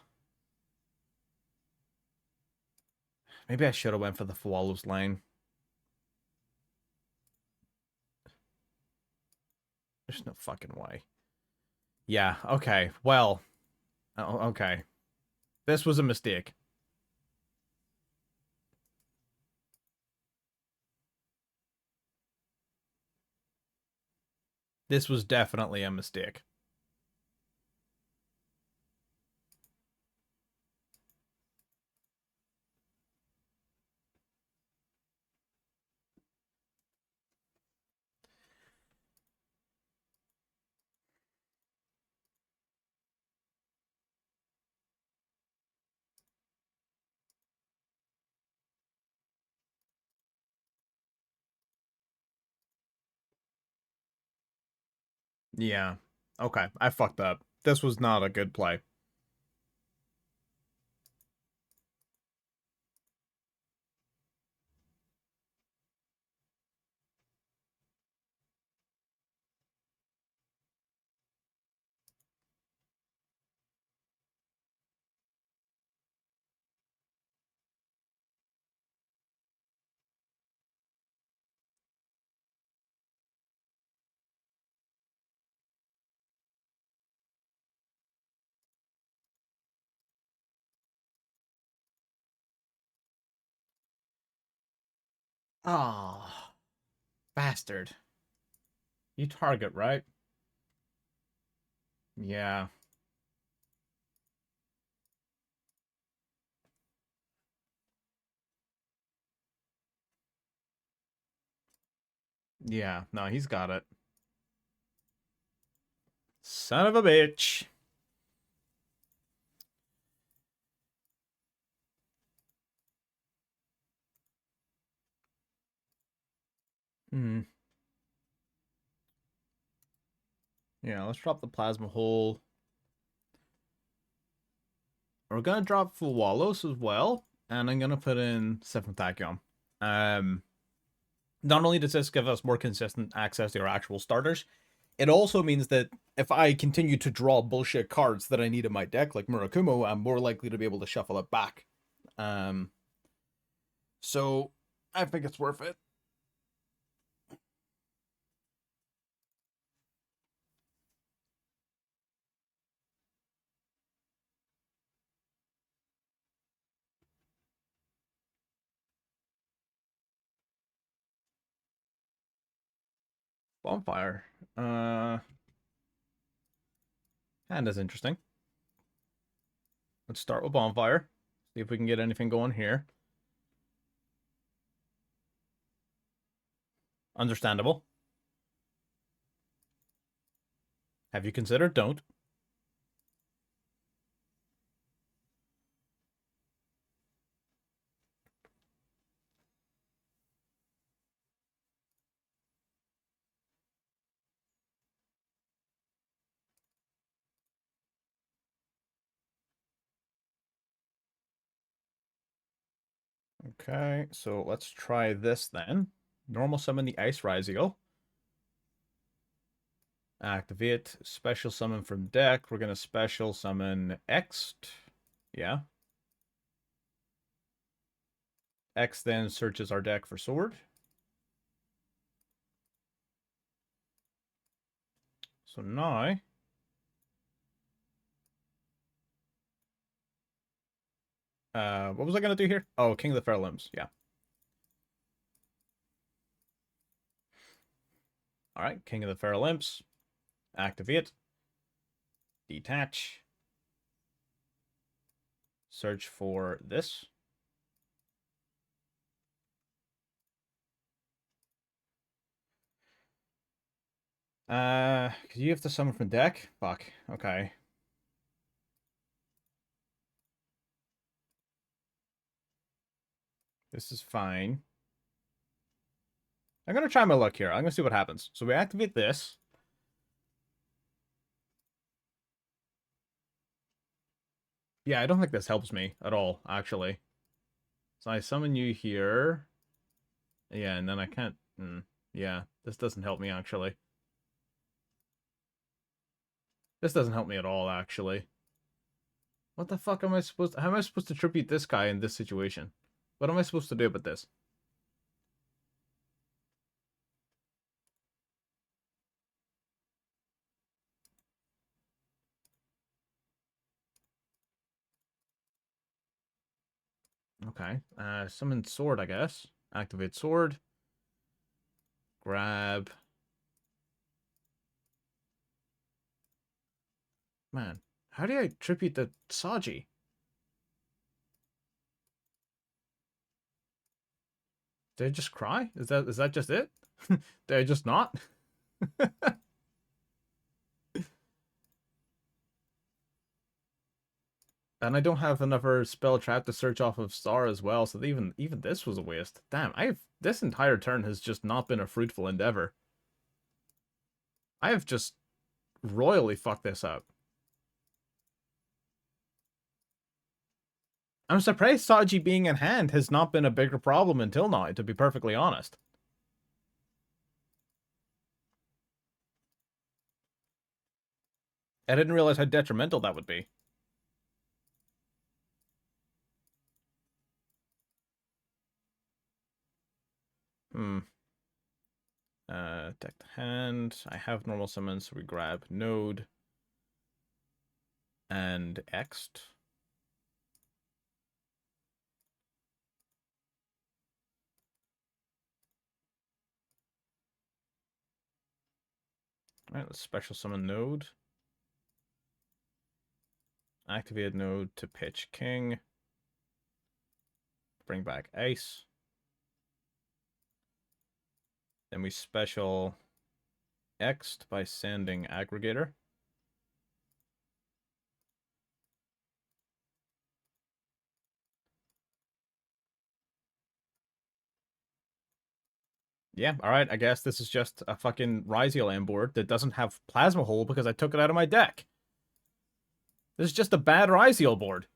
Maybe I should have went for the Fawallows line. There's no fucking way. Yeah, okay. Well, okay. This was a mistake. This was definitely a mistake. Yeah. Okay, I fucked up. This was not a good play. Ah, bastard. You target, right? Yeah. Yeah, no, he's got it. Son of a bitch. Hmm. Yeah, let's drop the plasma hole. We're gonna drop full Wallows as well, and I'm gonna put in 7th Tachyon. Not only does this give us more consistent access to our actual starters, it also means that if I continue to draw bullshit cards that I need in my deck, like Murakumo, I'm more likely to be able to shuffle it back. So I think it's worth it. Bonfire. And is interesting. Let's start with Bonfire. See if we can get anything going here. Understandable. Have you considered? Don't. Okay, so let's try this then. Normal summon the Ice RYZEAL. Activate. Special summon from deck. We're going to special summon X. Yeah. X then searches our deck for sword. So now... what was I going to do here? Oh, King of the Fair Limbs. Yeah. Alright, King of the Fair Limbs. Activate. Detach. Search for this. Cause you have to summon from deck? Fuck. Okay. This is fine. I'm gonna try my luck here. I'm gonna see what happens. So we activate this. Yeah, I don't think this helps me at all, actually. So I summon you here. Yeah, and then I can't... yeah, this doesn't help me, actually. This doesn't help me at all, actually. What the fuck am I supposed to... How am I supposed to tribute this guy in this situation? What am I supposed to do about this? Okay. Summon sword, I guess. Activate sword. Grab. Man, how do I tribute the Saji? Did I just cry? Is that just it? Did I just not? And I don't have another spell trap to search off of Star as well, so even this was a waste. Damn, this entire turn has just not been a fruitful endeavor. I have just royally fucked this up. I'm surprised Saji being in hand has not been a bigger problem until now, to be perfectly honest. I didn't realize how detrimental that would be. Hmm. Deck the hand. I have normal summons, so we grab Node and Ext. Alright, let's special summon Node. Activate Node to pitch King. Bring back Ace. Then we special Ext by sending Aggregator. Yeah, alright, I guess this is just a fucking RYZEAL M board that doesn't have Plasma Hole because I took it out of my deck. This is just a bad RYZEAL board.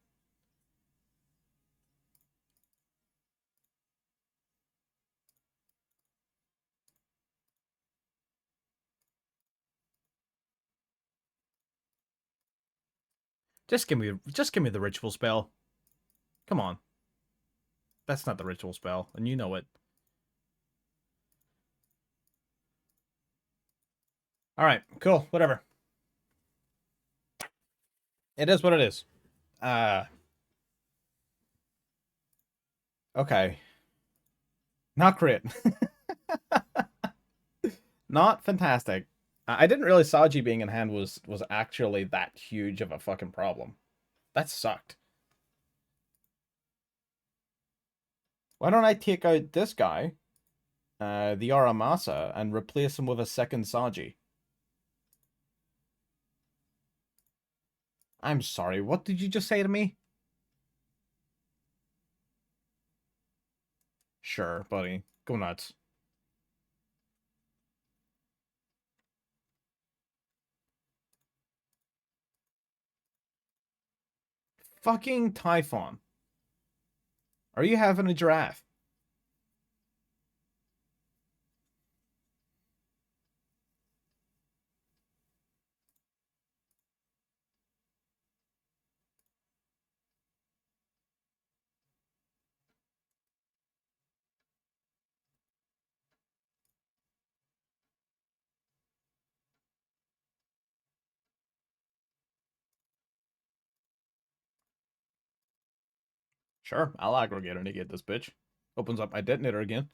Just give me the ritual spell. Come on. That's not the ritual spell, and you know it. Alright, cool, whatever. It is what it is. Okay. Not crit. Not fantastic. I didn't realize Saji being in hand was actually that huge of a fucking problem. That sucked. Why don't I take out this guy, the Aramasa, and replace him with a second Saji? I'm sorry, what did you just say to me? Sure, buddy. Go nuts. Fucking Typhon. Are you having a giraffe? Sure, I'll aggregate and negate this bitch. Opens up my detonator again.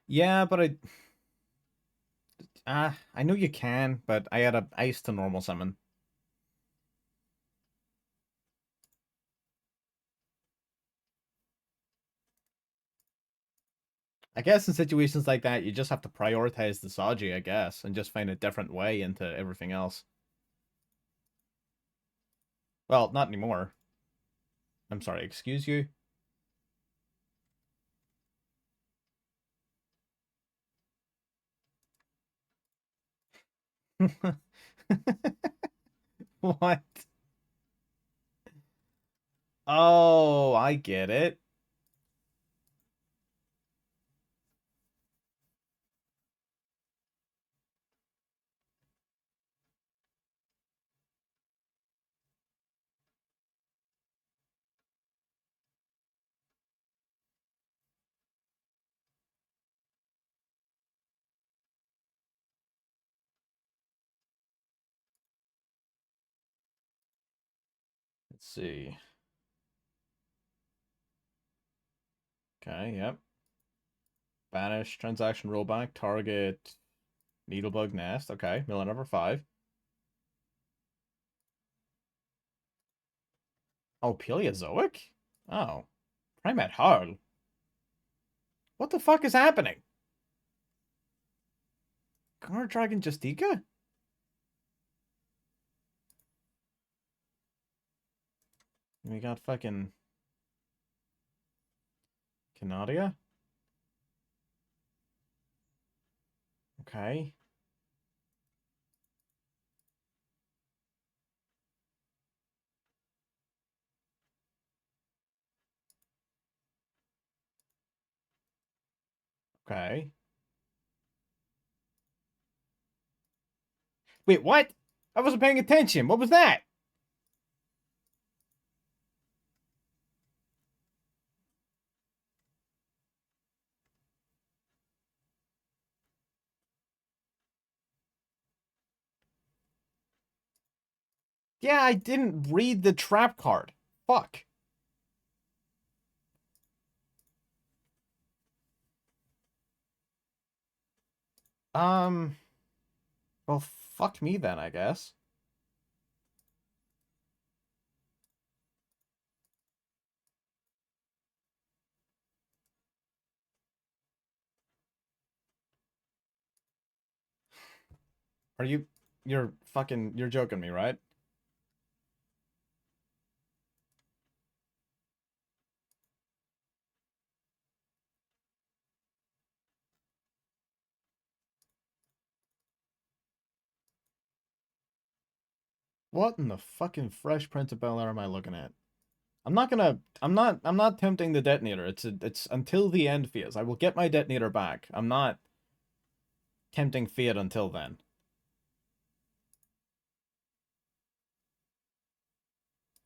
Yeah, but I know you can, but I had a ice to normal summon. I guess in situations like that, you just have to prioritize the Saji, I guess, and just find a different way into everything else. Well, not anymore. I'm sorry, excuse you? What? Oh, I get it. Let's see. Okay, yep. Banish, transaction rollback, target Needlebug nest. Okay. Mill number 5. Oh, Paleozoic? Oh. Primate Hull. What the fuck is happening? Guard Dragon Justica? We got fucking Canadia? Okay. Okay. Wait, what? I wasn't paying attention. What was that? Yeah, I didn't read the trap card. Fuck. Um, well, fuck me then, I guess. Are you... You're joking me, right? What in the fucking Fresh Prince of Bel-Air am I looking at? I'm not tempting the detonator. It's until the end phase. I will get my detonator back. I'm not tempting fate until then.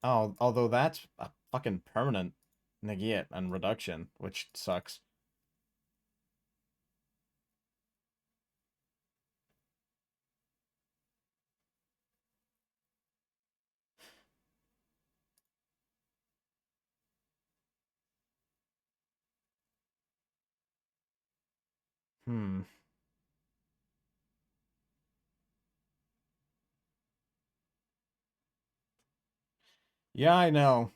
Oh, although that's a fucking permanent negate and reduction, which sucks. Hmm. Yeah, I know.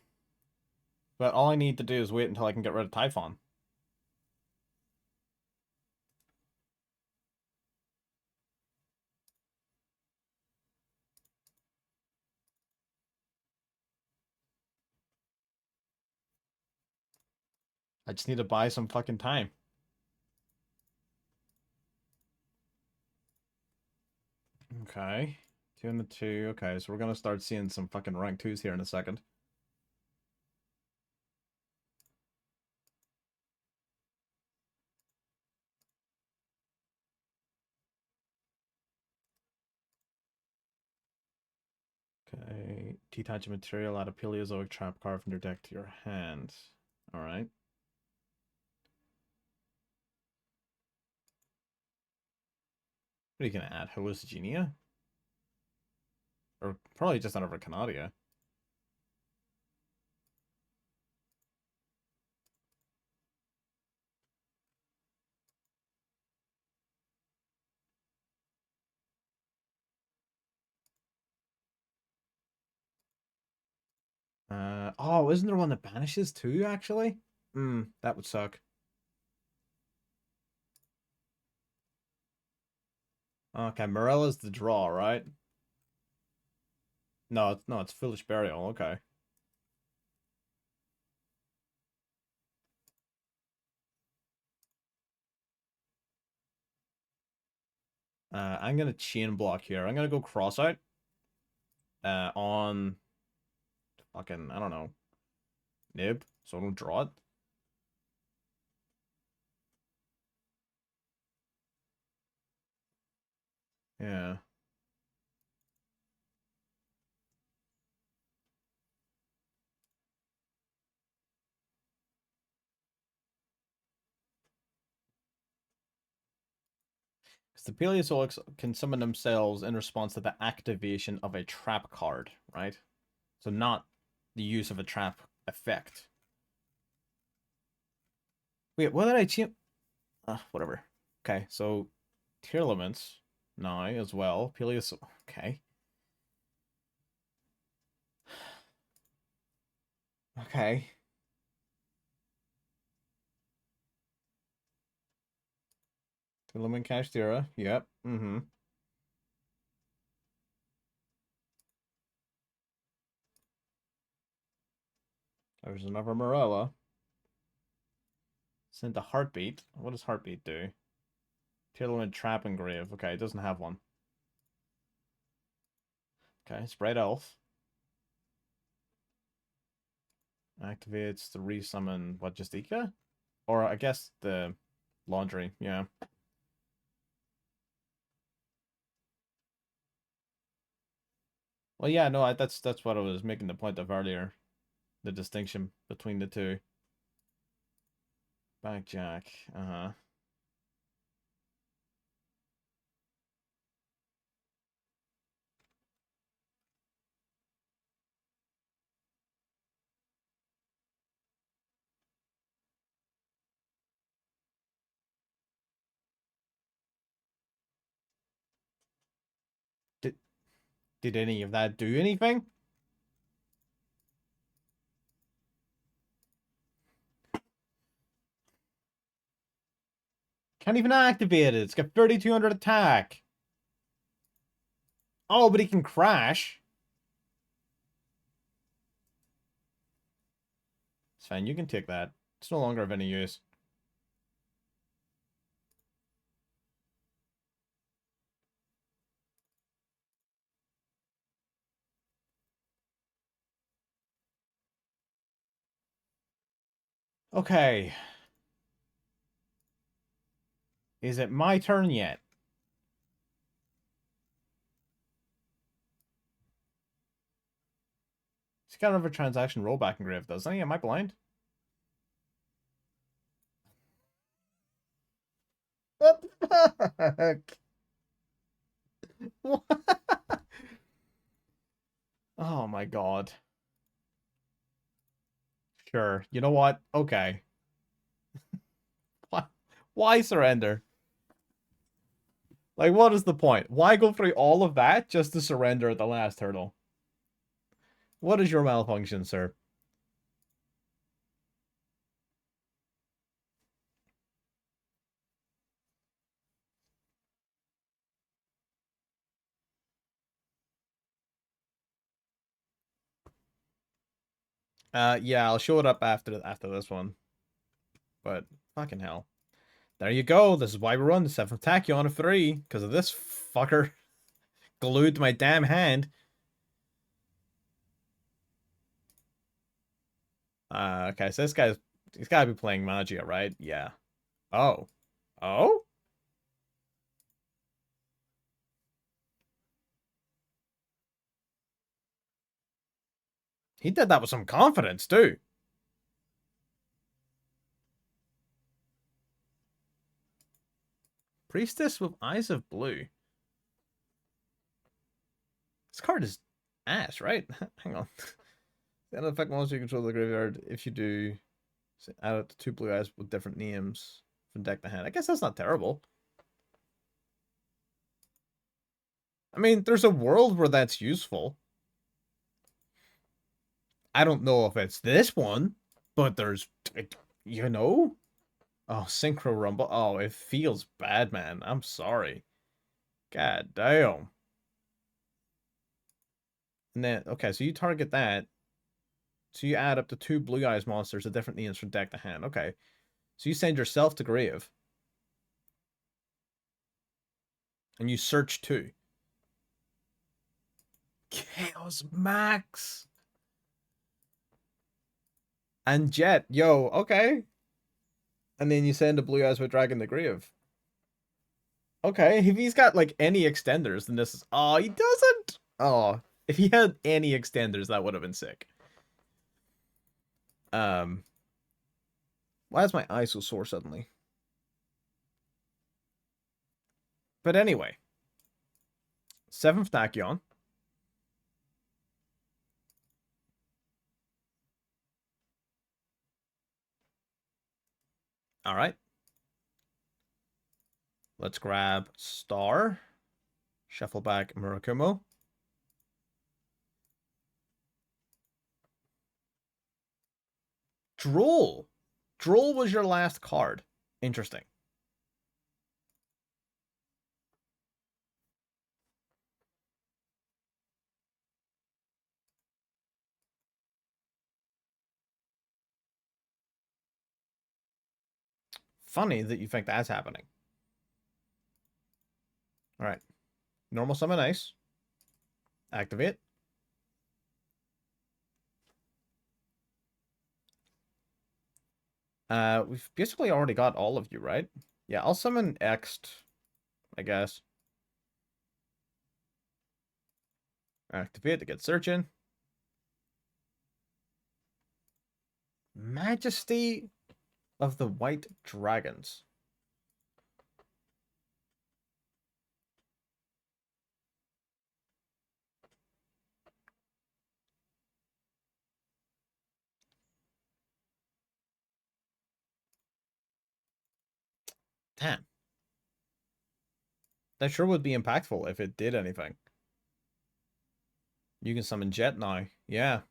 But all I need to do is wait until I can get rid of Typhon. I just need to buy some fucking time. Okay. 2 and the 2. Okay, so we're gonna start seeing some fucking rank 2s here in a second. Okay. Detach material, add a Paleozoic trap card from your deck to your hand. Alright. What are you gonna add? Hallucigenia? Or probably just out of a Canadia. Oh, isn't there one that banishes too, actually? Hmm, that would suck. Okay, Morella's the draw, right? No, it's Foolish Burial, okay. I'm gonna chain block here. I'm gonna go cross out. On fucking, I don't know, nib, so I don't draw it. Yeah. Because the Paleozoics can summon themselves in response to the activation of a trap card, right? So not the use of a trap effect. Wait, what did I chain? Whatever. Okay, so tier elements. now as well. Peleus. Okay. Okay. Lumen Kashtira. Yep. Mm-hmm. There's another Morella. Send a Heartbeat. What does Heartbeat do? Tearlament Trap and Grave. Okay, it doesn't have one. Okay, Spread Elf. Activates the resummon, what, Justica? Or I guess the Laundry, yeah. Well, yeah, no, that's what I was making the point of earlier. The distinction between the two. Backjack, uh-huh. Did, did any of that do anything? Can't even activate it. It's got 3,200 attack. Oh, but he can crash. It's fine, you can take that. It's no longer of any use. Okay. Is it my turn yet? He's got another transaction rollback engraved, doesn't he? Am I blind? What the fuck? What? Oh my god. Sure. You know what? Okay. Why, why surrender? Like, what is the point? Why go through all of that just to surrender at the last hurdle? What is your malfunction, sir? Yeah, I'll show it up after this one. But fucking hell. There you go. This is why we run the 7th attack you on a 3. Because of this fucker glued to my damn hand. Okay, so he's gotta be playing Magia, right? Yeah. Oh. Oh? He did that with some confidence, too. Priestess with Eyes of Blue. This card is ass, right? Hang on. The end effect monster you control the graveyard. If you do, add up to 2 blue eyes with different names from deck to hand. I guess that's not terrible. I mean, there's a world where that's useful. I don't know if it's this one, but there's, you know? Oh, Synchro Rumble. Oh, it feels bad, man. I'm sorry. God damn. And then, okay, so you target that. So you add up to 2 blue eyes monsters with different names from deck to hand. Okay. So you send yourself to grave. And you search 2. Chaos Max. And Jet. Yo, okay. And then you send a blue eyes with Dragon the Grave. Okay, if he's got like any extenders, then this is. Oh, he doesn't. Oh, if he had any extenders, that would have been sick. Um, why is my eye so sore suddenly? But anyway, 7th Tachyon. All right. Let's grab Star. Shuffle back Murakumo. Droll. Droll was your last card. Interesting. Funny that you think that's happening. Alright. Normal summon ice. Activate. We've basically already got all of you, right? Yeah, I'll summon Ext, I guess. Activate to get searching. Majesty of the White Dragons. Damn. That sure would be impactful if it did anything. You can summon Jet now. Yeah.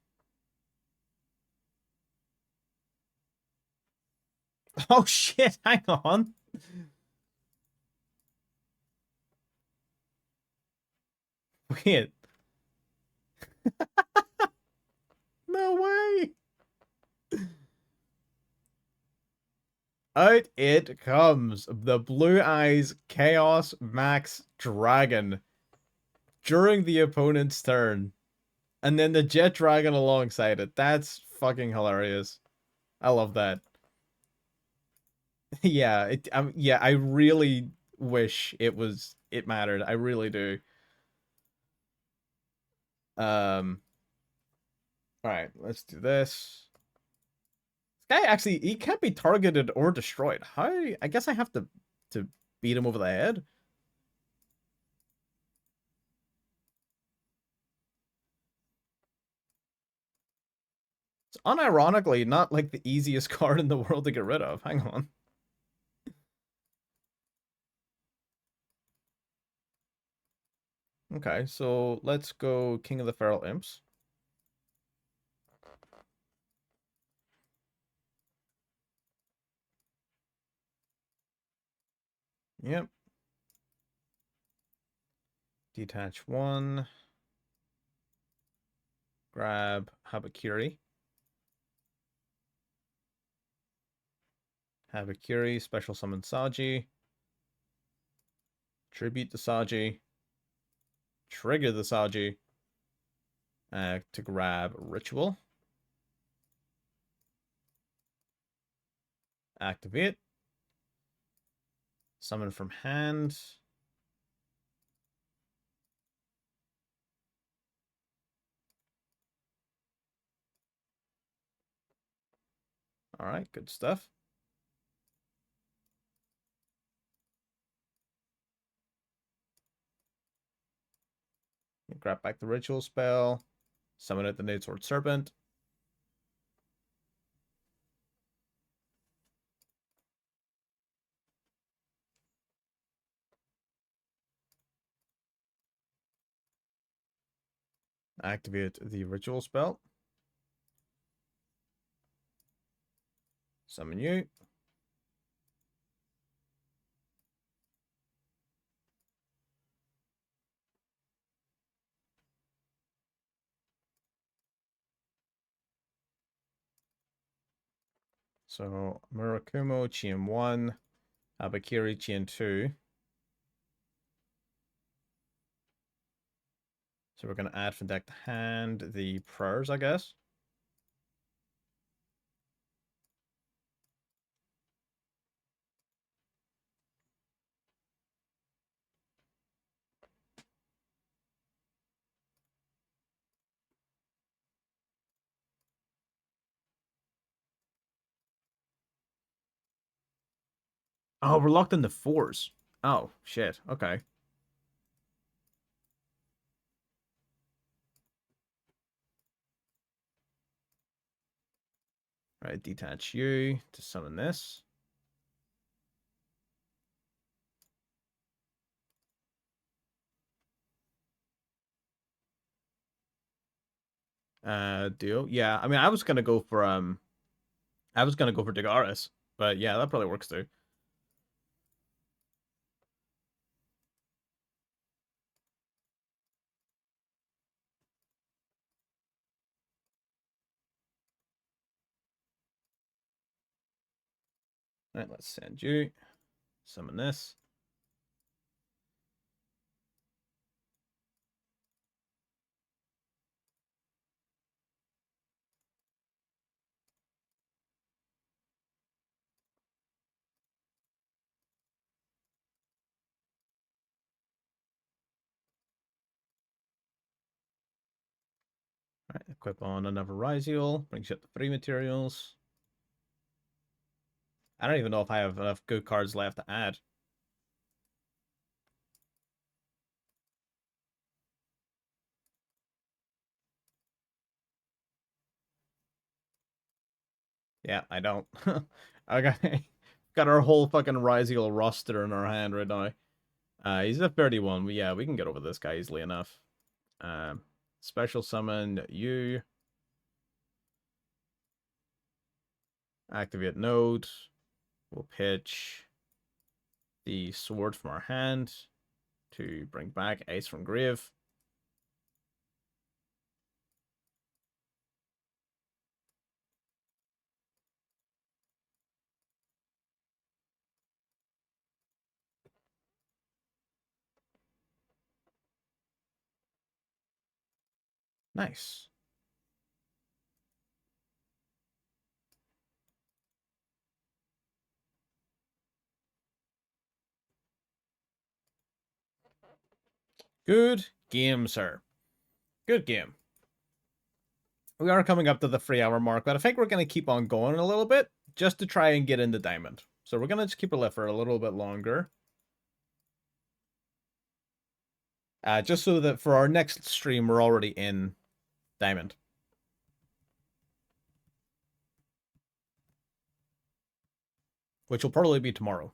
Oh shit, hang on. Wait. No way. Out it comes. The Blue Eyes Chaos Max Dragon. During the opponent's turn. And then the Jet Dragon alongside it. That's fucking hilarious. I love that. Yeah, yeah, I really wish it mattered. I really do. All right, let's do this. This guy actually, he can't be targeted or destroyed. How? I guess I have to beat him over the head. It's unironically not like the easiest card in the world to get rid of. Hang on. Okay, so let's go King of the Feral Imps. Yep. Detach one. Grab Habakiri. Habakiri, special summon Saji. Tribute the Saji. Trigger the Saji. To grab Ritual. Activate. Summon from hand. Alright, good stuff. Grab back the Ritual spell. Summon it the Nade Sword Serpent. Activate the Ritual spell. Summon you. So Murakumo, Chien 1, Abakiri, Chien 2. So we're going to add from deck to hand the prayers, I guess. Oh, we're locked into 4s. Oh, shit. Okay. All right, detach you to summon this. Duo. Yeah, I mean, I was gonna go for Dagaris, but yeah, that probably works too. All right, let's send you. Summon this. All right, equip on another RYZEAL. Brings you up to 3 materials. I don't even know if I have enough good cards left to add. Yeah, I don't. I got our whole fucking RYZEAL roster in our hand right now. He's a 31. Yeah, we can get over this guy easily enough. Special summon you. Activate node. We'll pitch the sword from our hand to bring back Ace from grave. Nice. Good game, sir. Good game. We are coming up to the 3-hour mark, but I think we're going to keep on going a little bit just to try and get into Diamond. So we're going to just keep it lit for a little bit longer. Just so that for our next stream, we're already in Diamond. Which will probably be tomorrow.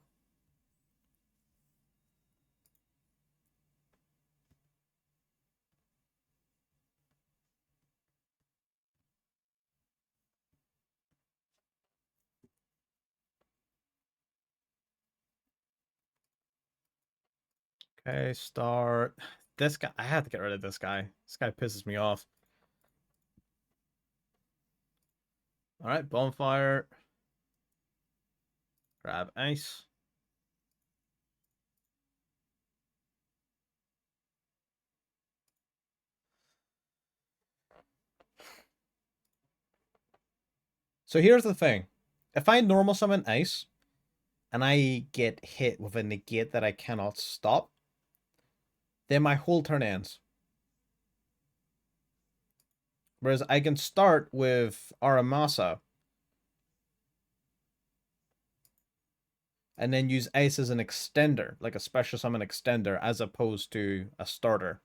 Okay, start. This guy, I have to get rid of this guy. This guy pisses me off. All right, bonfire. Grab ice. So here's the thing. If I normal summon ice, and I get hit with a negate that I cannot stop, then my whole turn ends. Whereas I can start with Aramasa and then use ice as an extender, like a special summon extender, as opposed to a starter.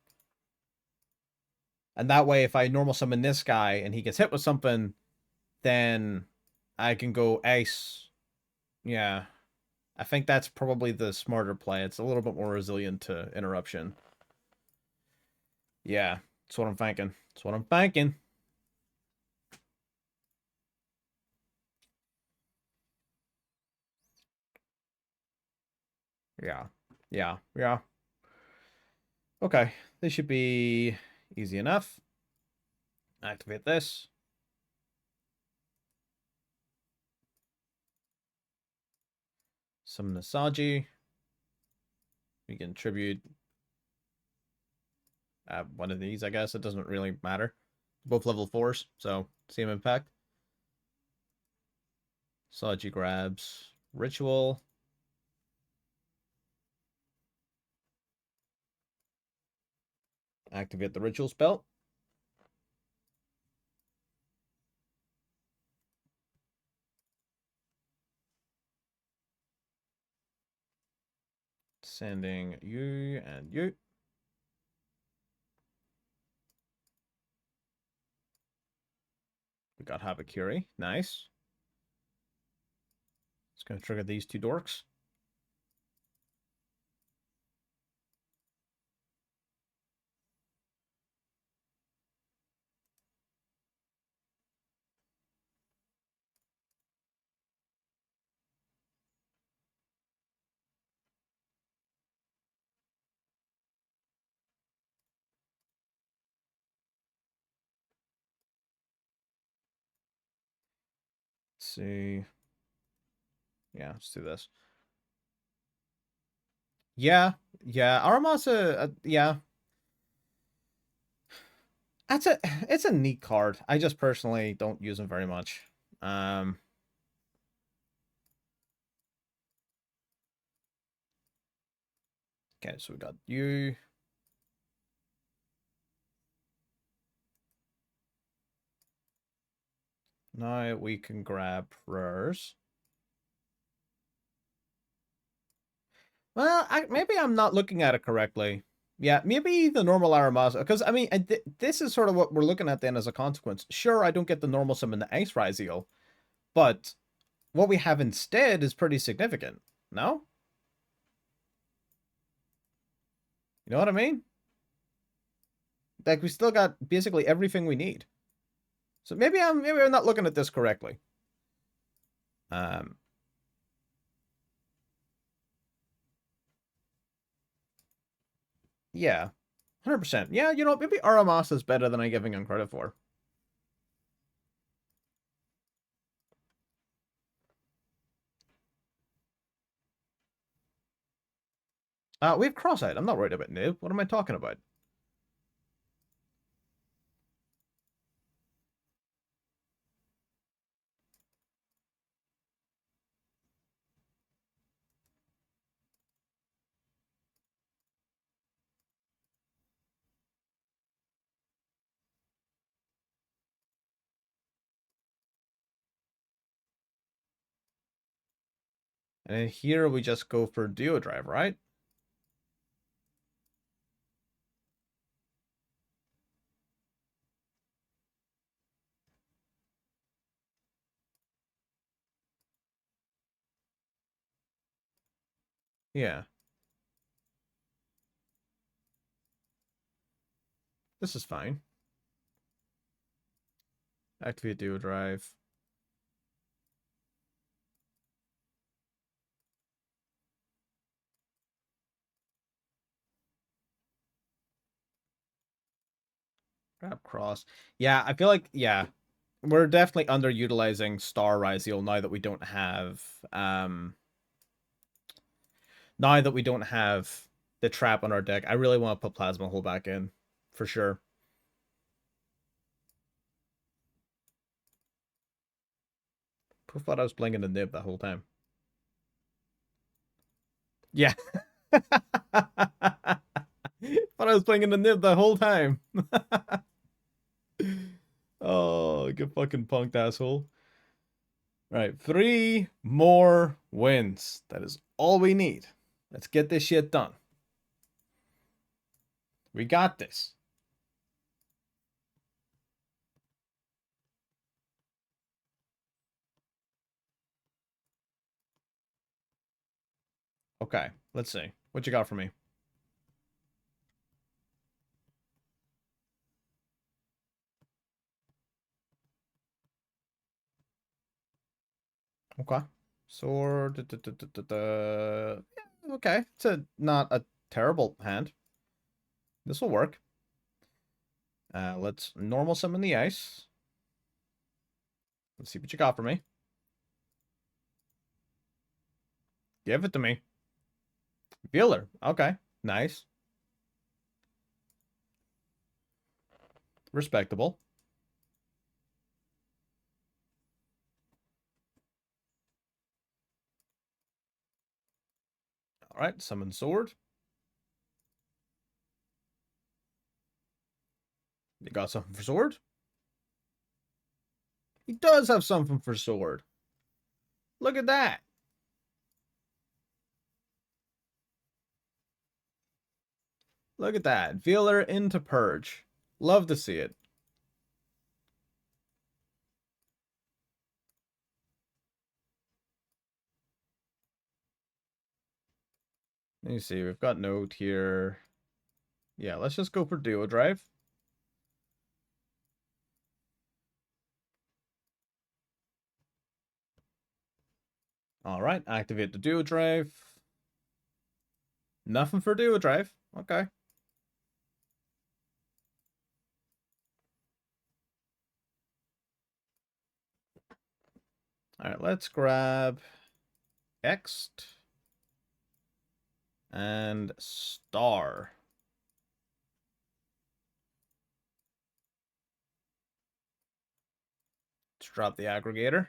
And that way, if I normal summon this guy and he gets hit with something, then I can go ice. Yeah. I think that's probably the smarter play. It's a little bit more resilient to interruption. Yeah, that's what I'm thinking. That's what I'm thinking. Yeah. Yeah. Yeah. Okay. This should be easy enough. Activate this. Summon Nasaji. We can tribute one of these, I guess. It doesn't really matter. Both level 4s, so same impact. Saji grabs Ritual. Activate the Ritual spell. Sending you and you. We got Habakiri. Nice. It's going to trigger these 2 dorks. see. Yeah, let's do this. Yeah, yeah. Aramasa, yeah. It's a neat card. I just personally don't use them very much. Um, okay, so we got you. Now we can grab prayers. Well, maybe I'm not looking at it correctly. Yeah, maybe the normal Aramasa, because I mean, this is sort of what we're looking at then as a consequence. Sure, I don't get the normal summon the Ice RYZEAL, but what we have instead is pretty significant. No? You know what I mean? Like we still got basically everything we need. So maybe I'm not looking at this correctly. Um, yeah, 100%. Yeah, you know, maybe Aramasa is better than I'm giving him credit for. We have Cross-Eyed. I'm not worried about Nib. What am I talking about? And then here we just go for Duo Drive, right? Yeah. This is fine. Activate Duo Drive. Grab Cross. Yeah, I feel like, yeah, we're definitely underutilizing Star RYZEAL now that we don't have, now that we don't have the trap on our deck. I really want to put Plasma Hole back in, for sure. Proof thought I was playing in the Nib that whole time. Yeah. Thought I was playing in the Nib the whole time. Oh, get fucking punked, asshole. All right, 3 more wins. That is all we need. Let's get this shit done. We got this. Okay, let's see. What you got for me? Okay. Sword. Yeah, okay. It's not a terrible hand. This will work. Let's normal summon the ice. Let's see what you got for me. Give it to me. Feeler. Okay. Nice. Respectable. All right. Summon sword. You got something for sword? He does have something for sword. Look at that. Look at that. Feeler into Purge. Love to see it. Let me see. We've got Note here. Yeah, let's just go for Duo Drive. All right. Activate the Duo Drive. Nothing for Duo Drive. Okay. Alright, let's grab Ext and Star. Let's drop the aggregator.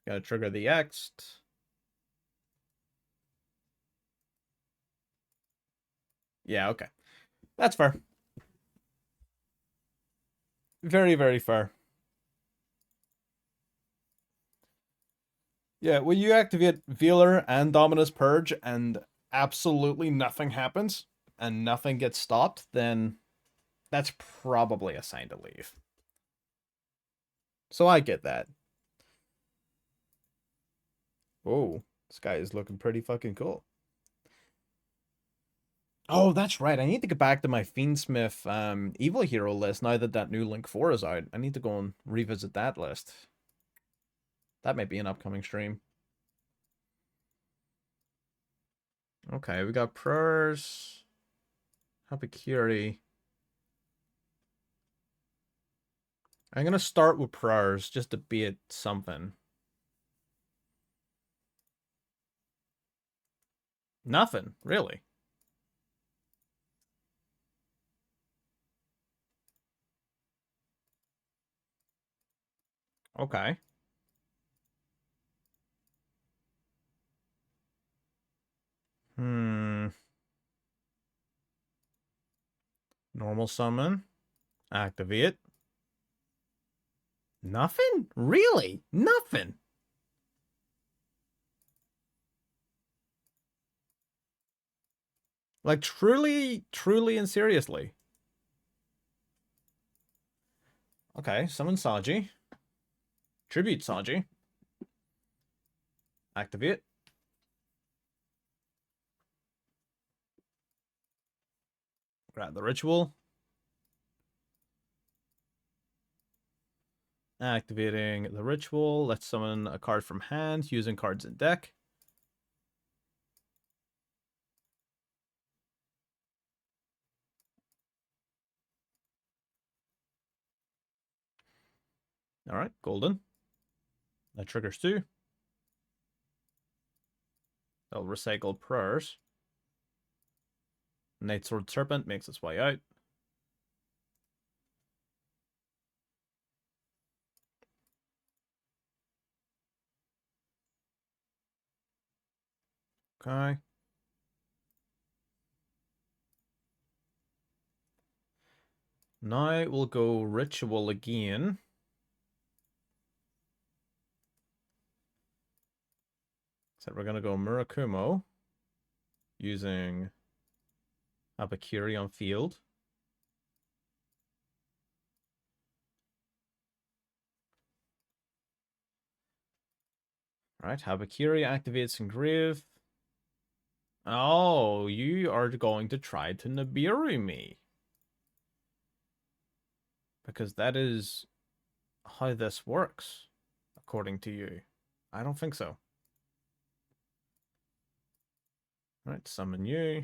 Gotta trigger the Ext. Yeah, okay. That's fair. Very, very fair. Yeah, when you activate Velar and Dominus Purge and absolutely nothing happens and nothing gets stopped, then that's probably a sign to leave. So I get that. Oh, this guy is looking pretty fucking cool. Oh, that's right. I need to get back to my Fiendsmith evil hero list now that that new Link 4 is out. I need to go and revisit that list. That might be an upcoming stream. Okay, we got Prayers, Hapikiri. I'm gonna start with Prayers just to be it something. Nothing, really. Okay. Normal summon. Activate. Nothing? Really? Nothing? Like, truly, truly and seriously. Okay, summon Saji. Tribute Saji. Activate. Grab the ritual. Activating the ritual. Let's summon a card from hand using cards in deck. Alright, golden. That triggers 2. They'll recycle Prayers. Night Sword Serpent makes its way out. Okay. Now we'll go Ritual again. So we're going to go Murakumo using Abakiri on field. Alright, Habakiri activates Engrave. Oh, you are going to try to Nibiru me. Because that is how this works, according to you. I don't think so. Alright, summon you.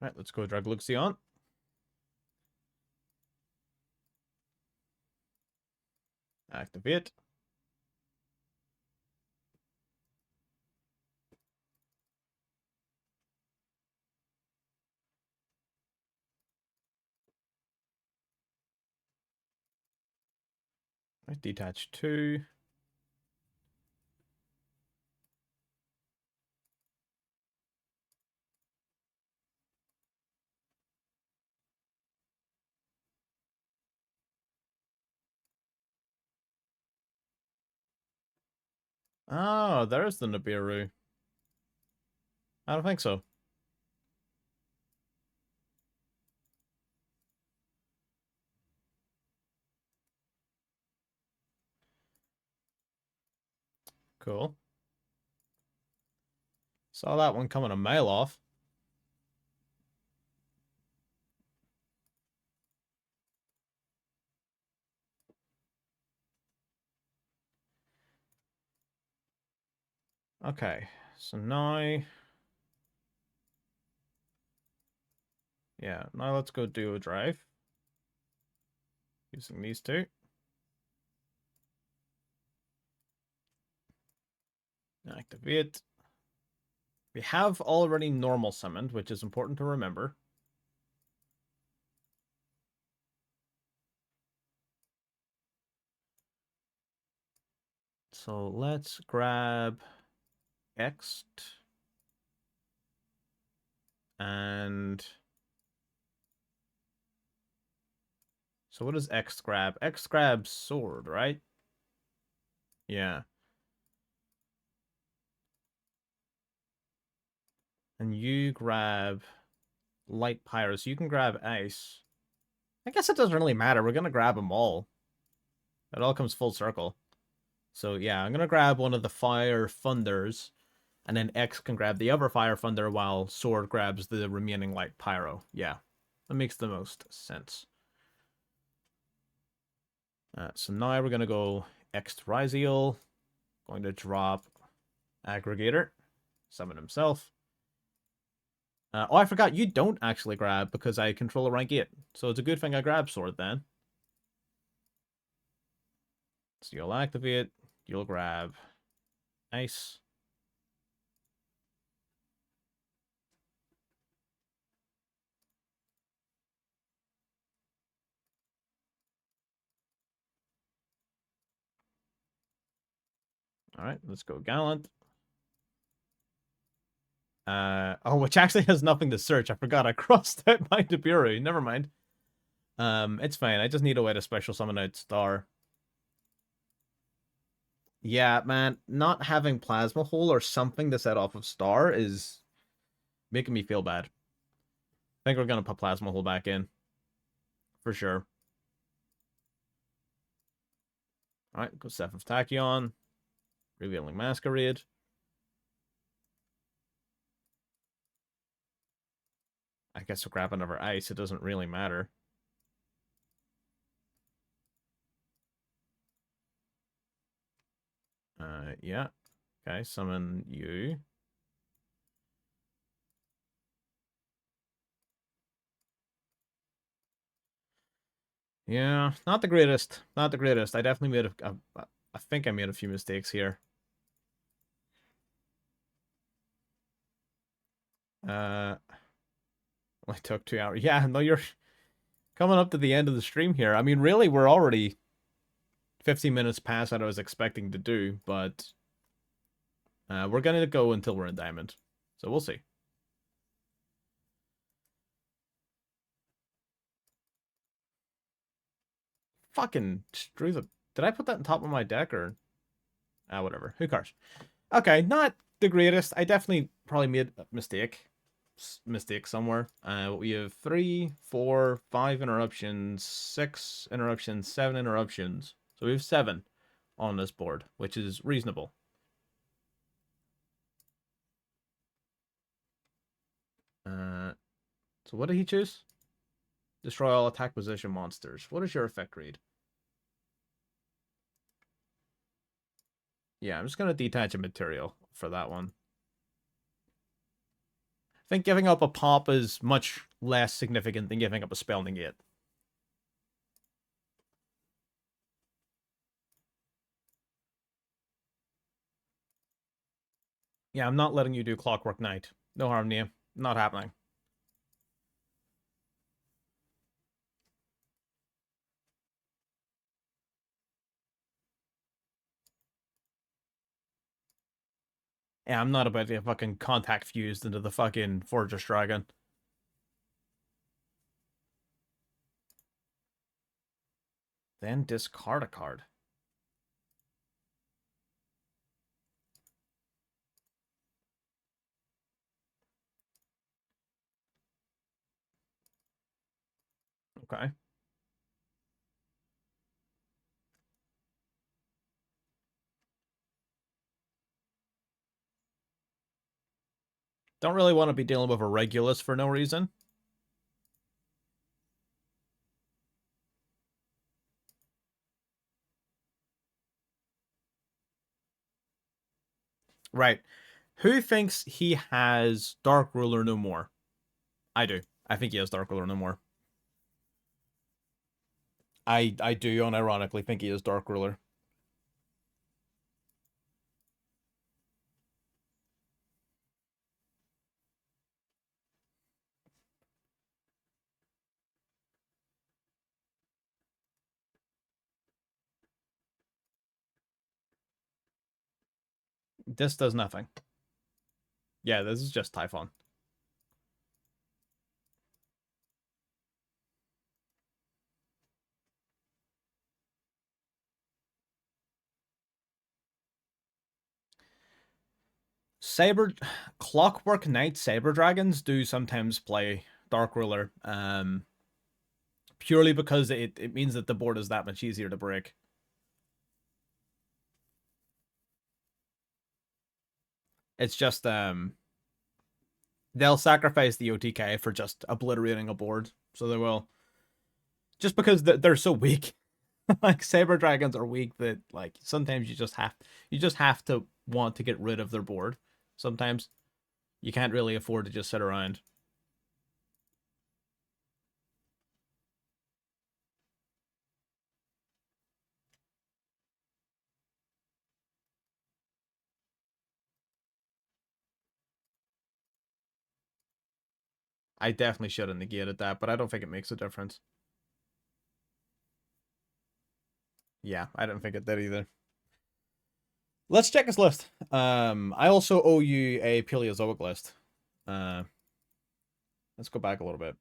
Alright, let's go drag Luxion. Activate. Right, detach 2. Oh, there's the Nibiru. I don't think so. Cool. Saw that one coming a mile off. Okay, So now... Yeah, now let's go do a drive. Using these two. Activate. We have already normal summoned, which is important to remember. So let's grab X and so what does X grab? X grabs sword, right? Yeah. And you grab light pyro, so you can grab ice. I guess it doesn't really matter. We're gonna grab them all. It all comes full circle. So yeah, I'm gonna grab one of the fire thunders, and then X can grab the other fire thunder while sword grabs the remaining light pyro. Yeah, that makes the most sense. So now we're gonna go X to RYZEAL. Going to drop Aggregator, summon himself. Oh, I forgot, you don't actually grab because I control a rank 8. So it's a good thing I grab sword then. So you'll activate, you'll grab ice. Alright, let's go Gallant. Oh, which actually has nothing to search. I forgot I crossed out my Deburu. Never mind. It's fine. I just need a way to special summon out Star. Yeah, man, not having Plasma Hole or something to set off of Star is making me feel bad. I think we're gonna put Plasma Hole back in. For sure. Alright, go Seth of Tachyon. Revealing Masquerade. I guess we'll grab another ice. It doesn't really matter. Yeah. Okay, summon you. Yeah, not the greatest. Not the greatest. I definitely made I think I made a few mistakes here. Only took 2 hours. Yeah, no, you're coming up to the end of the stream here. I mean, really, we're already 15 minutes past what I was expecting to do, but we're gonna go until we're in Diamond. So we'll see. Fucking screw the... Did I put that on top of my deck, or... whatever. Who cares? Okay, not the greatest. I definitely probably made a mistake somewhere. We have 3, 4, 5 interruptions, 6 interruptions, 7 interruptions. So we have 7 on this board, which is reasonable. So what did he choose? Destroy all attack position monsters. What is your effect read? Yeah, I'm just going to detach a material for that one. I think giving up a pop is much less significant than giving up a spell negate. Yeah, I'm not letting you do Clockwork Knight. No harm to you. Not happening. Yeah, I'm not about to get fucking contact fused into the fucking Fortress Dragon. Then discard a card. Okay. Don't really want to be dealing with a Regulus for no reason. Right. Who thinks he has Dark Ruler no more? I do. I think he has Dark Ruler no more. I do unironically think he is Dark Ruler. This does nothing. Yeah, this is just Typhon. Saber Clockwork Knight Saber Dragons do sometimes play Dark Ruler. Purely because it means that the board is that much easier to break. It's just they'll sacrifice the OTK for just obliterating a board. So they will. Just because they're so weak. Like Saber Dragons are weak that like sometimes you just have to want to get rid of their board. Sometimes you can't really afford to just sit around. I definitely should have negated that, but I don't think it makes a difference. Yeah, I don't think it did either. Let's check his list. I also owe you a Paleozoic list. Let's go back a little bit.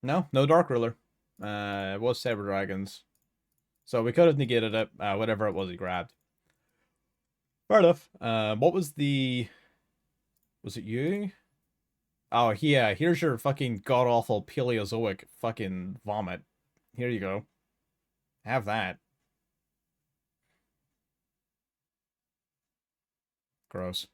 No Dark Ruler. It was Saber Dragons. So we could have negated it, whatever it was he grabbed. Fair enough. What was the... Was it you? Oh, yeah, here's your fucking god-awful Paleozoic fucking vomit. Here you go. Have that. Gross.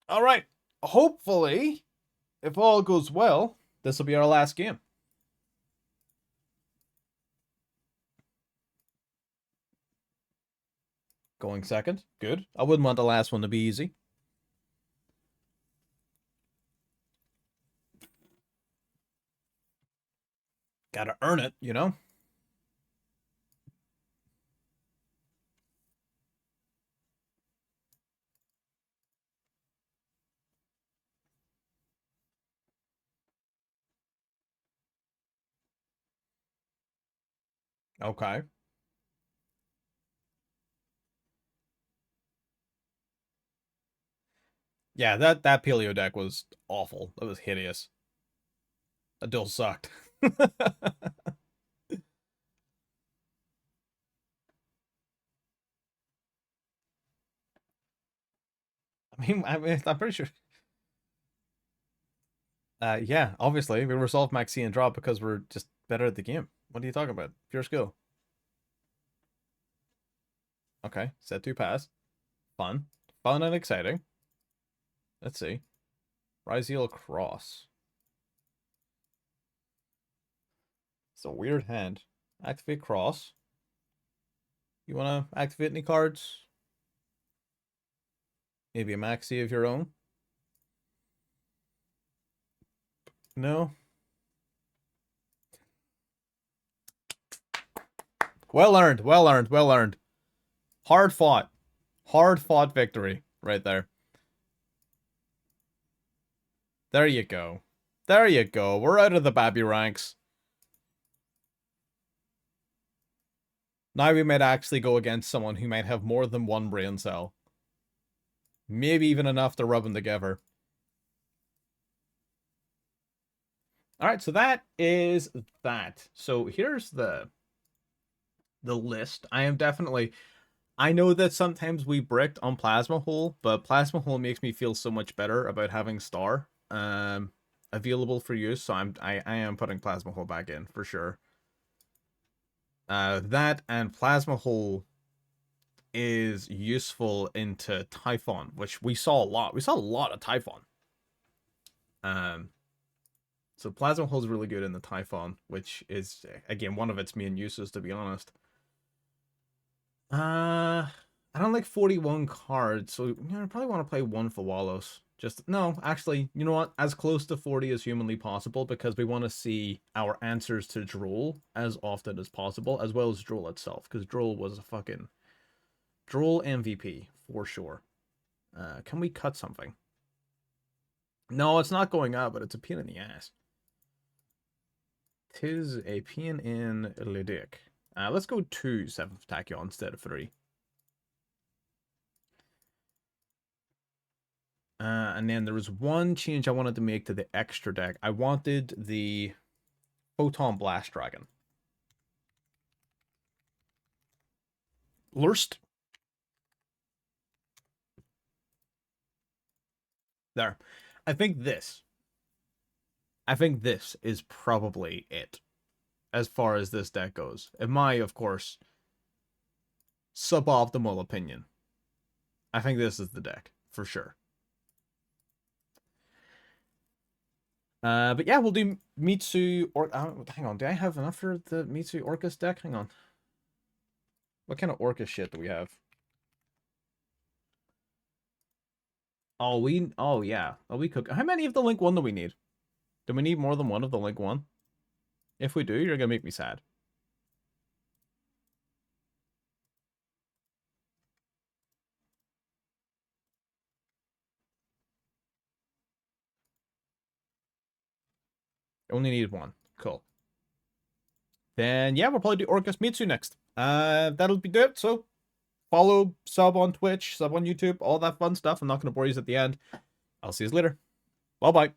Alright. Hopefully, if all goes well, this will be our last game. Going second. Good. I wouldn't want the last one to be easy. Gotta earn it, you know? Okay. Yeah, that Paleo deck was awful. It was hideous. That duel sucked. I'm pretty sure. Yeah, obviously we resolved Maxi and drop because we're just better at the game. What are you talking about? Pure skill. Okay, set 2 pass. Fun. Fun and exciting. Let's see. RYZEAL Cross. It's a weird hand. Activate Cross. You want to activate any cards? Maybe a Maxi of your own? No? Well earned, well earned, well earned. Hard fought. Hard fought victory right there. There you go. There you go. We're out of the babby ranks. Now we might actually go against someone who might have more than one brain cell. Maybe even enough to rub them together. Alright, so that is that. So here's the list. I know that sometimes we bricked on Plasma Hole, but Plasma Hole makes me feel so much better about having Star available for use, so I am putting Plasma Hole back in for sure. That and Plasma Hole is useful into Typhon, which we saw a lot. We saw a lot of Typhon. So Plasma holds really good in the Typhon, which is, again, one of its main uses, to be honest. I don't like 41 cards, so I probably want to play one for Wallows. No, actually, you know what? As close to 40 as humanly possible, because we want to see our answers to Droll as often as possible, as well as Droll itself, because Droll was a fucking Droll MVP, for sure. Can we cut something? No, it's not going up, but it's a pain in the ass. Tis a pain in the dick. Let's go 2 7th Tachyon instead of 3. And then there was one change I wanted to make to the extra deck. I wanted the Photon Blast Dragon. Lurst. There. I think this is probably it as far as this deck goes. In my, of course, suboptimal opinion. I think this is the deck, for sure. But yeah, we'll do MITSU or hang on, do I have enough for the MITSU Orcus deck? Hang on. What kind of Orcus shit do we have? Oh yeah. We cook. How many of the Link 1 do we need? Do we need more than one of the Link 1? If we do, you're gonna make me sad. Only need one. Cool. Then yeah, we'll probably do Orcus MITSU next. That'll be it. So follow, sub on Twitch, sub on YouTube, all that fun stuff. I'm not gonna bore you at the end. I'll see you later. Bye bye.